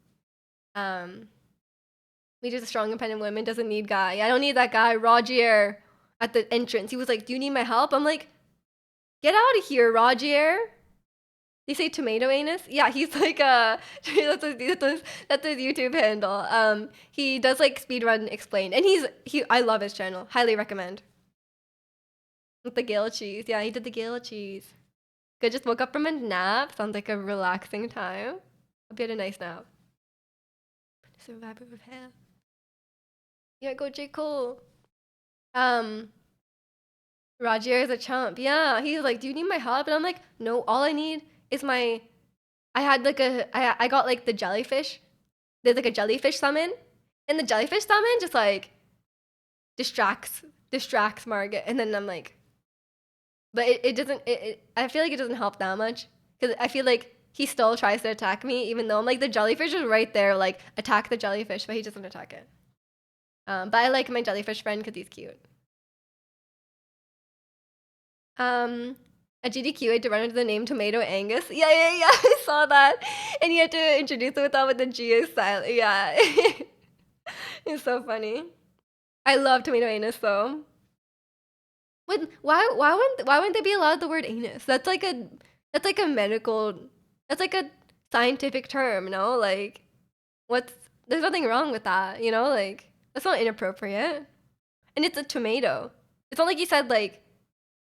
Me just a strong, independent woman doesn't need guy. I don't need that guy, Rogier, at the entrance. He was like, "Do you need my help?" I'm like, "Get out of here, Rogier." They say tomato anus. Yeah, he's like that's his YouTube handle. He does like speedrun explain, and I love his channel. Highly recommend. With the Gale cheese, yeah, he did the Gale cheese. Good, just woke up from a nap. Sounds like a relaxing time. Hope you had a nice nap. Survivor of hell. Yeah, go J Cole. Roger is a chump. Yeah, he's like, "Do you need my help?" And I'm like, "No, all I need is my." I had like I got like the jellyfish. There's like a jellyfish summon, and the jellyfish summon just like distracts Margit, and then I'm like, but it doesn't. I feel like it doesn't help that much because I feel like he still tries to attack me, even though I'm like the jellyfish is right there. Like attack the jellyfish, but he doesn't attack it. But I like my jellyfish friend because he's cute. A GDQ had to run into the name Tomato Angus. Yeah, I saw that. And you had to introduce it with that with the G is silent. Yeah. It's so funny. I love Tomato Anus though. Why wouldn't they be allowed the word anus? That's like a medical that's like a scientific term, no? Like what's there's nothing wrong with that, you know? Like that's not inappropriate. And it's a tomato. It's not like you said like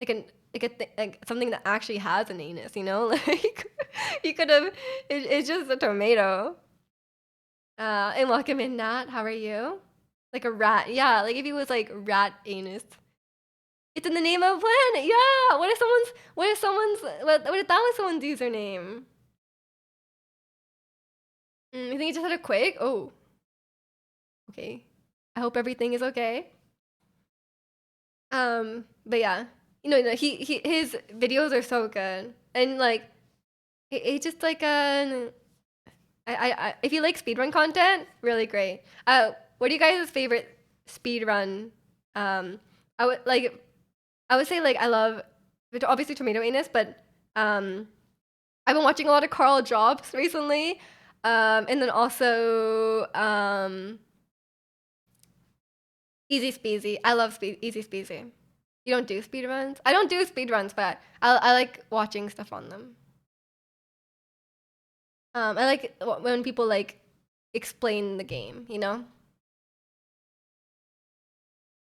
an like something that actually has an anus, you know? Like you could have it's just a tomato. And welcome in, Nat. How are you? Like a rat. Yeah, like if he was like rat anus. It's in the name of a planet. Yeah. What if that was someone's username? You think he just had a quake? Oh. Okay. I hope everything is okay. But yeah. His videos are so good. And like he just like if you like speedrun content, really great. What are you guys' favorite speedrun? I would say like I love obviously Tomato Anus, but I've been watching a lot of Carl Jobs recently, and then also Easy Speezy. I love Easy Speezy. You don't do speedruns? I don't do speedruns, but I like watching stuff on them. I like when people like explain the game, you know?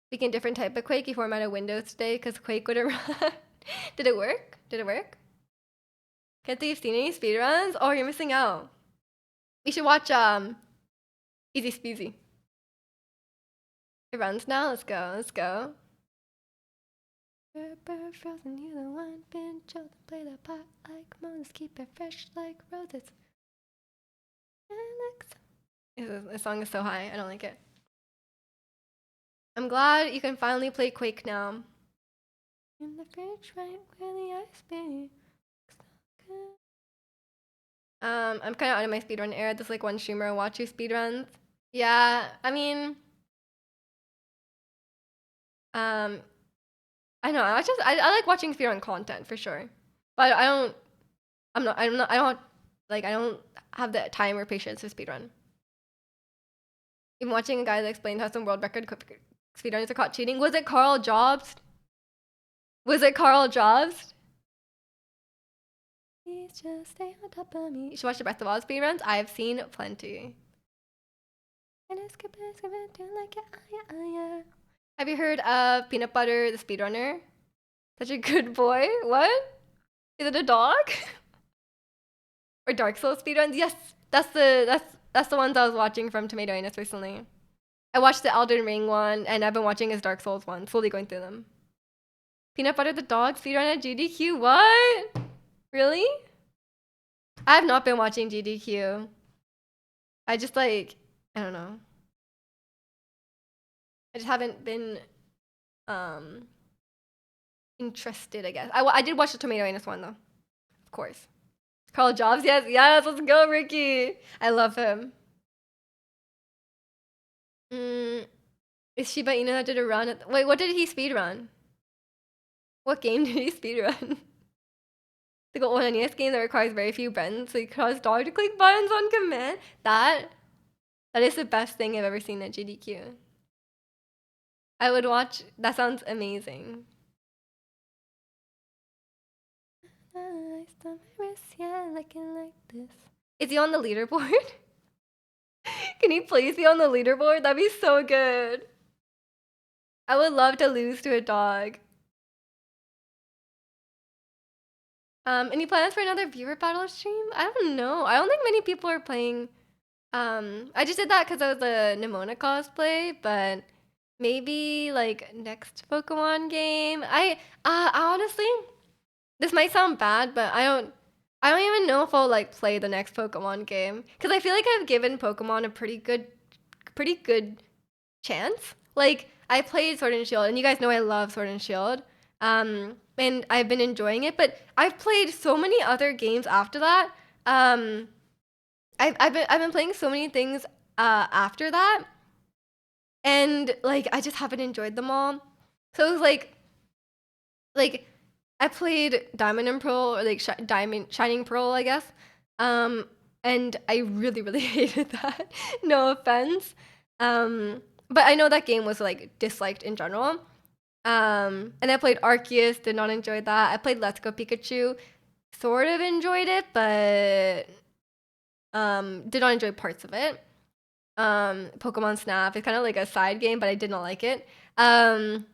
Speaking different type of Quake, you formatted Windows today because Quake would have run. Did it work? Did it work? Can't say you've seen any speedruns? Oh, you're missing out. You should watch Easy Speezy. It runs now. Let's go. Let's go. Frozen, you the one, been chosen, play the pot like Moses, keep it fresh like roses. This song is so high. I don't like it. I'm glad you can finally play Quake now. In the fridge, right where the ice be. I'm kind of out of my speedrun era. There's like one streamer I watch who speedruns. Yeah, I mean, I know. I like watching speedrun content for sure, but I don't. I don't like. I don't have the time or patience to speedrun. Even watching a guy that explained how some world record speedrunners are caught cheating. Was it Carl Jobs? Was it Carl Jobs? Please just stay on top of me. You should watch the Breath of Oz speedruns. I've seen plenty. Have you heard of Peanut Butter the Speedrunner? Such a good boy. What? Is it a dog? Or Dark Souls speedruns? Yes, that's the ones I was watching from Tomato Anus recently. I watched the Elden Ring one, and I've been watching his Dark Souls one, slowly going through them. Peanut Butter the dog speedrun at GDQ. What? Really? I have not been watching GDQ. I just like I don't know. I just haven't been um interested. I guess I did watch the Tomato Anus one though, of course. Carl Jobs, yes, yes, let's go, Ricky. I love him. Mm, is Shiba Inu that did a run? Wait, what did he speed run? What game did he speed run? The old NES game that requires very few buttons, so you cause dog to click buttons on command. That is the best thing I've ever seen at GDQ. I would watch. That sounds amazing. Yeah, looking like this. Is he on the leaderboard? Can he please be on the leaderboard? That'd be so good. I would love to lose to a dog. Any plans for another viewer battle stream? I don't know. I don't think many people are playing. I just did that because I was a Nimona cosplay, but maybe like next Pokemon game. I honestly, this might sound bad, but I don't even know if I'll like play the next Pokemon game because I feel like I've given Pokemon a pretty good chance. Like I played Sword and Shield, and you guys know I love Sword and Shield. And I've been enjoying it, but I've played so many other games after that. I've been playing so many things after that, and like I just haven't enjoyed them all. So it was like I played Diamond and Pearl, or like Diamond Shining Pearl, I guess. And I really hated that. No offense. But I know that game was like disliked in general. And I played Arceus, did not enjoy that. I played Let's Go Pikachu, sort of enjoyed it, but did not enjoy parts of it. Pokemon Snap, it's kind of like a side game, but I did not like it. And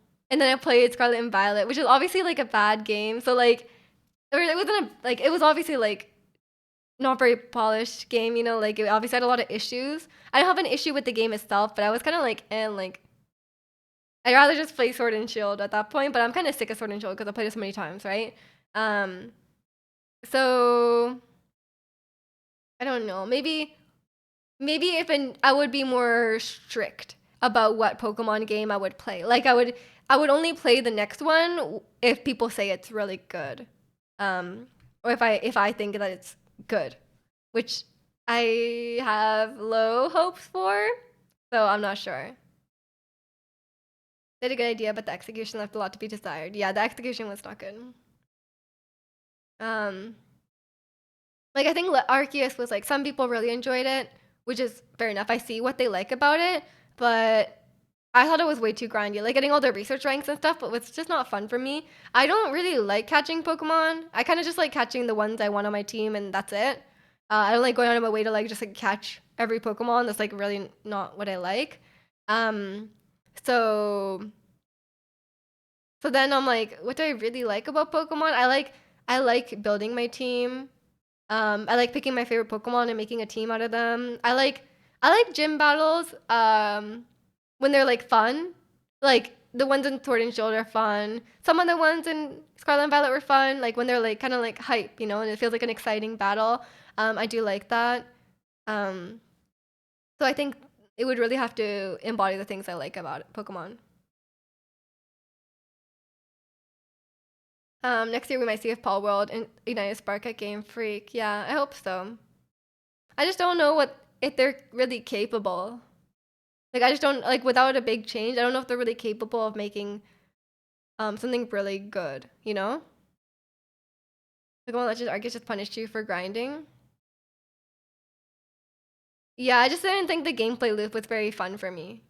then I played Scarlet and Violet, which is obviously like a bad game. So like, it wasn't like it was obviously like not very polished game, you know. Like it obviously had a lot of issues. I don't have an issue with the game itself, but I was kind of like, and like I'd rather just play Sword and Shield at that point, but I'm kind of sick of Sword and Shield because I played it so many times, right? So I don't know. Maybe if I would be more strict about what Pokemon game I would play. Like I would only play the next one if people say it's really good, or if I think that it's good, which I have low hopes for. So I'm not sure. They had a good idea, but the execution left a lot to be desired. Yeah, the execution was not good. Um, like I think Arceus was like some people really enjoyed it, which is fair enough. I see what they like about it, but I thought it was way too grindy. Like getting all the research ranks and stuff, but it's just not fun for me. I don't really like catching Pokemon. I kind of just like catching the ones I want on my team, and that's it. I don't like going out of my way to like just like catch every Pokemon. That's like really not what I like. Um, so so then I'm like, what do I really like about Pokemon? I like building my team. I like picking my favorite Pokemon and making a team out of them. I like gym battles. When they're like fun. Like the ones in Sword and Shield are fun. Some of the ones in Scarlet and Violet were fun. Like when they're like kind of like hype, you know, and it feels like an exciting battle. I do like that. Um, so I think it would really have to embody the things I like about Pokemon. Next year we might see if Paul World and United Spark at Game Freak. Yeah, I hope so. I just don't know what if they're really capable. Like I just don't like without a big change. I don't know if they're really capable of making something really good. You know, like won't let just Arceus just punish you for grinding. Yeah, I just didn't think the gameplay loop was very fun for me.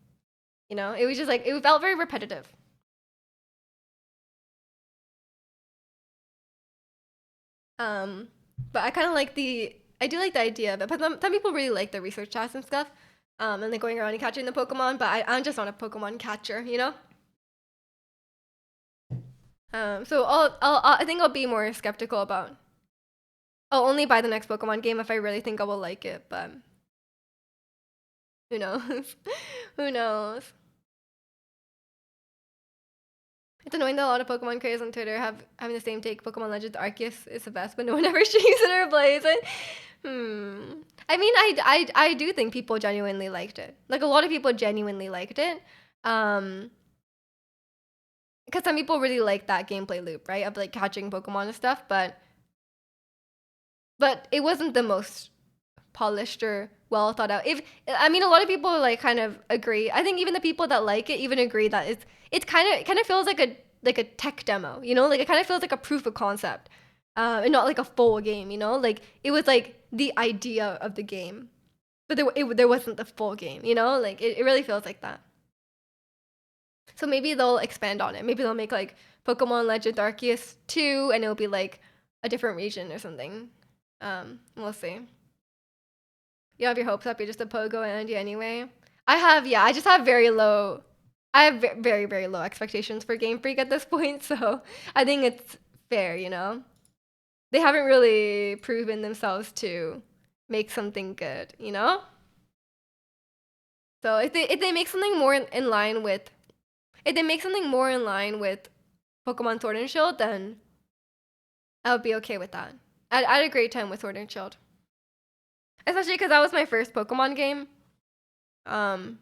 You know, it was just like it felt very repetitive. Um, but I kind of like I do like the idea of it. But some people really like the research tasks and stuff. And then going around and catching the Pokemon. But I'm just not a Pokemon catcher, you know. So I think I'll be more skeptical about. I'll only buy the next Pokemon game if I really think I will like it. But who knows? Who knows? It's annoying that a lot of Pokemon creators on Twitter have having the same take. Pokemon Legends Arceus is the best, but no one ever streams it or plays it. I mean, I do think people genuinely liked it. Like a lot of people genuinely liked it. Um, because some people really like that gameplay loop, right? Of like catching Pokemon and stuff, but it wasn't the most polished or well thought out. If I mean, a lot of people like kind of agree. I think even the people that like it even agree that it's kind of feels like a tech demo, you know? Like it kind of feels like a proof of concept, and not like a full game, you know? Like it was like the idea of the game, but there wasn't the full game, you know? Like it really feels like that. So maybe they'll expand on it. Maybe they'll make like Pokemon Legend Arceus 2 and it'll be like a different region or something. We'll see. You have your hopes up. You're just a pogo Andy anyway. I just have very low. I have very, very low expectations for Game Freak at this point, so I think it's fair, you know? They haven't really proven themselves to make something good, you know? So if they make something more in line with if they make something more in line with Pokemon Sword and Shield, then I would be okay with that. I had a great time with Sword and Shield, especially because that was my first Pokemon game. Um,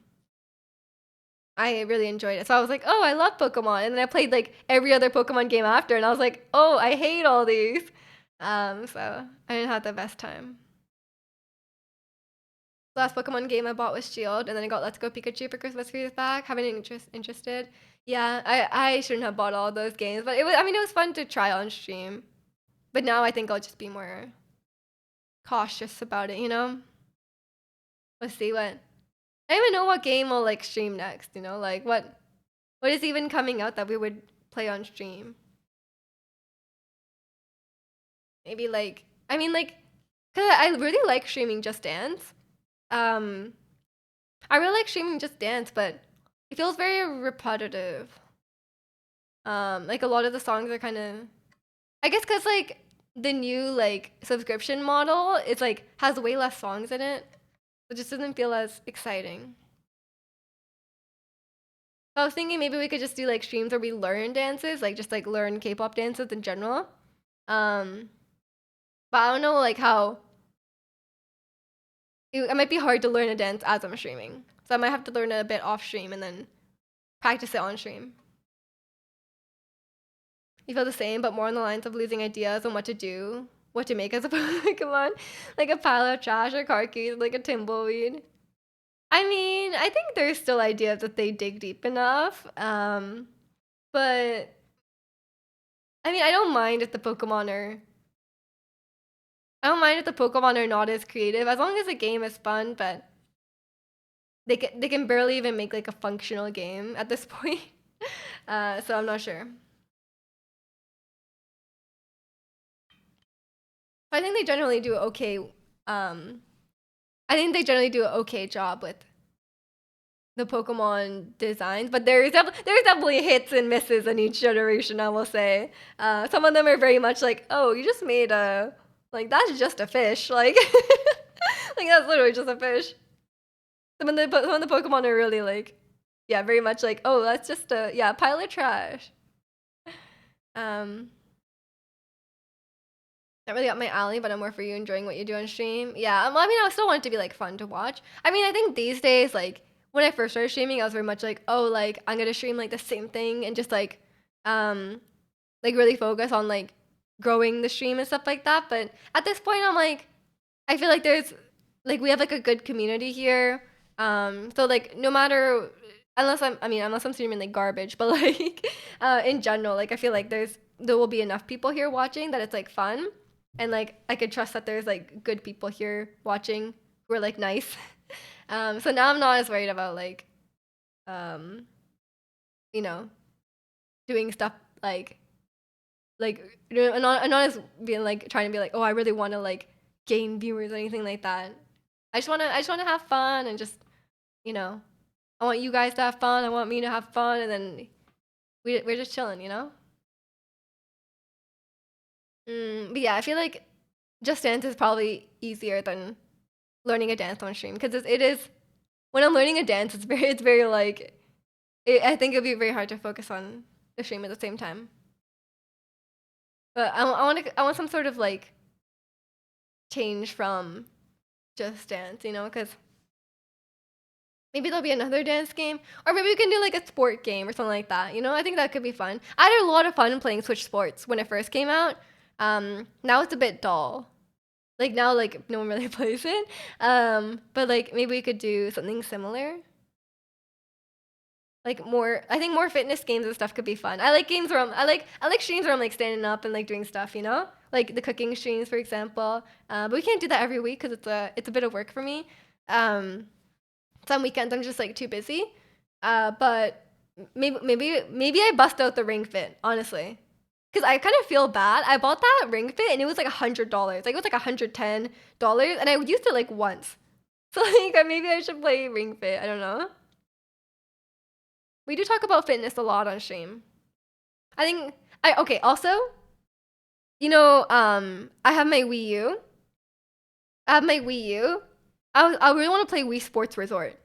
I really enjoyed it. So I was like, oh, I love Pokemon. And then I played like every other Pokemon game after, and I was like, oh, I hate all these. So I didn't have the best time. Last Pokemon game I bought was Shield, and then I got Let's Go Pikachu for Christmas for years back. Haven't interested. Yeah, I shouldn't have bought all those games, but it was. I mean, it was fun to try on stream. But now I think I'll just be more cautious about it. You know. Let's see what. I don't even know what game will like stream next. You know, like what is even coming out that we would play on stream? Maybe like I mean like, cause I really like streaming Just Dance. Um, I really like streaming Just Dance, but it feels very repetitive. Like a lot of the songs are kind of, I guess, cause like the new like subscription model, it's like has way less songs in it. It just doesn't feel as exciting. So I was thinking maybe we could just do like streams where we learn dances, like just like learn K-pop dances in general. Um, but I don't know like how it might be hard to learn a dance as I'm streaming. So I might have to learn it a bit off stream and then practice it on stream. You feel the same, but more on the lines of losing ideas on what to do, what to make as a Pokemon, like a pile of trash or car keys, like a tumbleweed. I mean, I think there's still ideas if they dig deep enough. But I mean, I don't mind if the Pokemon are not as creative as long as the game is fun. But they can barely even make like a functional game at this point. So I'm not sure. I think they generally do okay. I think they generally do an okay job with the Pokemon designs, but there's definitely hits and misses in each generation. I will say, some of them are very much like, oh, you just made a like that's just a fish, like like that's literally just a fish. Some of the Pokemon are really like, yeah, very much like, oh, that's just a pile of trash. Um, Not really up my alley, but I'm more for you enjoying what you do on stream. Yeah, well, I mean, I still want it to be like fun to watch. I mean, I think these days, like when I first started streaming, I was very much like, oh, like I'm gonna stream like the same thing and just um, like really focus on like growing the stream and stuff like that. But at this point, I'm like, I feel like there's like we have like a good community here. So like no matter unless I'm streaming like garbage, but like in general, like I feel like there will be enough people here watching that it's like fun, and like I could trust that there's like good people here watching who are like nice. So now I'm not as worried about like um, you know, doing stuff I'm not as being like trying to be like, oh, I really want to like gain viewers or anything like that. I just wanna have fun and just you know, I want you guys to have fun. I want me to have fun, and then we're just chilling, you know. But yeah, I feel like Just Dance is probably easier than learning a dance on stream because it is when I'm learning a dance, it's very like I think it'll be very hard to focus on the stream at the same time. But I want some sort of like change from Just Dance, you know, because maybe there'll be another dance game, or maybe we can do like a sport game or something like that. You know, I think that could be fun. I had a lot of fun playing Switch Sports when it first came out. Now it's a bit dull. Like now, like no one really plays it. But like maybe we could do something similar. Like more, I think more fitness games and stuff could be fun. I like games where I like streams where I'm like standing up and like doing stuff, you know, like the cooking streams, for example. But we can't do that every week because it's a bit of work for me. Um, some weekends I'm just like too busy. But maybe I bust out the Ring Fit honestly, because I kind of feel bad. I bought that Ring Fit and it was like $100. Like it was like $110, and I used it like once. So like maybe I should play Ring Fit. I don't know. We do talk about fitness a lot on stream. I think I okay. Also, you know, I have my Wii U. I have my Wii U. I really want to play Wii Sports Resort.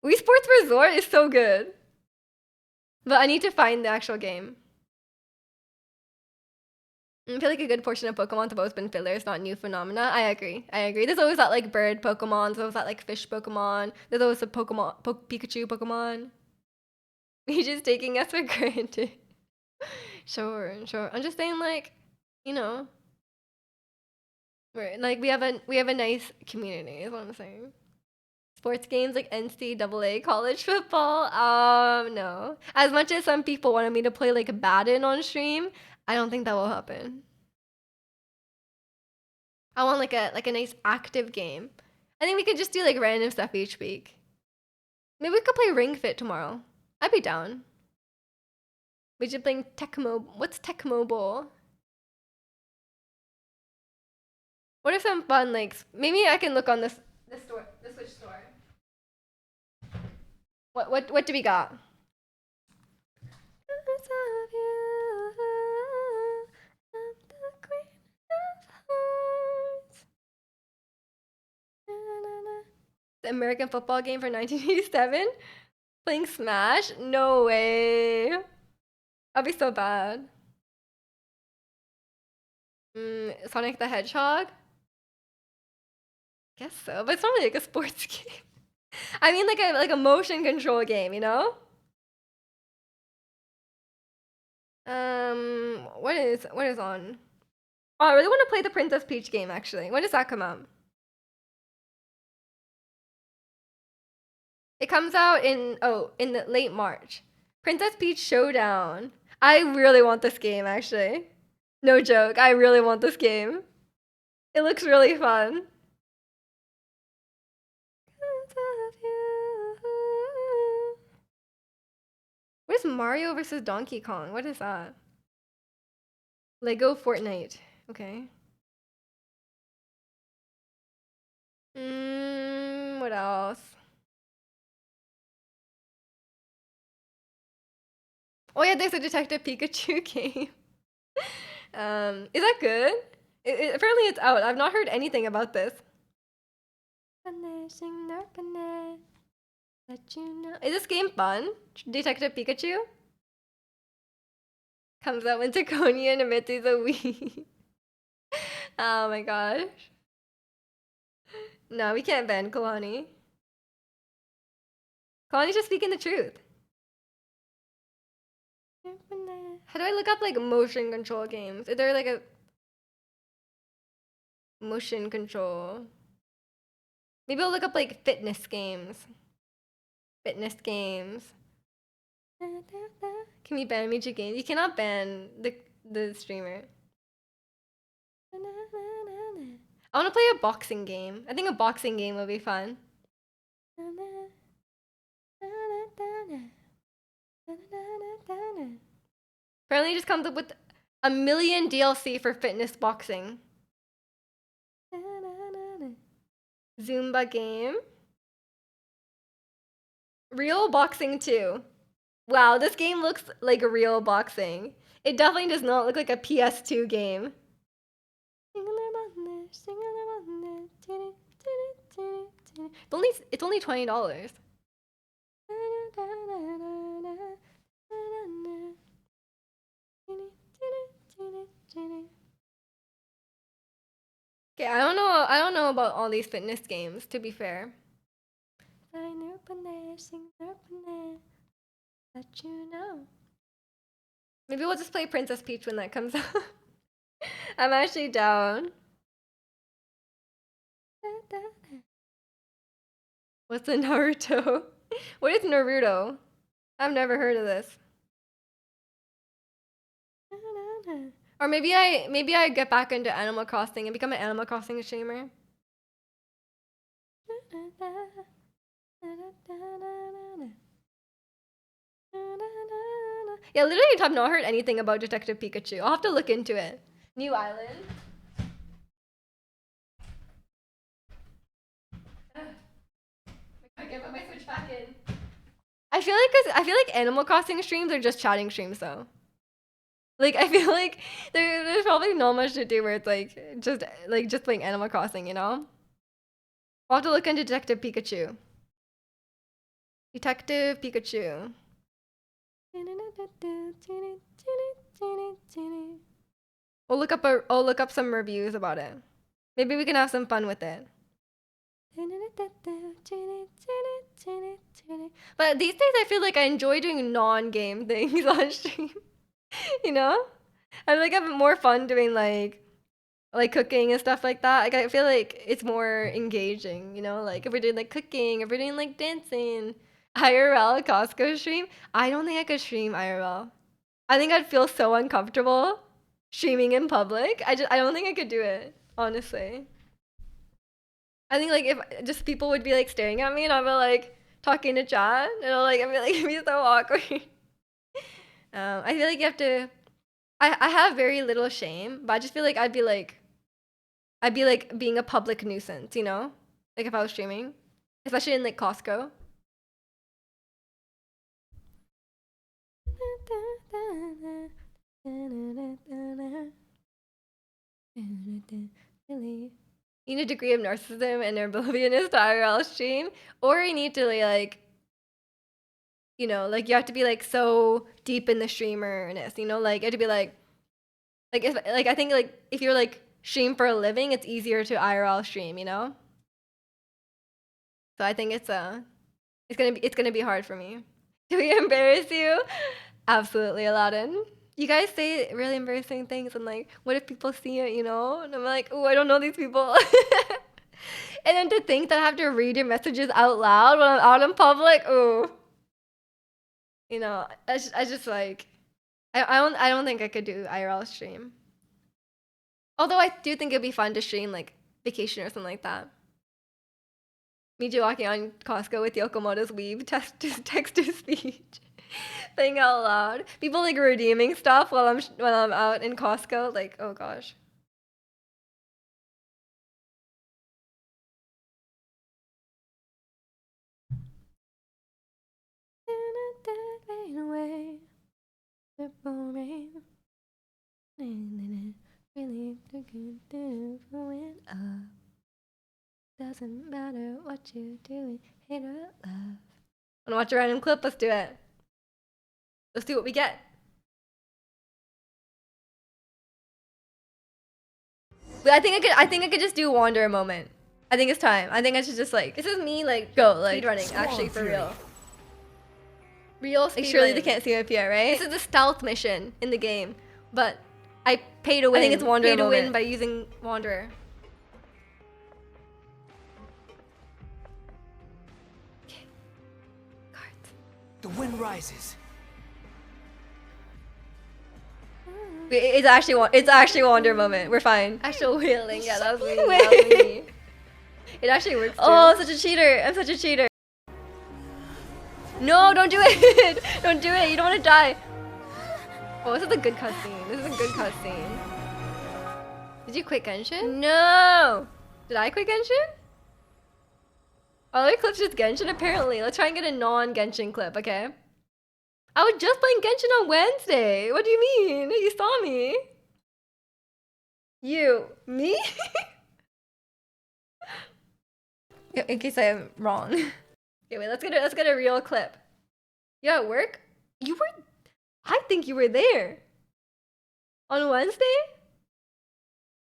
Wii Sports Resort is so good, but I need to find the actual game. I feel like a good portion of Pokemon have always been fillers, not new phenomena. I agree. I agree. There's always that like bird Pokemon. There's always that like fish Pokemon. There's always a Pikachu Pokemon. He's just taking us for granted. Sure, sure. I'm just saying, like, you know, like we have a nice community. Is what I'm saying. Sports games like NCAA college football. No. As much as some people wanted me to play like Madden on stream, I don't think that will happen. I want like a nice active game. I think we could just do like random stuff each week. Maybe we could play Ring Fit tomorrow. I'd be down. We should play Tecmo. What's Tecmo Bowl? What are some fun like? Maybe I can look on this store, the Switch store. What do we got? The American football game for 1987? Playing Smash? No way. That'd be so bad. Sonic the Hedgehog? Guess so, but it's not really like a sports game. I mean like a motion control game, you know? What is on? Oh, I really want to play the Princess Peach game actually. When does that come out? It comes out in the late March. Princess Peach Showdown. I really want this game actually. No joke. I really want this game. It looks really fun. What is Mario versus Donkey Kong? What is that? Lego Fortnite. Okay. What else? Oh yeah, there's a Detective Pikachu game. Is that good? Apparently it's out. I've not heard anything about this. Let you know. Is this game fun? Detective Pikachu comes out when Draconian emits a Wii. Oh my gosh. No, we can't ban Kalani. Kalani's just speaking the truth. How do I look up like motion control games? Is there like a motion control? Maybe I'll look up like fitness games. Fitness games. Can we ban Meiji games? You cannot ban the streamer. I want to play a boxing game. I think a boxing game would be fun. Apparently, it just comes up with a million DLC for fitness boxing. Zumba game. Real boxing 2. Wow, this game looks like real boxing. It definitely does not look like a PS2 game. It's only $20. Okay, I don't know about all these fitness games, to be fair. Let you know. Maybe we'll just play Princess Peach when that comes out. I'm actually down. What's a Naruto? What is Naruto? I've never heard of this. Or maybe I get back into Animal Crossing and become an Animal Crossing streamer. Yeah, literally I've not heard anything about Detective Pikachu. I'll have to look into it. New Island. I can't put my Switch back in. I feel like Animal Crossing streams are just chatting streams though. Like I feel like there's probably not much to do where it's just playing Animal Crossing, you know? I'll have to look into Detective Pikachu. Detective Pikachu. I'll look up some reviews about it. Maybe we can have some fun with it. But these days I feel like I enjoy doing non-game things on stream. You know? I feel like I have more fun doing like cooking and stuff like that. Like I feel like it's more engaging, you know? Like if we're doing like cooking, if we're doing like dancing. IRL Costco stream? I don't think I could stream IRL. I think I'd feel so uncomfortable streaming in public. I don't think I could do it, honestly. I think like if just people would be like staring at me and I'd be like talking to chat, and I'd be like it'd be so awkward. I feel like you have to. I have very little shame, but I just feel like I'd be like being a public nuisance, you know? Like if I was streaming, especially in like Costco. You need a degree of narcissism and obliviousness to IRL stream, or you need to like, you know, like you have to be like so deep in the streamerness, you know, like it to be like if like I think like if you're like stream for a living, it's easier to IRL stream, you know. So I think it's gonna be hard for me. Do we embarrass you? Absolutely, Aladdin. You guys say really embarrassing things, and like, what if people see it, you know? And I'm like, oh, I don't know these people. And then to think that I have to read your messages out loud when I'm out in public, oh, you know, I just like, I don't think I could do IRL stream. Although I do think it'd be fun to stream like vacation or something like that. Me just walking on Costco with Yokomoto's weave, text to speech, saying out loud. People like redeeming stuff while I'm out in Costco. Like, oh gosh. Doesn't matter what you're doing, hate or love. Wanna watch a random clip? Let's do it. Let's see what we get. But I think I could just do wander a moment. I think it's time. I think I should just like this is me like go like speedrunning actually for real. Real speed. Like, surely they can't see my PR, right? This is the stealth mission in the game, but I pay to win. I think it's wander pay to win by using wanderer. Okay. Cards. The wind rises. It's actually wander moment. We're fine. Actual wheeling. Yeah, that was me. That was me. It actually works too. Oh, I'm such a cheater. I'm such a cheater. No, don't do it. Don't do it. You don't want to die. Oh, this is a good cutscene. This is a good cutscene. Did you quit Genshin? No. Did I quit Genshin? All our clips just Genshin apparently. Let's try and get a non-Genshin clip, okay? I was just playing Genshin on Wednesday. What do you mean? You saw me. You. Me? In case I'm wrong. Okay, wait, let's get a real clip. You at work? You were I think you were there. On Wednesday?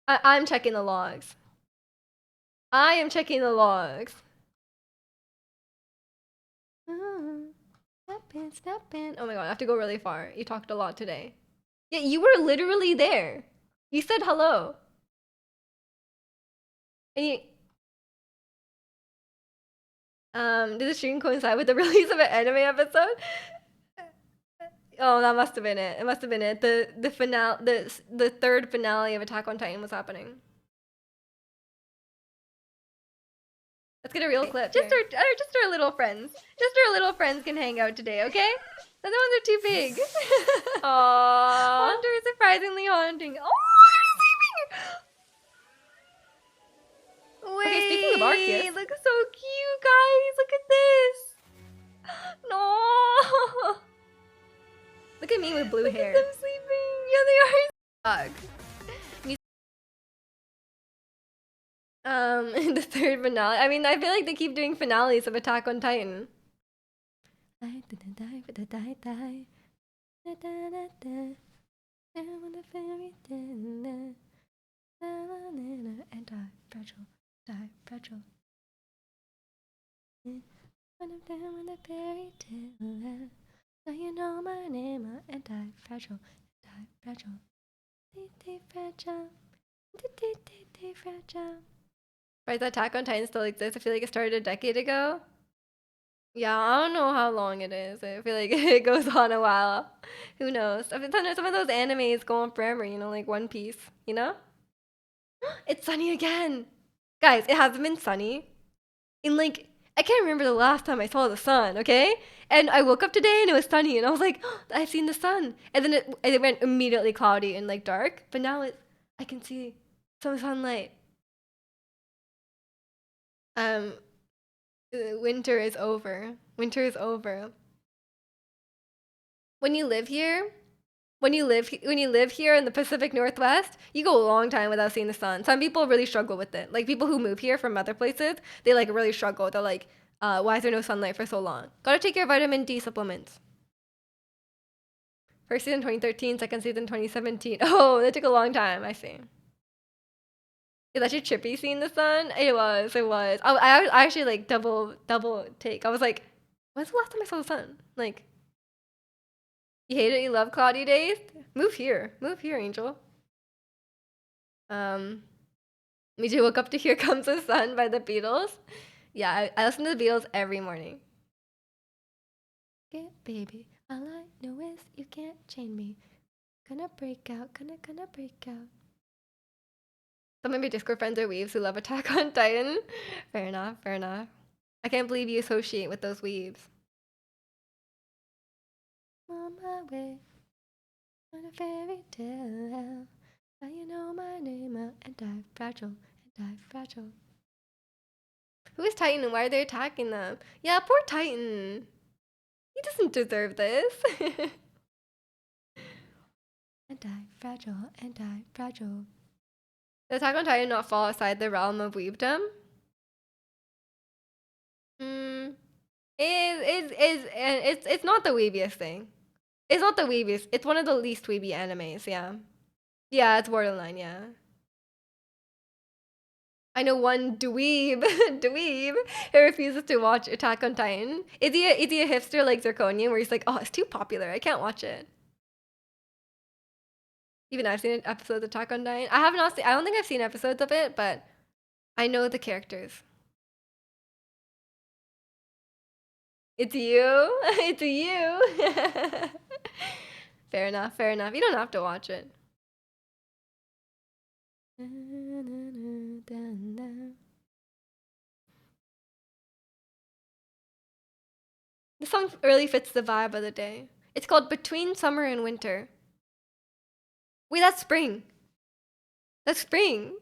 I'm checking the logs. I am checking the logs. Step in. Oh my god, I have to go really far. You talked a lot today. Yeah, you were literally there. You said hello. And you, did the stream coincide with the release of an anime episode? Oh, that must have been it. It must have been it. The finale, the third finale of Attack on Titan was happening. Let's get a real clip. Just our little friends. Just our little friends can hang out today, okay? The other ones are too big. Aww. Haunter is surprisingly haunting. Oh, I'm sleeping. Wait. Okay, speaking of Arceus, look so cute, guys. Look at this. No. Look at me with blue hair. Look at them sleeping. Yeah, they are. Dog. The third finale. I mean, I feel like they keep doing finales of Attack on Titan. And I fragile, die fragile. One of them with a fairy tale. Now you know my name, anti-fragile, anti-fragile. Fragile. Fragile. Right, the Attack on Titan still exists. I feel like it started a decade ago. Yeah, I don't know how long it is. I feel like it goes on a while. Who knows? I mean, some of those animes go on forever, you know, like One Piece, you know? It's sunny again! Guys, it hasn't been sunny in like, I can't remember the last time I saw the sun, okay? And I woke up today and it was sunny and I was like, oh, I've seen the sun. And then it went immediately cloudy and like dark, but now I can see some sunlight. Winter is over. Winter is over. When you live here, when you live here in the Pacific Northwest, you go a long time without seeing the sun. Some people really struggle with it. Like people who move here from other places, they like really struggle. They're like, why is there no sunlight for so long? Gotta take your vitamin D supplements. First season 2013, second season 2017. Oh, that took a long time. I see. Is that your trippy seeing the sun? It was. I actually like double take. I was like, when's the last time I saw the sun? Like, you hate it, you love cloudy days? Move here, Angel. Me too. Woke up to Here Comes the Sun by the Beatles. Yeah, I listen to the Beatles every morning. Get baby, all I know is you can't chain me. Gonna break out, gonna break out. Some of my Discord friends are weebs who love Attack on Titan. Fair enough. I can't believe you associate with those weebs. On my way, on a fairy tale. Now you know my name, anti-fragile. Who is Titan and why are they attacking them? Yeah, poor Titan. He doesn't deserve this. Anti-fragile. Does Attack on Titan not fall outside the realm of weebdom? It's not the weebiest thing. It's not the weebiest. It's one of the least weeby animes, yeah. Yeah, it's borderline, yeah. I know one dweeb who refuses to watch Attack on Titan. Is he a hipster like Zirconian where he's like, oh, it's too popular, I can't watch it. Even I've seen episodes of Attack on Titan. I don't think I've seen episodes of it, but I know the characters. It's you. It's you. Fair enough. You don't have to watch it. The song really fits the vibe of the day. It's called Between Summer and Winter. Wait, that's spring. That's spring.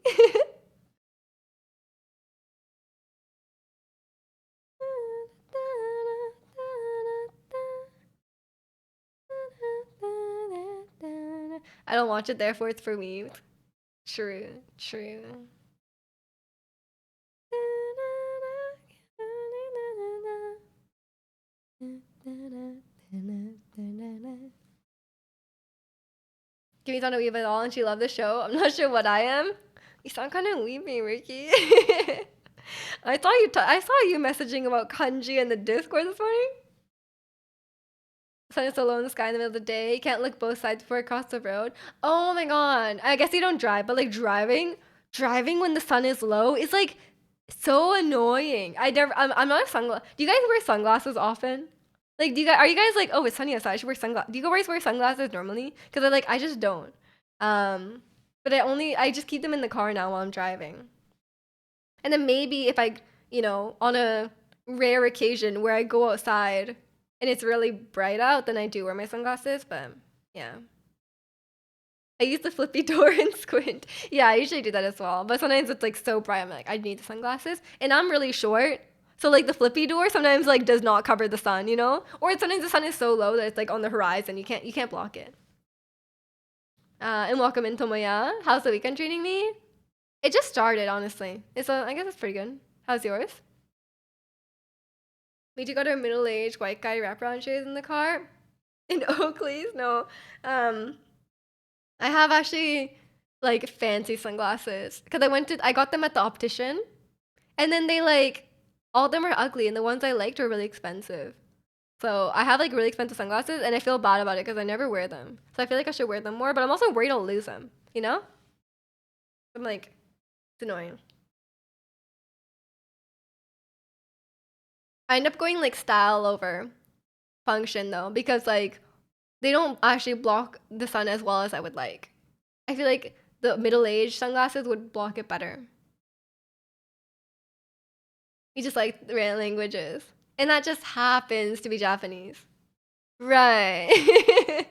I don't watch it, therefore it's for me. True, true. Kimmy's not a weeb at all and she loved the show. I'm not sure what I am. You sound kind of weepy, Ricky. I saw you messaging about kanji in the Discord this morning. Sun is so low in the sky in the middle of the day. You can't look both sides before it crosses the road. Oh my god. I guess you don't drive, but like driving when the sun is low is like so annoying. I'm not a sunglass. Do you guys wear sunglasses often? Like, are you guys like, oh, it's sunny outside, I should wear sunglasses? Do you guys wear sunglasses normally? Because I just don't. But I just keep them in the car now while I'm driving. And then maybe if I, on a rare occasion where I go outside and it's really bright out, then I do wear my sunglasses, but yeah. I use the flippy door and squint. Yeah, I usually do that as well. But sometimes it's like so bright, I'm like, I need the sunglasses. And I'm really short. So like the flippy door sometimes like does not cover the sun, Or sometimes the sun is so low that it's like on the horizon. You can't block it. And welcome in Tomoya. How's the weekend treating me? It just started, honestly. I guess it's pretty good. How's yours? Me too got a middle-aged white guy wraparound shades in the car. In Oakley's? No. I have actually like fancy sunglasses because I got them at the optician, and then they like all of them are ugly, and the ones I liked were really expensive. So I have like really expensive sunglasses, and I feel bad about it because I never wear them. So I feel like I should wear them more, but I'm also worried I'll lose them. I'm like, it's annoying. I end up going like style over function though, because like they don't actually block the sun as well as I would like. I feel like the middle-aged sunglasses would block it better. You just like random languages. And that just happens to be Japanese. Right.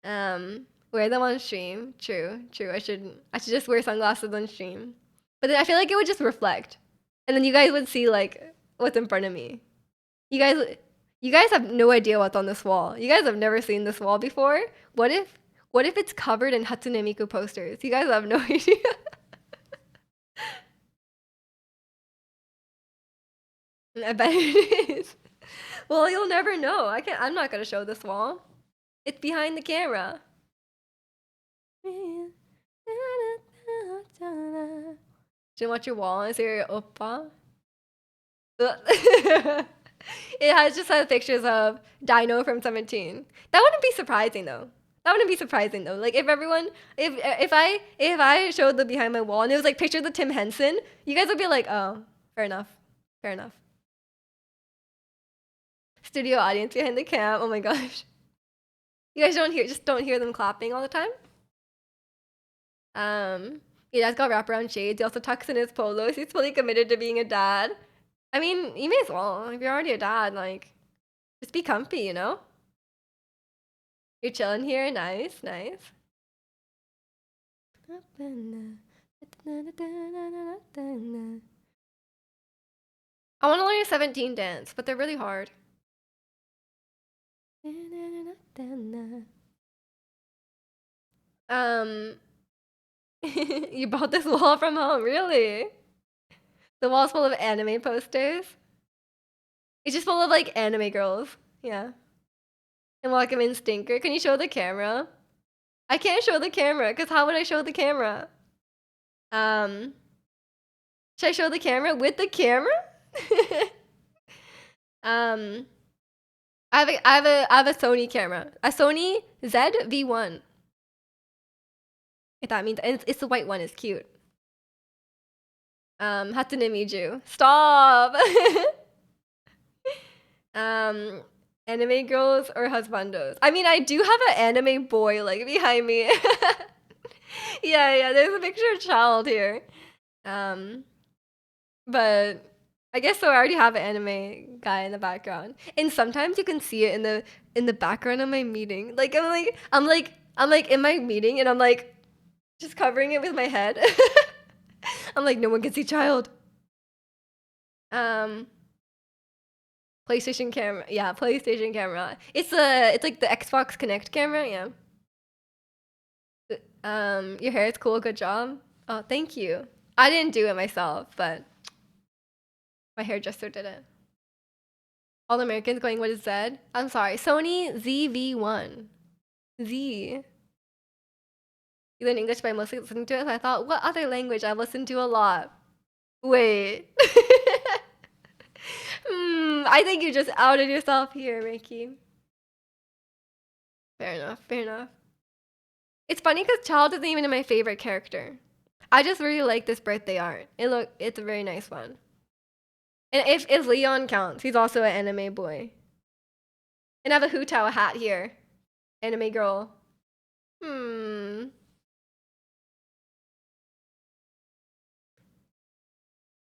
Wear them on stream. True. I should just wear sunglasses on stream. But then I feel like it would just reflect. And then you guys would see like what's in front of me. You guys have no idea what's on this wall. You guys have never seen this wall before. What if it's covered in Hatsune Miku posters? You guys have no idea. I bet it is. Well, you'll never know. I'm not gonna show this wall. It's behind the camera. Should watch your wall and say your oppa. It just has pictures of Dino from 17. That wouldn't be surprising though. Like if I showed the behind my wall and it was like pictures of Tim Henson, you guys would be like, oh, fair enough. Studio audience behind the cam. Oh my gosh. You guys don't hear them clapping all the time. He has got wraparound shades. He also tucks in his polos. He's fully committed to being a dad. I mean, you may as well. If you're already a dad, like, just be comfy, You're chilling here. Nice. I want to learn a 17 dance, but they're really hard. You bought this wall from home, really? The wall's full of anime posters. It's just full of like anime girls. Yeah. And welcome in Stinker. Can you show the camera? I can't show the camera because how would I show the camera? Should I show the camera with the camera? I have a Sony camera. A Sony ZV-1. If that means it's the white one, it's cute. Hatsune Miku. Stop! Anime girls or husbandos? I mean, I do have an anime boy like behind me. yeah, there's a picture of child here. But I guess so I already have an anime guy in the background. And sometimes you can see it in the background of my meeting. Like I'm like in my meeting and I'm like just covering it with my head. I'm like, no one can see child. Play PlayStation camera. Yeah, PlayStation camera. It's like the Xbox Connect camera. Yeah. Your hair is cool. Good job. Oh, thank you. I didn't do it myself, but my hairdresser did it. All Americans going, what is Z? I'm sorry. Sony ZV1. Z. You learn English by mostly listening to it. So I thought, what other language I've listened to a lot? Wait. I think you just outed yourself here, Ricky. Fair enough. Fair enough. It's funny because Child isn't even my favorite character. I just really like this birthday art. It's a very nice one. And if Leon counts, he's also an anime boy. And I have a Hu Tao hat here. Anime girl. From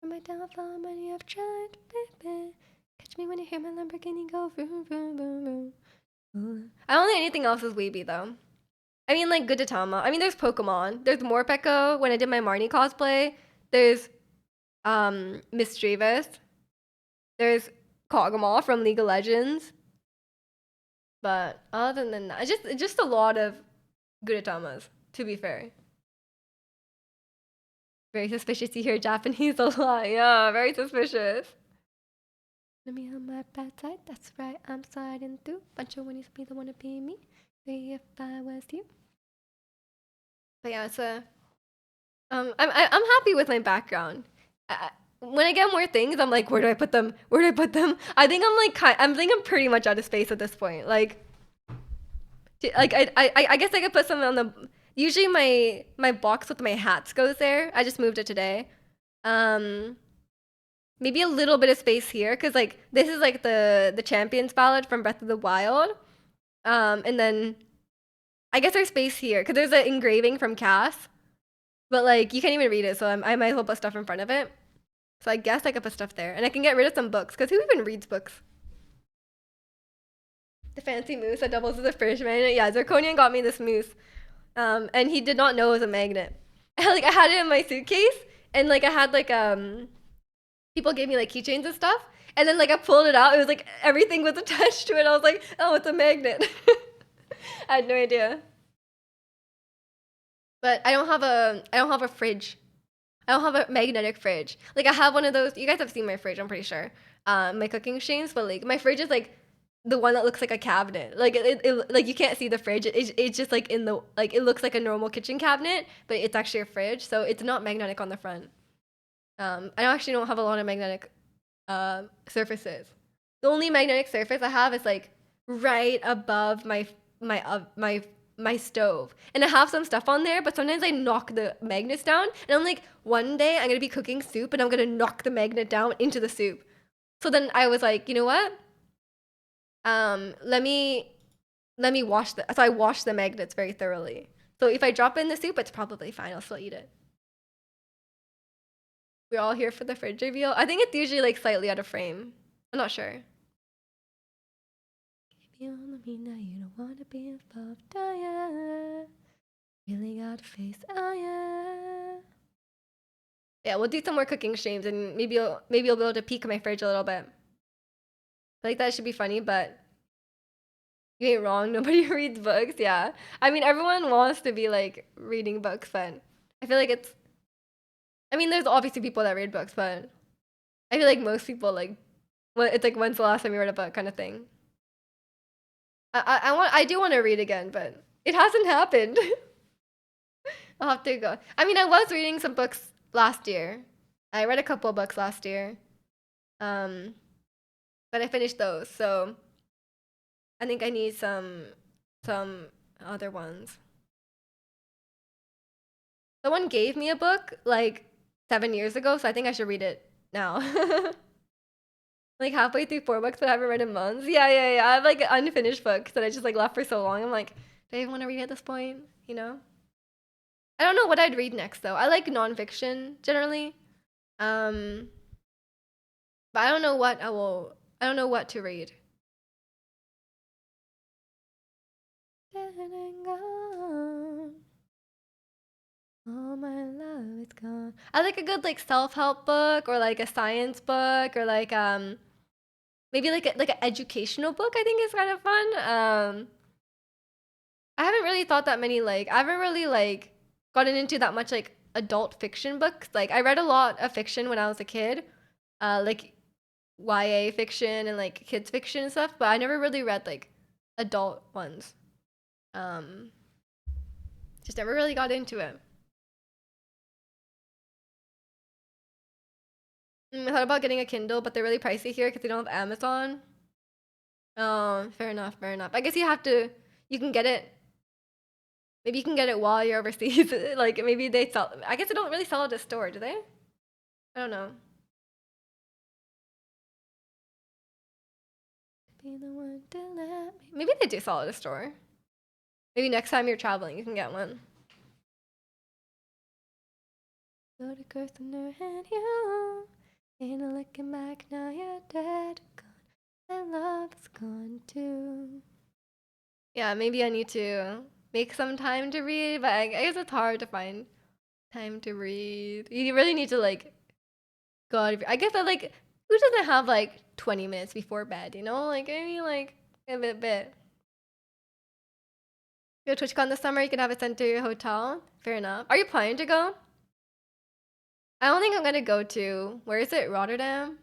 my downfall, many have tried, baby. Catch me when you hear my Lamborghini go vroom, vroom, vroom, vroom. I don't think anything else is weeby, though. I mean, like, Gudetama. I mean, there's Pokemon. There's Morpeko when I did my Marnie cosplay. There's, Mischievous. There's Kog'Maw from League of Legends. But other than that, it's just a lot of Gudetamas, to be fair. Very suspicious you hear Japanese a lot. Yeah, very suspicious. Let me on my bad side. That's right, I'm sliding through. Bunch of winnies be the one to be me. Say if I was you. But yeah, it's a. I'm happy with my background. When I get more things, I'm like, where do I put them? Where do I put them? I think I'm pretty much out of space at this point. Like I guess I could put some on the. Usually my box with my hats goes there. I just moved it today. Maybe a little bit of space here because like this is like the Champions ballad from Breath of the Wild. And then I guess there's space here because there's an engraving from Cass, but like you can't even read it, so I might as well put stuff in front of it. So I guess I could put stuff there, and I can get rid of some books because who even reads books? The fancy moose that doubles as a fish magnet. Yeah, Zirconian got me this moose, and he did not know it was a magnet. Like I had it in my suitcase, and like I had like people gave me like keychains and stuff, and then like I pulled it out, it was like everything was attached to it. I was like, oh, it's a magnet. I had no idea. But I don't have a fridge. I don't have a magnetic fridge. Like I have one of those. You guys have seen my fridge, I'm pretty sure. My cooking machines, but like my fridge is like the one that looks like a cabinet. Like it like you can't see the fridge. It's just like in the like it looks like a normal kitchen cabinet, but it's actually a fridge, so it's not magnetic on the front. I actually don't have a lot of magnetic surfaces. The only magnetic surface I have is like right above my stove, and I have some stuff on there, but sometimes I knock the magnets down, and I'm like, one day I'm gonna be cooking soup, and I'm gonna knock the magnet down into the soup. So then I was like, you know what? Let me wash the. So I wash the magnets very thoroughly. So if I drop it in the soup, it's probably fine. I'll still eat it. We're all here for the fridge reveal. I think it's usually like slightly out of frame. I'm not sure. You don't wanna be involved, oh yeah. Really gotta face, oh yeah. Yeah, we'll do some more cooking streams, and maybe you'll be able to peek my fridge a little bit. I think that should be funny, but you ain't wrong. Nobody reads books. Yeah, I mean everyone wants to be like reading books, but I feel like it's. I mean, there's obviously people that read books, but I feel like most people like. Well, it's like when's the last time you read a book, kind of thing. I do want to read again, but it hasn't happened. I'll have to go. I mean, I was reading some books last year. I read a couple books last year. Um, but I finished those, so I think I need some other ones. Someone gave me a book like 7 years ago, so I think I should read it now. Like halfway through 4 books, but I haven't read in months. Yeah. I have like unfinished books that I just like left for so long. I'm like, do I even want to read at this point? You know? I don't know what I'd read next though. I like nonfiction generally. But I don't know what I don't know what to read. All my love is gone. I like a good like self-help book or like a science book or like Maybe like an educational book, I think is kind of fun. I haven't really thought that many like I haven't really like gotten into that much like adult fiction books. Like I read a lot of fiction when I was a kid, like YA fiction and like kids fiction and stuff, but I never really read like adult ones. Um, just never really got into it. I thought about getting a Kindle, but they're really pricey here because they don't have Amazon. Oh, fair enough, fair enough. I guess you have to. You can get it. Maybe you can get it while you're overseas. Like maybe they sell. I guess they don't really sell it at a store, do they? I don't know. Be the one to let me. Maybe they do sell it at a store. Maybe next time you're traveling, you can get one. Got a curse in her hand, you. Ain't no looking back now, you're dead. Gone. And love is gone too. Yeah, maybe I need to make some time to read, but I guess it's hard to find time to read. You really need to like go out of your, I guess I like who doesn't have like 20 minutes before bed, you know? Like maybe like a bit. Go to TwitchCon this summer, you can have it sent to your hotel. Fair enough. Are you planning to go? I don't think I'm gonna go to where is it? Rotterdam?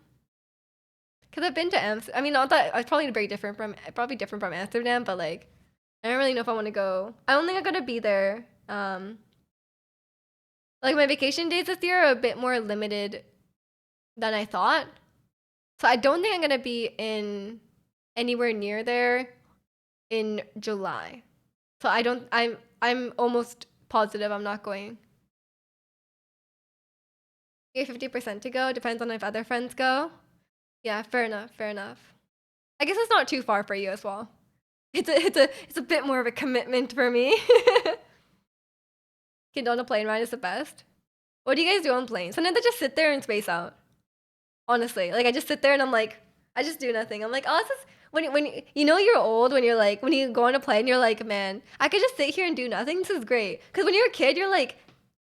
Cause I've been to Amsterdam. I mean, not that it's probably different from Amsterdam, but like I don't really know if I want to go. I don't think I'm gonna be there. Like my vacation days this year are a bit more limited than I thought. So I don't think I'm gonna be in anywhere near there in July. So I don't. I'm almost positive I'm not going. You have 50% to go. Depends on if other friends go. Yeah, fair enough. Fair enough. I guess it's not too far for you as well. It's a bit more of a commitment for me. Kid on a plane ride is the best. What do you guys do on planes? Sometimes I just sit there and space out. Honestly, like I just sit there and I'm like, I just do nothing. I'm like, oh, this is when you know you're old when you're like when you go on a plane, you're like, man, I could just sit here and do nothing. This is great. Because when you're a kid, you're like,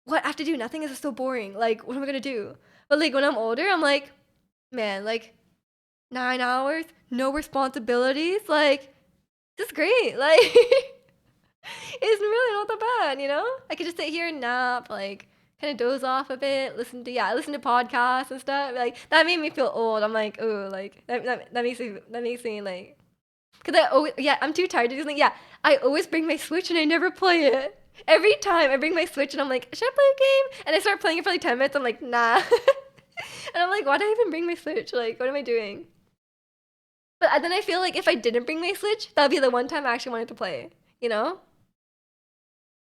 what? I have to do nothing. This is so boring. Like, what am I gonna do? But like when I'm older, I'm like, man, like 9 hours, no responsibilities. Like, this is great. Like, it's really not that bad, you know? I could just sit here and nap, like kind of doze off a bit, listen to podcasts and stuff. Like that made me feel old. I'm like, oh, like that makes me like, cause I always I'm too tired to do something. Yeah, I always bring my Switch and I never play it. Every time I bring my Switch and I'm like, should I play a game? And I start playing it for like 10 minutes. I'm like, nah. And I'm like, why did I even bring my Switch? Like, what am I doing? But then I feel like if I didn't bring my Switch, that would be the one time I actually wanted to play. You know?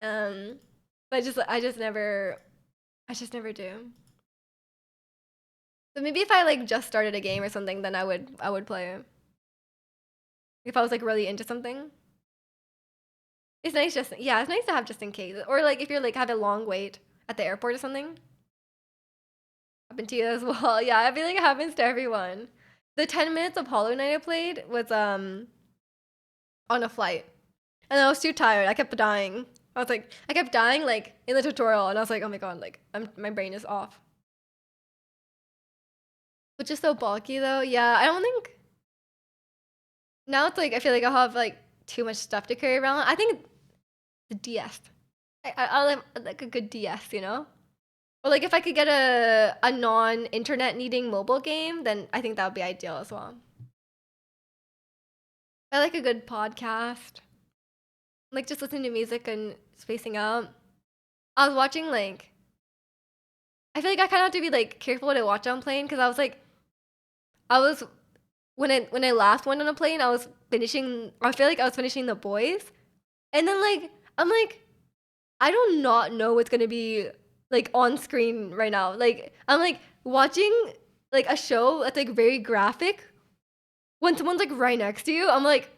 Um, but I just never do. But maybe if I like just started a game or something, then I would play it. If I was like really into something. It's nice just yeah, it's nice to have just in case. Or like if you're like have a long wait at the airport or something. Happened to you as well. Yeah, I feel like it happens to everyone. The 10 minutes of Hollow Knight I played was on a flight. And I was too tired. I kept dying. I kept dying like in the tutorial and I was like, oh my god, like my brain is off. Which is so bulky though. Yeah, I don't think now it's like I feel like I'll have like too much stuff to carry around. I think the DS. I'll have like a good DS, you know? Or like if I could get a non-internet needing mobile game, then I think that would be ideal as well. I like a good podcast. Like just listening to music and spacing out. I was watching like I feel like I kind of have to be like careful what I watch on plane because I was when I last went on a plane, I feel like I was finishing The Boys. And then like I'm like I do not know what's gonna be like on screen right now. Like I'm like watching like a show that's like very graphic when someone's like right next to you. I'm like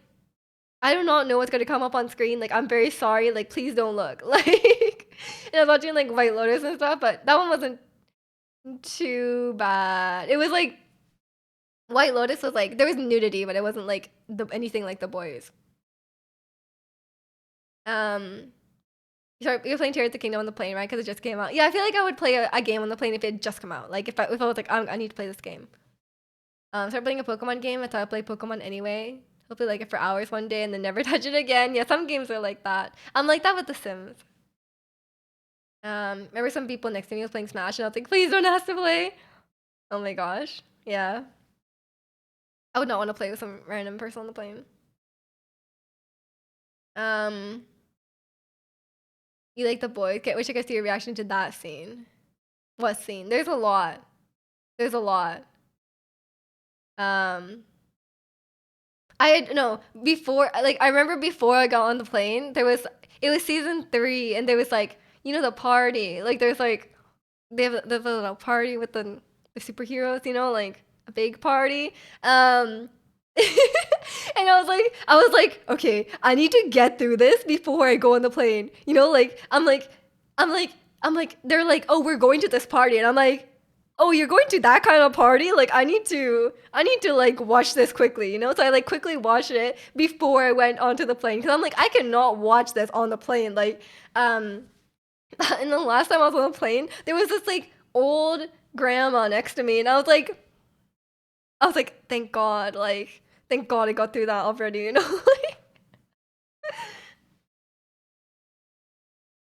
I do not know what's gonna come up on screen. Like I'm very sorry. Like please don't look. Like and I was watching like White Lotus and stuff, but that one wasn't too bad. It was like White Lotus was like there was nudity, but it wasn't like anything like The Boys. Um, sorry, you're playing Tears of the Kingdom on the plane, right? Because it just came out. Yeah, I feel like I would play a game on the plane if it had just come out. Like if I was like I need to play this game. Start playing a Pokemon game. That's how I play Pokemon anyway. I'll play like it for hours one day and then never touch it again. Yeah, some games are like that. I'm like that with The Sims. Remember some people next to me was playing Smash and I was like, please don't ask to play. Oh my gosh. Yeah. I would not want to play with some random person on the plane. Um, you like the boys? Okay, wish I could see your reaction to that scene. What scene? There's a lot. There's a lot. Um, I no before like I remember before I got on the plane, it was season 3 and there was like the party. Like there's like they have a little party with the superheroes, like a big party. Um and I was like, okay, I need to get through this before I go on the plane. Like I'm like they're like, oh, we're going to this party, and I'm like, oh, you're going to that kind of party? Like I need to like watch this quickly, So I like quickly watched it before I went onto the plane because I'm like, I cannot watch this on the plane. Like, and the last time I was on the plane, there was this like old grandma next to me, and I was like, thank God I got through that already.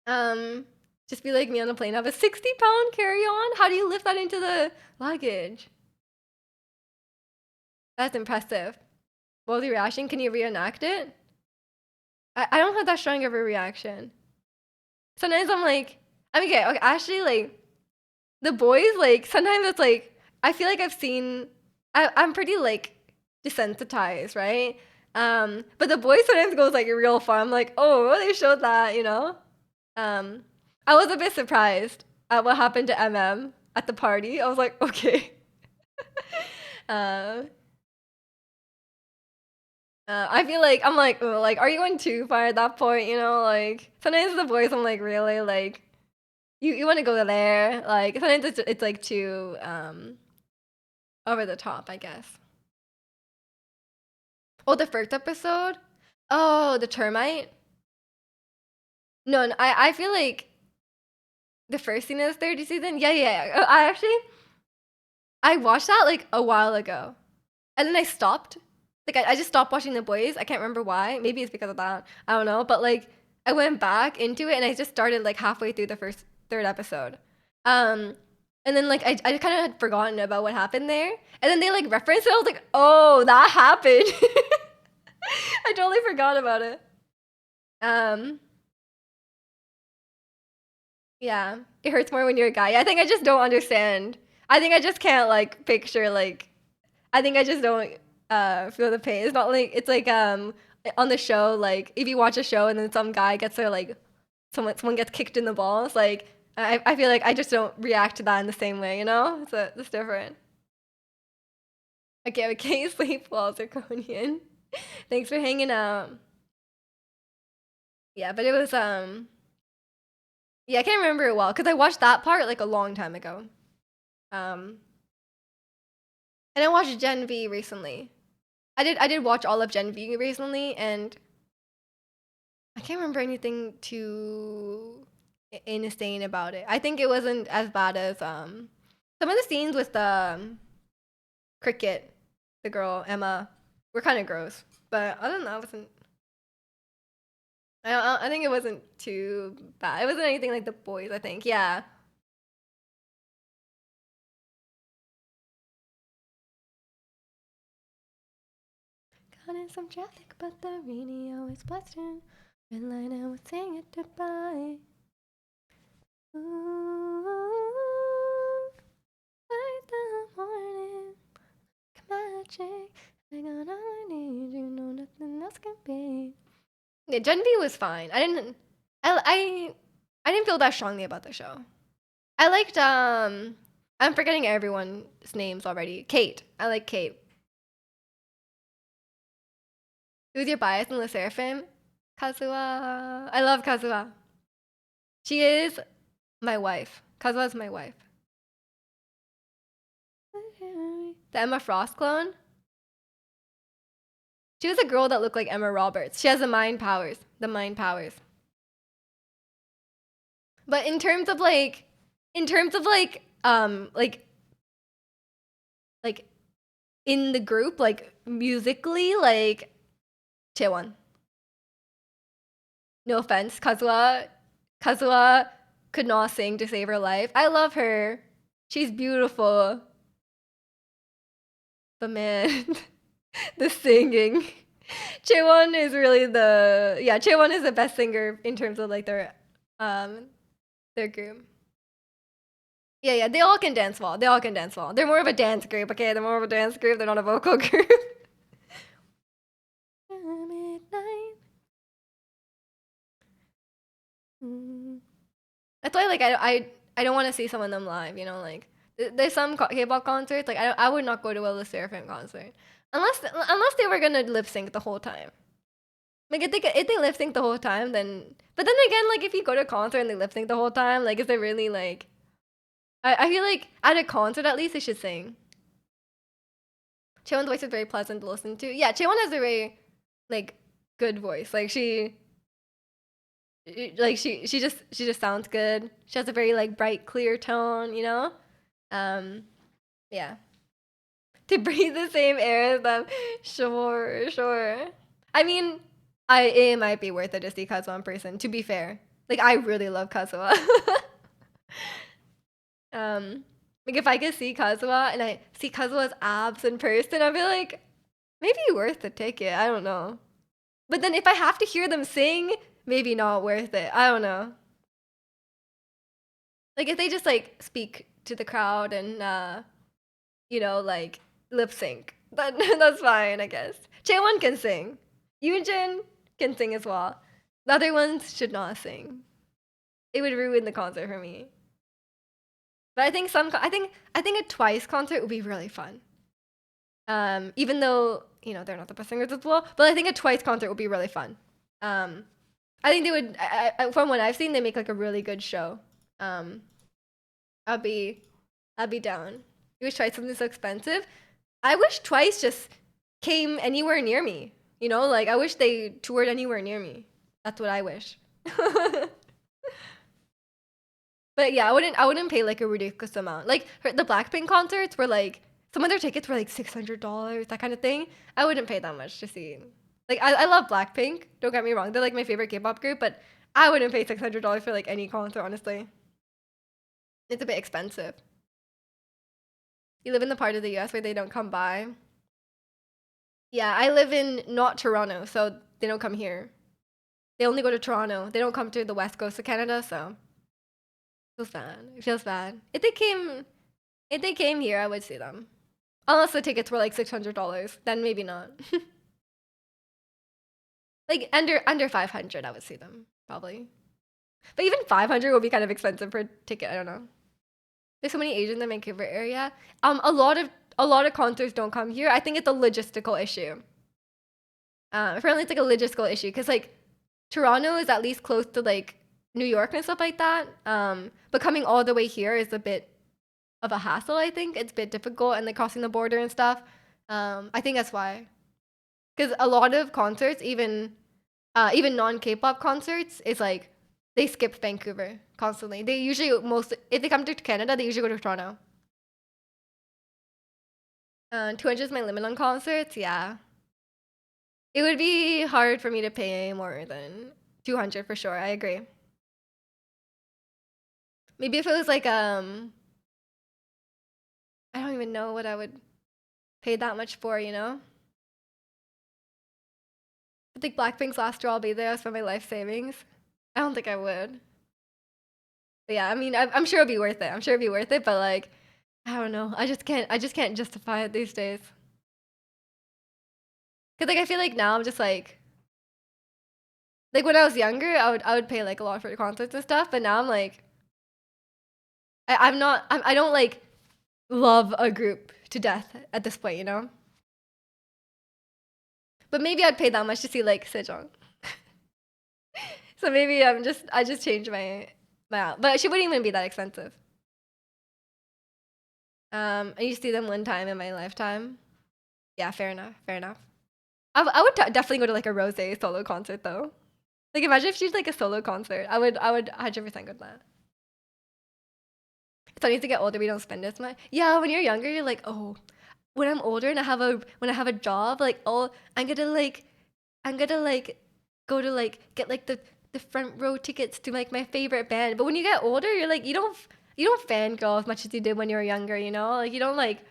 um, just be like me on a plane. I have a 60-pound carry-on. How do you lift that into the luggage? That's impressive. What was your reaction? Can you reenact it? I don't have that strong of a reaction. Sometimes I'm like, I mean, okay, actually, like, the boys, like, sometimes it's like, I feel like I'm pretty, like, desensitized, right? But the boys sometimes goes, like, real far. I'm like, oh, they showed that. Um, I was a bit surprised at what happened to MM at the party. I was like, okay. uh, I feel like I'm like, oh, like, are you going too far at that point? Like sometimes the boys, I'm like, really, like, you want to go there? Like sometimes it's like too over the top, I guess. Oh, the first episode. Oh, the termite. No, no, I feel like the first scene of the third season. Yeah, yeah, yeah. I watched that like a while ago, and then I stopped. Like I just stopped watching The Boys. I can't remember why. Maybe it's because of that. I don't know. But like I went back into it and I just started like halfway through the first third episode. Um and then like I kind of had forgotten about what happened there. And then they like referenced it. I was like, oh, that happened. I totally forgot about it. Um yeah. It hurts more when you're a guy. I think I just don't understand. I think I just can't like picture like I think I just don't feel the pain. It's not like it's like on the show, like if you watch a show and then some guy gets their like someone gets kicked in the balls, like I feel like I just don't react to that in the same way. It's different. Okay, okay, sleep well, zirconian. Thanks for hanging out. Yeah, but it was yeah, I can't remember it well because I watched that part like a long time ago. Um and I watched Gen V recently. I did watch all of Gen V recently, and I can't remember anything too insane about it. I think it wasn't as bad as some of the scenes with the Cricket, the girl Emma, were kind of gross. But other than that, it wasn't. I think it wasn't too bad. It wasn't anything like The Boys. I think, yeah. Got in some traffic, but the radio is blasting. Red light, I was saying it goodbye. Ooh, like the morning, like magic. I got all I need, nothing else can be. Yeah, Gen V was fine. I didn't feel that strongly about the show. I liked I'm forgetting everyone's names already. Kate. I like Kate. Who's your bias in the Seraphim? Kazuha. I love Kazuha. She is my wife. Kazuha's my wife. The Emma Frost clone. She was a girl that looked like Emma Roberts. She has the mind powers. The mind powers. But in terms of like in the group, like musically, like Chaewon. No offense, Kazuha. Kazuha could not sing to save her life. I love her. She's beautiful. But man, the singing. Chaewon is really Chaewon is the best singer in terms of like their group. Yeah, they all can dance well. They all can dance well. They're more of a dance group, okay? They're more of a dance group. They're not a vocal group. That's why like I don't want to see some of them live. You know, like there's some K-pop concerts like I would not go to a Le Sserafim concert unless they were gonna lip sync the whole time. Like if they lip sync the whole time, then but then again, like if you go to a concert and they lip sync the whole time, like is it really like I feel like at a concert at least they should sing. Chaewon's voice is very pleasant to listen to. Yeah, Chaewon has a very like good voice. She just sounds good. She has a very like bright, clear tone, you know? Um yeah. To breathe the same air as them. Sure. I mean, it might be worth it to see Kazuha in person, to be fair. Like I really love Kazuha. Like if I could see Kazuha and I see Kazuha's abs in person, I'd be like, maybe worth the ticket. I don't know. But then if I have to hear them sing, maybe not worth it. I don't know. Like if they just like speak to the crowd and like lip sync, that's fine, I guess. Chaewon can sing. Yoonjin can sing as well. The other ones should not sing. It would ruin the concert for me. But I think a Twice concert would be really fun. Even though they're not the best singers as well, but I think a Twice concert would be really fun. I think they would. From what I've seen, they make like a really good show. I'd be down. You wish Twice something so expensive. I wish Twice just came anywhere near me. Like I wish they toured anywhere near me. That's what I wish. But yeah, I wouldn't pay like a ridiculous amount. Like the Blackpink concerts were like some of their tickets were like $600, that kind of thing. I wouldn't pay that much to see. Like I love Blackpink. Don't get me wrong, they're like my favorite K-pop group, but I wouldn't pay $600 for like any concert. Honestly, it's a bit expensive. You live in the part of the U.S. where they don't come by. Yeah, I live in not Toronto, so they don't come here. They only go to Toronto. They don't come to the west coast of Canada, so it feels bad. It feels bad. If they came here, I would see them. Unless the tickets were like $600, then maybe not. Like under 500, I would see them probably. But even 500 would be kind of expensive for a ticket. I don't know. There's so many Asians in the Vancouver area. A lot of concerts don't come here. I think it's a logistical issue. Apparently, it's like a logistical issue because like Toronto is at least close to like New York and stuff like that. But coming all the way here is a bit of a hassle. I think it's a bit difficult and like crossing the border and stuff. I think that's why. Because a lot of concerts, even non K-pop concerts, is like they skip Vancouver constantly. They usually if they come to Canada, they usually go to Toronto. 200 is my limit on concerts. Yeah, it would be hard for me to pay more than 200 for sure. I agree. Maybe if it was like I don't even know what I would pay that much for. I think Blackpink's last tour I'll be there. I spend my life savings. I don't think I would. But yeah, I mean, I'm sure it'll be worth it. I'm sure it'll be worth it. But like, I don't know. I just can't justify it these days. Cause like I feel like now I'm just like when I was younger, I would pay like a lot for concerts and stuff. But now I'm like, I'm not. I don't like love a group to death at this point. But maybe I'd pay that much to see like Sejong. So maybe I just changed my out. But she wouldn't even be that expensive. I used to see them one time in my lifetime. Yeah, fair enough. Fair enough. I would definitely go to like a Rose solo concert though. Like imagine if she's like a solo concert. I would 100% go to that. It's funny, to get older we don't spend as much. Yeah, when you're younger you're like, oh, when I'm older and I have a job, like, oh, I'm gonna like go to like get like the front row tickets to like my favorite band. But when you get older, you're like you don't fangirl as much as you did when you were younger, you know? Like you don't like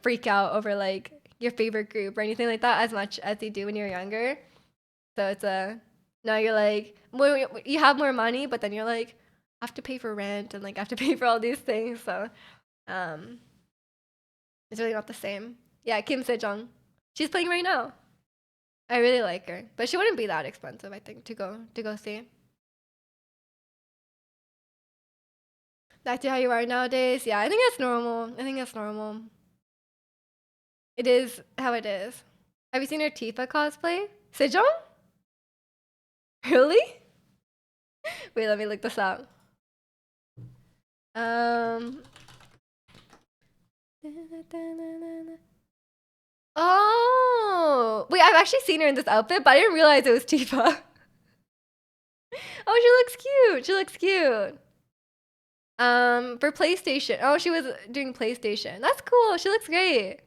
freak out over like your favorite group or anything like that as much as you do when you're younger. So it's a now you're like more you have more money, but then you're like I have to pay for rent and like I have to pay for all these things. So um it's really not the same. Yeah, Kim Sejong. She's playing right now. I really like her, but she wouldn't be that expensive, I think, to go see. Back to how you are nowadays. Yeah, I think that's normal. I think that's normal. It is how it is. Have you seen her Tifa cosplay? Sejong? Really? Wait, let me look this up. Um. Oh, wait! I've actually seen her in this outfit, but I didn't realize it was Tifa. Oh, she looks cute. She looks cute. For PlayStation. Oh, she was doing PlayStation. That's cool. She looks great.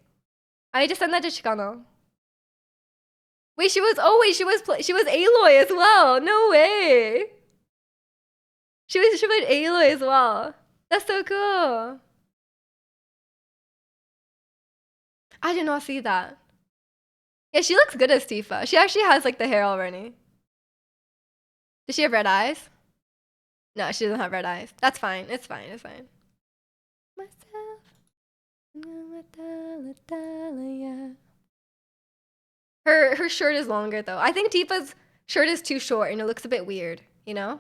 I need to send that to Chicano. Wait, she was. Oh, wait, she was Aloy as well. No way. She played Aloy as well. That's so cool. I did not see that. Yeah, she looks good as Tifa. She actually has like the hair already. Does she have red eyes? No, she doesn't have red eyes. That's fine. It's fine. It's fine. Myself. Her shirt is longer though. I think Tifa's shirt is too short and it looks a bit weird, you know?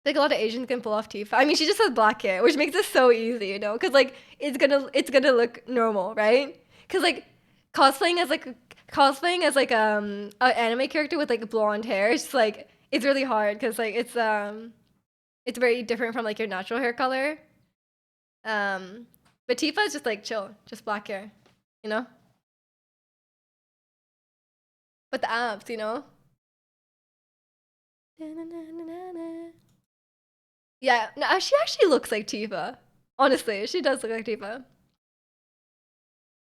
Like a lot of Asians can pull off Tifa. I mean, she just has black hair, which makes it so easy, you know? Because like it's gonna look normal, right? Because like cosplaying as like an anime character with like blonde hair, it's just like it's really hard because like it's very different from like your natural hair color. Um, but Tifa is just like chill, just black hair, you know? But the abs, you know? Yeah, no, she actually looks like Tifa. Honestly, she does look like Tifa.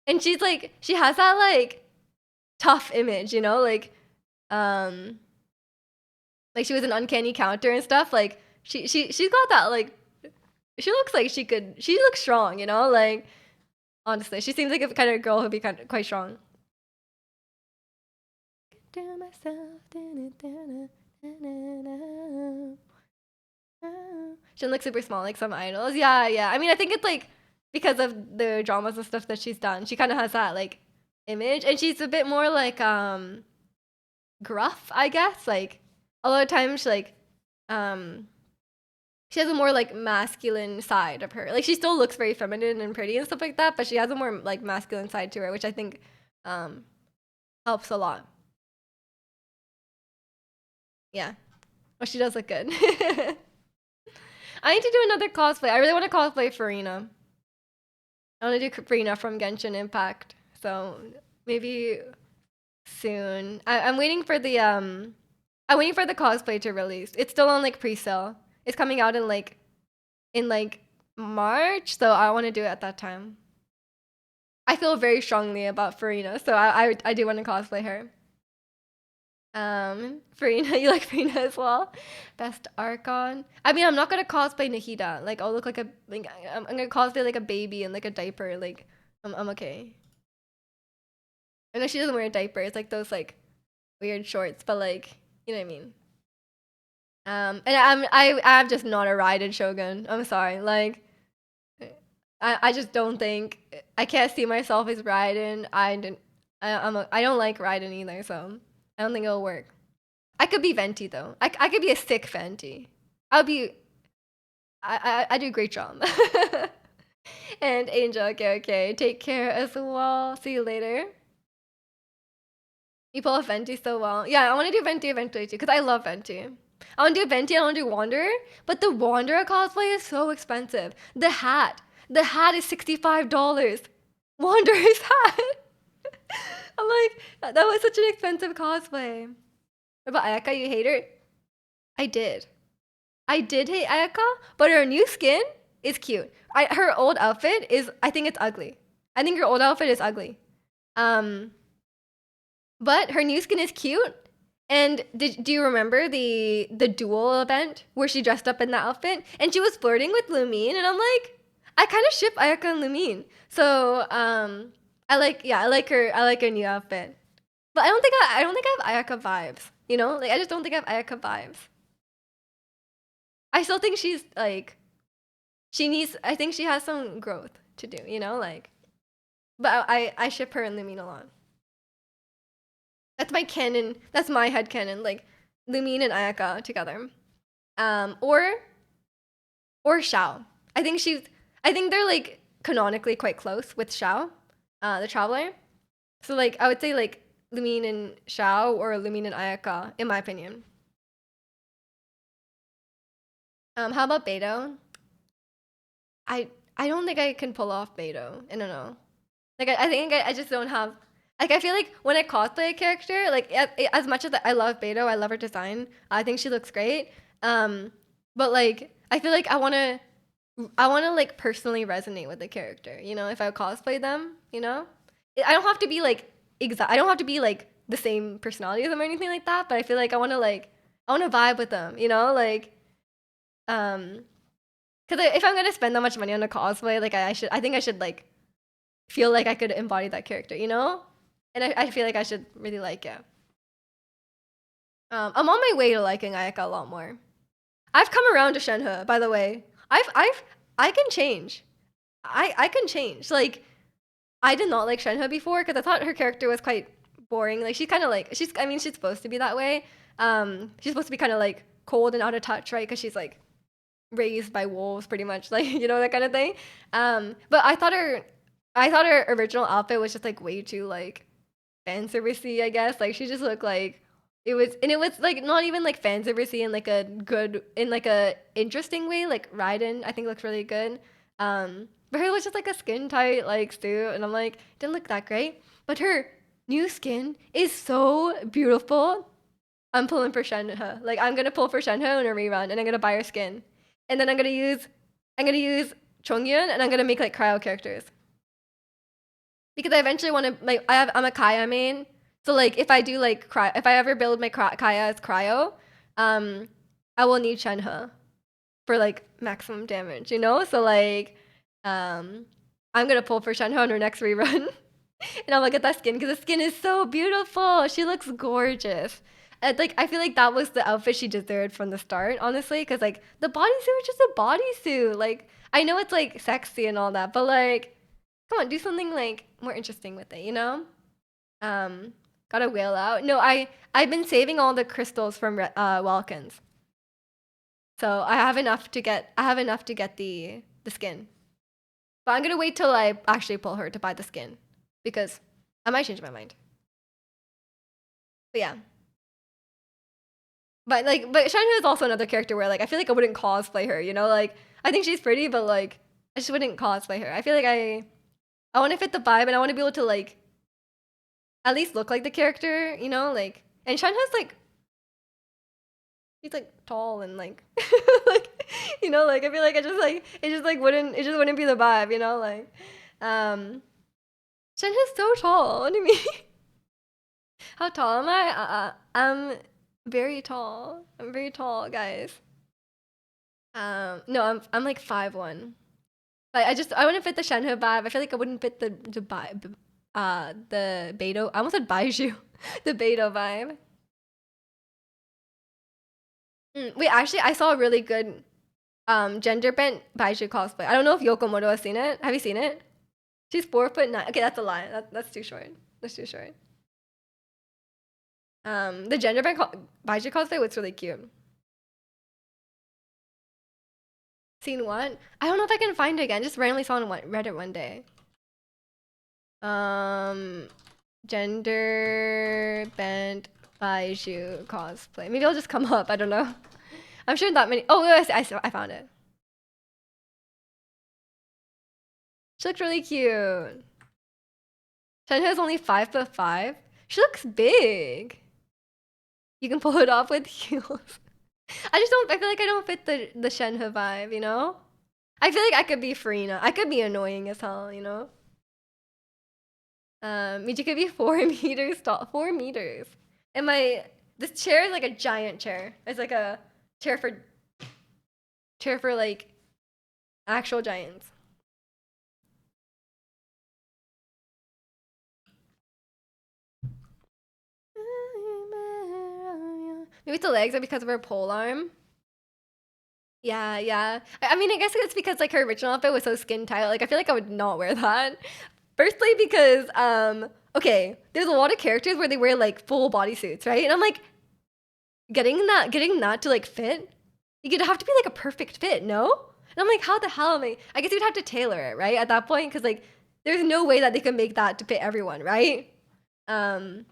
And she's like, she has that like tough image, you know? Like she was an uncanny counter and stuff. Like she's got that like she looks like she looks strong, you know? Like honestly, she seems like a kind of girl who'd be kind of quite strong. Do myself. She doesn't look super small like some idols. Yeah, yeah. I mean, I think it's like because of the dramas and stuff that she's done. She kind of has that like image, and she's a bit more like gruff, I guess. Like a lot of times, like um she has a more like masculine side of her. Like she still looks very feminine and pretty and stuff like that, but she has a more like masculine side to her, which I think um helps a lot. Yeah. Oh, she does look good. I need to do another cosplay. I really want to cosplay Farina. I want to do Farina from Genshin Impact. So maybe soon. I'm waiting for the I'm waiting for the cosplay to release. It's still on like pre-sale. It's coming out in like March, so I want to do it at that time. I feel very strongly about Farina, so I do want to cosplay her. Farina, you like Farina as well? Best Archon. I mean, I'm not gonna cosplay Nahida. Like, I'll look like I'm gonna cosplay like a baby in like a diaper. Like, I'm okay. I know she doesn't wear a diaper. It's like those like weird shorts, but like, you know what I mean. And I'm just not a Raiden Shogun. I'm sorry. Like, I just don't think I can't see myself as Raiden. I don't like Raiden either, so I don't think it'll work. I could be Venti though. I could be a sick Venti. I'll be. I do a great job. And Angel, okay, okay. Take care as well. See you later. You pull off Venti so well. Yeah, I want to do Venti eventually too, because I love Venti. I want to do Venti, I want to do Wanderer, but the Wanderer cosplay is so expensive. The hat is $65. Wanderer's hat. I'm like, that was such an expensive cosplay. What about Ayaka? You hate her? I did. I did hate Ayaka, but her new skin? is cute. Her old outfit is, I think it's ugly. I think her old outfit is ugly. Um, but her new skin is cute. And do you remember the duel event where she dressed up in that outfit and she was flirting with Lumine, and I'm like, I kind of ship Ayaka and Lumine. So I like her new outfit. But I don't think I have Ayaka vibes. You know, like I just don't think I have Ayaka vibes. I still think she's like she needs. I think she has some growth to do. You know, like. But I ship her and Lumine a lot. That's my canon. That's my head canon. Like Lumine and Ayaka together. Um, or or Xiao. I think she's. I think they're like canonically quite close with Xiao, the Traveler. So like I would say like Lumine and Xiao or Lumine and Ayaka, in my opinion. How about Beto? I I don't think I can pull off Beto. I don't know. Like I think I just don't have. Like I feel like when I cosplay a character, like as much as I love Beto, I love her design. I think she looks great. Um, but like I feel like I want to like personally resonate with the character. You know, if I cosplay them, you know, I don't have to be like exact. I don't have to be like the same personality as them or anything like that. But I feel like I want to vibe with them. You know, like um, because if I'm gonna spend that much money on a cosplay, like I think I should like feel like I could embody that character. You know, and I feel like I should really like it. I'm on my way to liking Ayaka a lot more. I've come around to Shenhe, by the way. I can change. I can change. Like I did not like Shenhe before because I thought her character was quite boring. Like she's kind of like she's. I mean, she's supposed to be that way. She's supposed to be kind of like cold and out of touch, right? Because she's like raised by wolves, pretty much, like you know that kind of thing. But I thought her original outfit was just like way too like fan servicey, I guess. Like she just looked like it was like not even like fan servicey in like a good in like a interesting way. Like Raiden, I think looks really good. But her was just like a skin tight like suit, and I'm like, didn't look that great. But her new skin is so beautiful. I'm pulling for Shenhe. Like I'm gonna pull for Shenhe in a rerun, and I'm gonna buy her skin, and then I'm gonna use Chongyun, and I'm gonna make like cryo characters because I eventually want to like I'm a Kaya main, so like if I do like if I ever build my Kaya as cryo, um, I will need Shenhe for like maximum damage, you know. So like, um, I'm gonna pull for Shenhe on her next rerun, and I'm gonna get that skin because the skin is so beautiful. She looks gorgeous. And like I feel like that was the outfit she deserved from the start, honestly, because like the bodysuit was just a bodysuit. Like I know it's like sexy and all that, but like come on, do something like more interesting with it, you know? Um, got a whale out. No, I've been saving all the crystals from Welkins, so I have enough to get the skin. But I'm gonna wait till I actually pull her to buy the skin because I might change my mind. But yeah. But Shenhe is also another character where like I feel like I wouldn't cosplay her, you know? Like I think she's pretty, but like I just wouldn't cosplay her. I feel like I want to fit the vibe and I want to be able to like at least look like the character, you know? Like and Shenhe's like he's like tall and like like you know, like I feel like it just wouldn't be the vibe, you know? Like Shenhe's so tall. What do you mean? How tall am I? I'm very tall. I'm very tall, guys. No, I'm like 5'1". Like I wouldn't fit the Shenhe vibe. I feel like I wouldn't fit the Beto. I almost said Baiju, the Beto vibe. Wait, actually, I saw a really good gender bent Baiju cosplay. I don't know if Yokomoto has seen it. Have you seen it? She's 4'9". Okay, that's a lie. That's too short. That's too short. The gender bent Baiju cosplay was really cute. Seen what? I don't know if I can find it again. Just randomly saw it on Reddit one day. Um, gender bent Baiju cosplay. Maybe I'll just come up. I don't know. I'm sure that many. Oh, I found it. She looks really cute. Shenhe is only 5'5". She looks big. You can pull it off with heels. I just don't. I feel like I don't fit the Shenhe vibe. You know. I feel like I could be Farina. I could be annoying as hell, you know? Miji could be 4 meters tall. 4 meters. And this chair is like a giant chair. It's like a chair for like actual giants. Maybe it's the legs are because of her pole arm. Yeah, yeah. I mean, I guess it's because like her original outfit was so skin tight. Like I feel like I would not wear that. Firstly, because okay, there's a lot of characters where they wear like full bodysuits, right? And I'm like, getting that to like fit, you'd have to be like a perfect fit, no? And I'm like, how the hell am I? I guess you'd have to tailor it, right? At that point, because like, there's no way that they can make that to fit everyone, right? Um,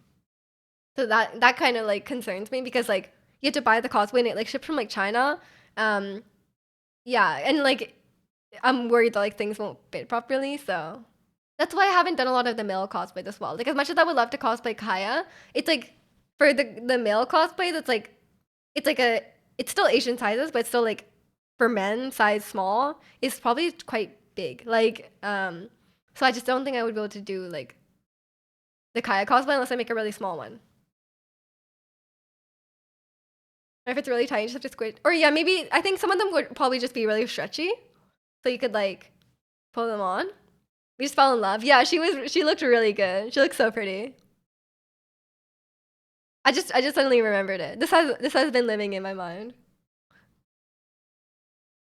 so that kind of like concerns me because like you have to buy the cosplay and it like shipped from like China. Um, yeah, and like I'm worried that like things won't fit properly, so that's why I haven't done a lot of the male cosplays as well. Like as much as I would love to cosplay Kaya, it's like for the male cosplays, it's like a it's still Asian sizes, but it's still like for men size small is probably quite big. Like so I just don't think I would be able to do like the Kaya cosplay unless I make a really small one. Or if it's really tight, you just have to squish. Or yeah, maybe I think some of them would probably just be really stretchy, so you could like pull them on. We just fell in love. Yeah, she looked really good. She looked so pretty. I just suddenly remembered it. This has been living in my mind.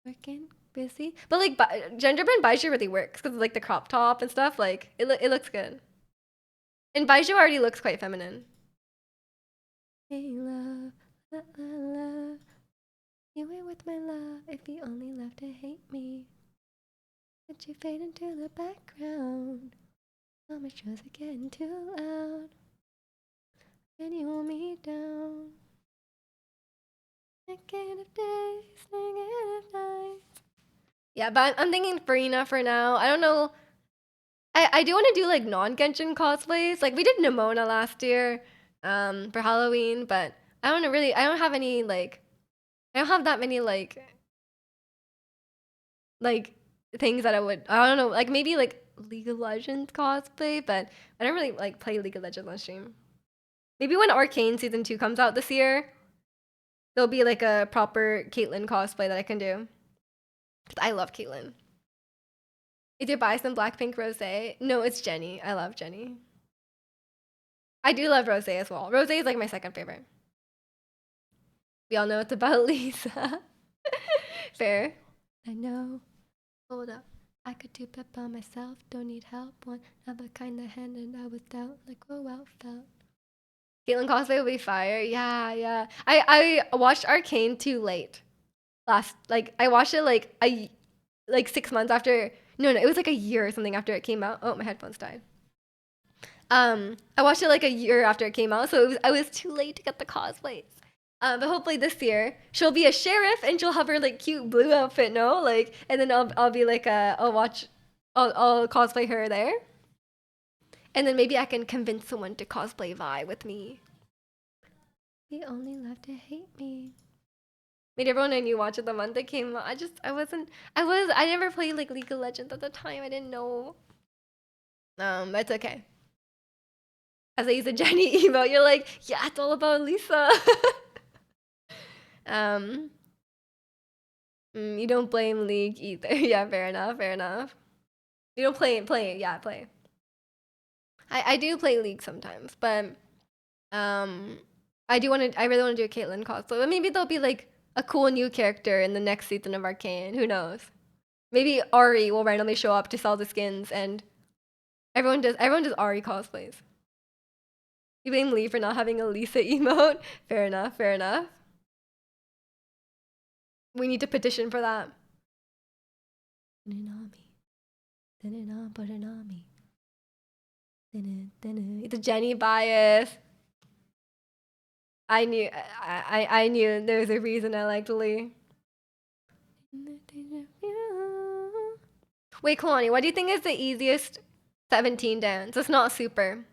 Working busy, but like Genderbend Baiju really works because like the crop top and stuff. Like it looks good. And Baiju already looks quite feminine. Hey love, la la la, you ain't with my love if you only love to hate me. But you fade into the background. All my shows are getting too loud. And you hold me down. Negative days, negative nights. Yeah, but I'm thinking Farina for now. I don't know. I do want to do like non-Genshin cosplays. Like we did Nimona last year, for Halloween, but I don't have any like I don't have that many like things that I don't know, like maybe like League of Legends cosplay, but I don't really like play League of Legends on stream. Maybe when Arcane season 2 comes out this year, there'll be like a proper Caitlyn cosplay that I can do. Cause I love Caitlyn. Is your bias in Blackpink Rosé? No, it's Jenny. I love Jenny. I do love Rosé as well. Rosé is like my second favorite. We all know it's about Lisa. Fair. I know. Hold up. I could do it by myself. Don't need help. One of a kind of hand, and I was out like oh well felt. Caitlyn cosplay will be fire. Yeah, yeah. I watched Arcane too late. Like I watched it like 6 months after. No, it was like a year or something after it came out. Oh, my headphones died. I watched it like a year after it came out, so I was too late to get the cosplays. But hopefully this year she'll be a sheriff and she'll have her like cute blue outfit, no? Like, and then I'll be like I'll cosplay her there, and then maybe I can convince someone to cosplay Vi with me. They only love to hate me. Made everyone I knew watch it the month it came out. I never played like League of Legends at the time. I didn't know. But it's okay. As I use a Jenny emote, you're like, yeah, it's all about Lisa. um, you don't blame League either. Yeah, fair enough, fair enough. You don't play. I do play League sometimes, but um, I really want to do a Caitlyn cosplay. But maybe there'll be like a cool new character in the next season of Arcane. Who knows? Maybe Ari will randomly show up to sell the skins, and everyone does Ari cosplays. You blame Lee for not having a Lisa emote. Fair enough, fair enough. We need to petition for that. Put it on me. Put it on me. It's a Jenny bias. I knew there was a reason I liked Lee. Wait, Kalani, what do you think is the easiest 17 dance? It's not super.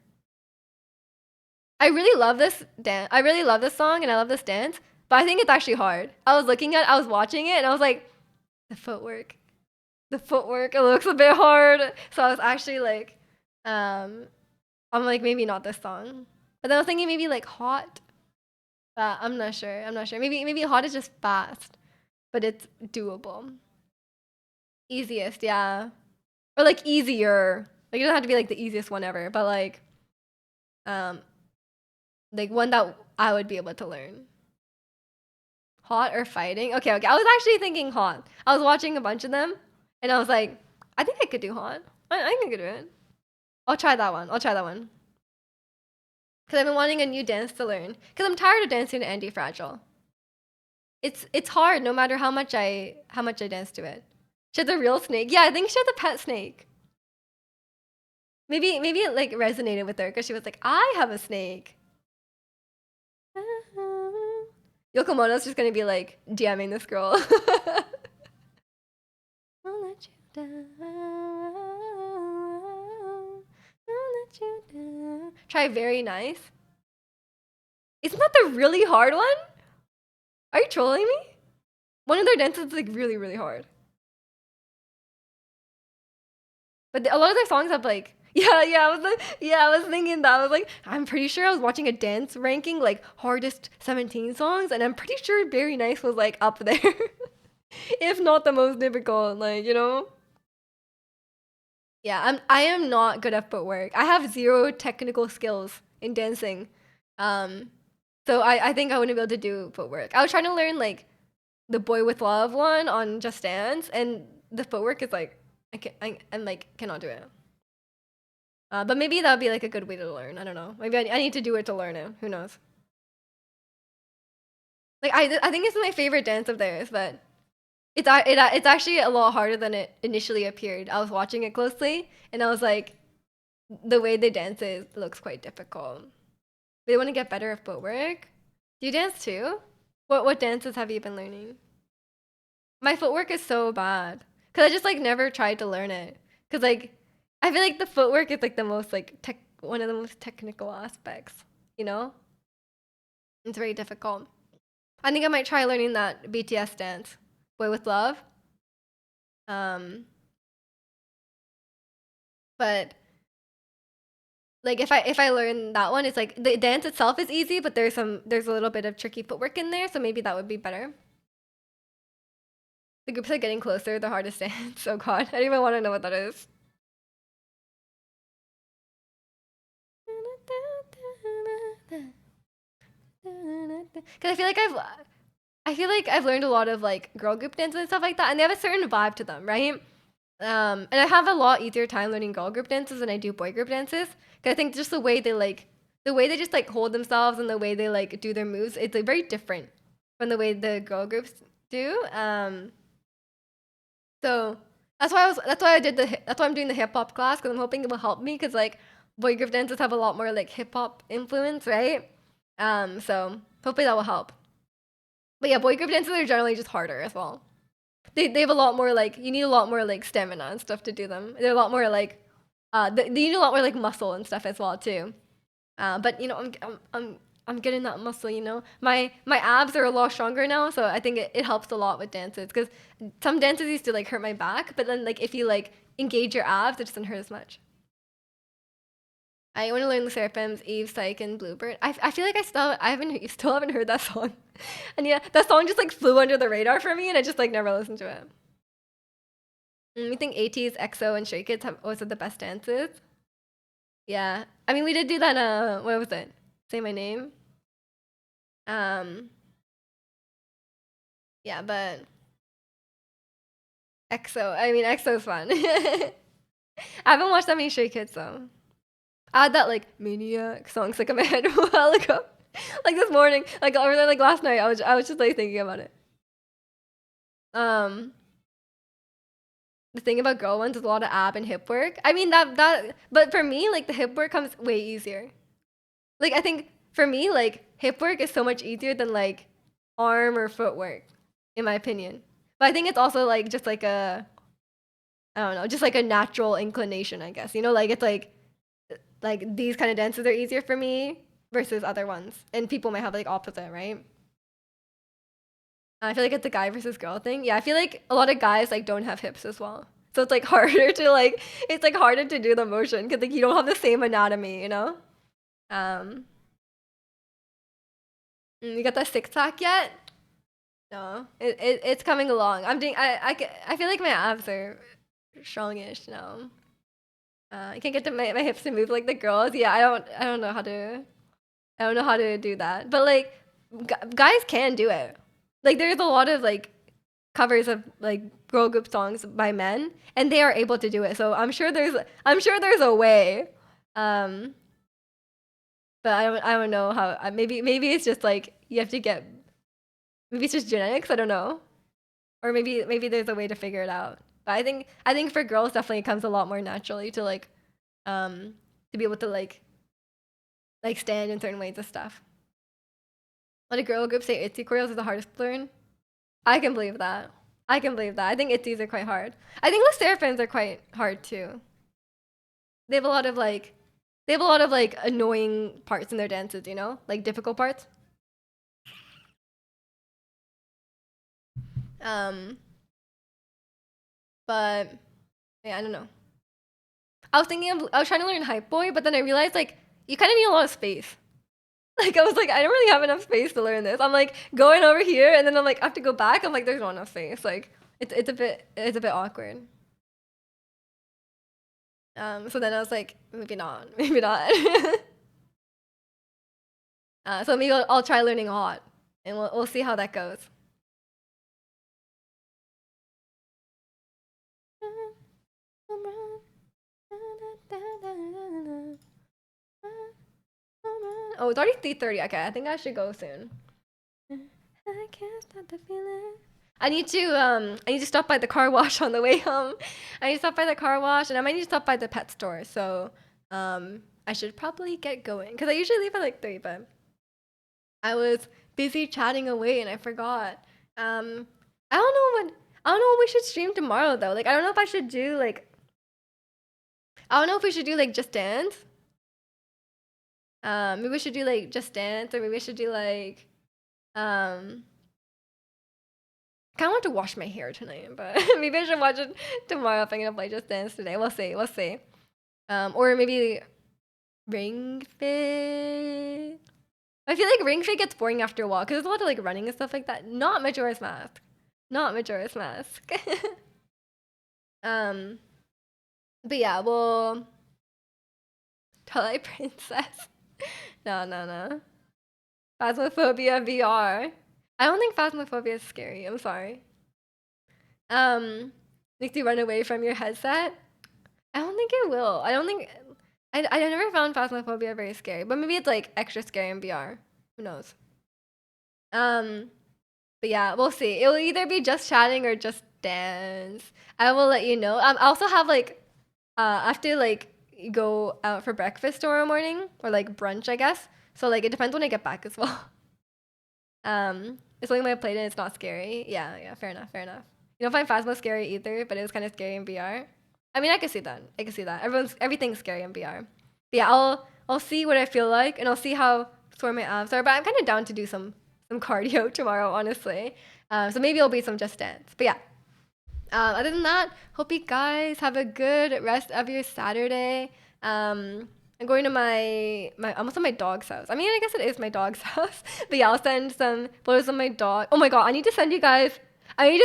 I really love this dance. I really love this song and I love this dance, but I think it's actually hard. I was watching it and I was like, the footwork. The footwork, it looks a bit hard. So I was actually like, um, I'm like, maybe not this song. But then I was thinking maybe like Hot. But I'm not sure. I'm not sure. Maybe Hot is just fast, but it's doable. Easiest, yeah. Or like easier. Like it doesn't have to be like the easiest one ever, but um like one that I would be able to learn. Hot or fighting? Okay, okay. I was actually thinking hot. I was watching a bunch of them and I was like, I think I could do hot. I think I could do it. I'll try that one. I'll try that one. Because I've been wanting a new dance to learn. Because I'm tired of dancing to Andy Fragile. It's hard no matter how much I dance to it. She has a real snake. Yeah, I think she has a pet snake. Maybe it like resonated with her because she was like, I have a snake. Yokomoto's just gonna be like DMing this girl. I'll let you down. I'll let you down. Try very nice. Isn't that the really hard one? Are you trolling me? One of their dances is like really, really hard. But a lot of their songs have like, yeah, I was thinking that. I was like, I'm pretty sure I was watching a dance ranking, like hardest 17 songs, and I'm pretty sure Very Nice was like up there. If not the most difficult, like, Yeah, I am not good at footwork. I have zero technical skills in dancing. Um, so I think I wouldn't be able to do footwork. I was trying to learn like the Boy with Love one on Just Dance, and the footwork is like I'm like cannot do it. But maybe that would be like a good way to learn. I don't know. Maybe I need to do it to learn it. Who knows? Like I think it's my favorite dance of theirs, but it's actually a lot harder than it initially appeared. I was watching it closely, and I was like, the way they dance looks quite difficult. They want to get better at footwork. Do you dance too? What dances have you been learning? My footwork is so bad because I just like never tried to learn it. Because like I feel like the footwork is like the most like one of the most technical aspects. You know, it's very difficult. I think I might try learning that BTS dance, Boy with Love. Um, but like if I learn that one, it's like the dance itself is easy, but there's a little bit of tricky footwork in there, so maybe that would be better. The groups are getting closer, the hardest dance. Oh god, I don't even want to know what that is. Because I feel like I've learned a lot of like girl group dances and stuff like that, and they have a certain vibe to them, right? And I have a lot easier time learning girl group dances than I do boy group dances. Because I think just the way they just like hold themselves and the way they like do their moves, it's like very different from the way the girl groups do. So that's why I'm doing the hip hop class because I'm hoping it will help me because like boy group dances have a lot more like hip hop influence, right? So hopefully that will help. But yeah, boy group dances are generally just harder as well. They have a lot more like you need a lot more like stamina and stuff to do them. They're a lot more like they need a lot more like muscle and stuff as well too. But I'm getting that muscle. My abs are a lot stronger now, so I think it helps a lot with dances because some dances used to like hurt my back, but then like if you like engage your abs, it doesn't hurt as much. I want to learn the Seraphims, Eve, Psyche, and Bluebird. I feel like I still haven't heard that song, and yeah, that song just like flew under the radar for me, and I just like never listened to it. You think AT's, EXO, and Stray Kids have always had the best dances? Yeah, I mean we did do that. What was it? Say My Name. Um, yeah, but EXO. I mean EXO's fun. I haven't watched that many Stray Kids though. I had that like Maniac song stuck in my head a while ago. Like this morning, like last night, I was just like thinking about it. Um, the thing about girl ones is a lot of ab and hip work. I mean but for me, like the hip work comes way easier. Like I think for me, like hip work is so much easier than like arm or footwork, in my opinion. But I think it's also like just like I don't know, just like a natural inclination, I guess. Like it's like these kind of dances are easier for me versus other ones, and people might have like opposite, right? I feel like it's a guy versus girl thing. Yeah, I feel like a lot of guys like don't have hips as well. So it's like harder to like it's like harder to do the motion because like you don't have the same anatomy, you know. Um, you got that six pack yet? No, it's coming along. I'm doing. I feel like my abs are strongish now. I can't get to my hips to move like the girls. Yeah, I don't know how to I don't know how to do that. But like guys can do it. Like there's a lot of like covers of like girl group songs by men and they are able to do it. So I'm sure there's a way. Um but I don't know how maybe it's just like you have to get maybe it's just genetics, I don't know. Or maybe there's a way to figure it out. But I think for girls definitely it comes a lot more naturally to be able to like stand in certain ways and stuff. A lot of girl groups say Itzy choreos is the hardest to learn. I can believe that. I can believe that. I think Itzy's are quite hard. I think the Seraphins are quite hard too. They have a lot of like annoying parts in their dances, you know? Like difficult parts. Um but yeah, I don't know. I was trying to learn Hype Boy, but then I realized like you kind of need a lot of space. Like I was like, I don't really have enough space to learn this. I'm like going over here, and then I'm like, I have to go back. I'm like, there's not enough space. Like it's a bit awkward. So then I was like, maybe not, maybe not. So maybe I'll try learning hot, and we'll see how that goes. Oh, it's already 3:30. Okay, I think I should go soon. I can't stop the feeling. I need to stop by the car wash on the way home. I need to stop by the car wash and I might need to stop by the pet store. So I should probably get going because I usually leave at like 3, but I was busy chatting away and I forgot. I don't know I don't know what we should stream tomorrow though. Like I don't know if I should do like I don't know if we should do like Just Dance. Maybe we should do like Just Dance or maybe we should do like kind of want to wash my hair tonight, but maybe I should watch it tomorrow if I'm gonna play Just Dance today. We'll see. We'll see. Or maybe Ring Fit. I feel like Ring Fit gets boring after a while because there's a lot of like running and stuff like that. Not Majora's Mask. Not Majora's Mask. um, but yeah, well, Twilight Princess. No, no, no. Phasmophobia VR. I don't think Phasmophobia is scary. I'm sorry. Makes you run away from your headset. I don't think it will. I don't think. I never found Phasmophobia very scary, but maybe it's like extra scary in VR. Who knows? Um, but yeah, we'll see. It will either be Just Chatting or Just Dance. I will let you know. I also have like, I have to like go out for breakfast tomorrow morning or like brunch, I guess. So like it depends when I get back as well. It's only my plate and it's not scary. Yeah, yeah, fair enough, fair enough. You don't find Phasmo scary either, but it was kind of scary in VR. I mean, I can see that. I can see that. Everything's scary in VR. But yeah, I'll see what I feel like, and I'll see how sore my abs are. But I'm kind of down to do some cardio tomorrow, honestly. So maybe it'll be some Just Dance. But yeah. Other than that, hope you guys have a good rest of your Saturday. I'm going to my almost at my dog's house. I mean, I guess it is my dog's house. But yeah, I'll send some photos of my dog. Oh my god, I need to send you guys a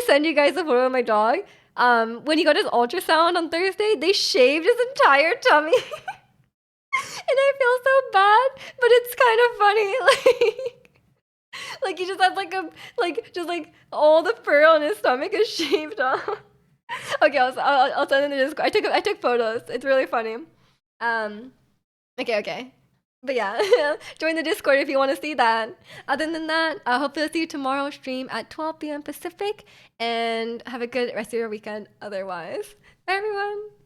photo of my dog. When he got his ultrasound on Thursday, they shaved his entire tummy. And I feel so bad, but it's kind of funny. Like he just has like a just like all the fur on his stomach is shaved off. Okay, I'll send in the Discord. I took photos. It's really funny. Okay. But yeah, join the Discord if you want to see that. Other than that, I hope to see you tomorrow stream at 12 p.m. Pacific, and have a good rest of your weekend otherwise. Bye everyone!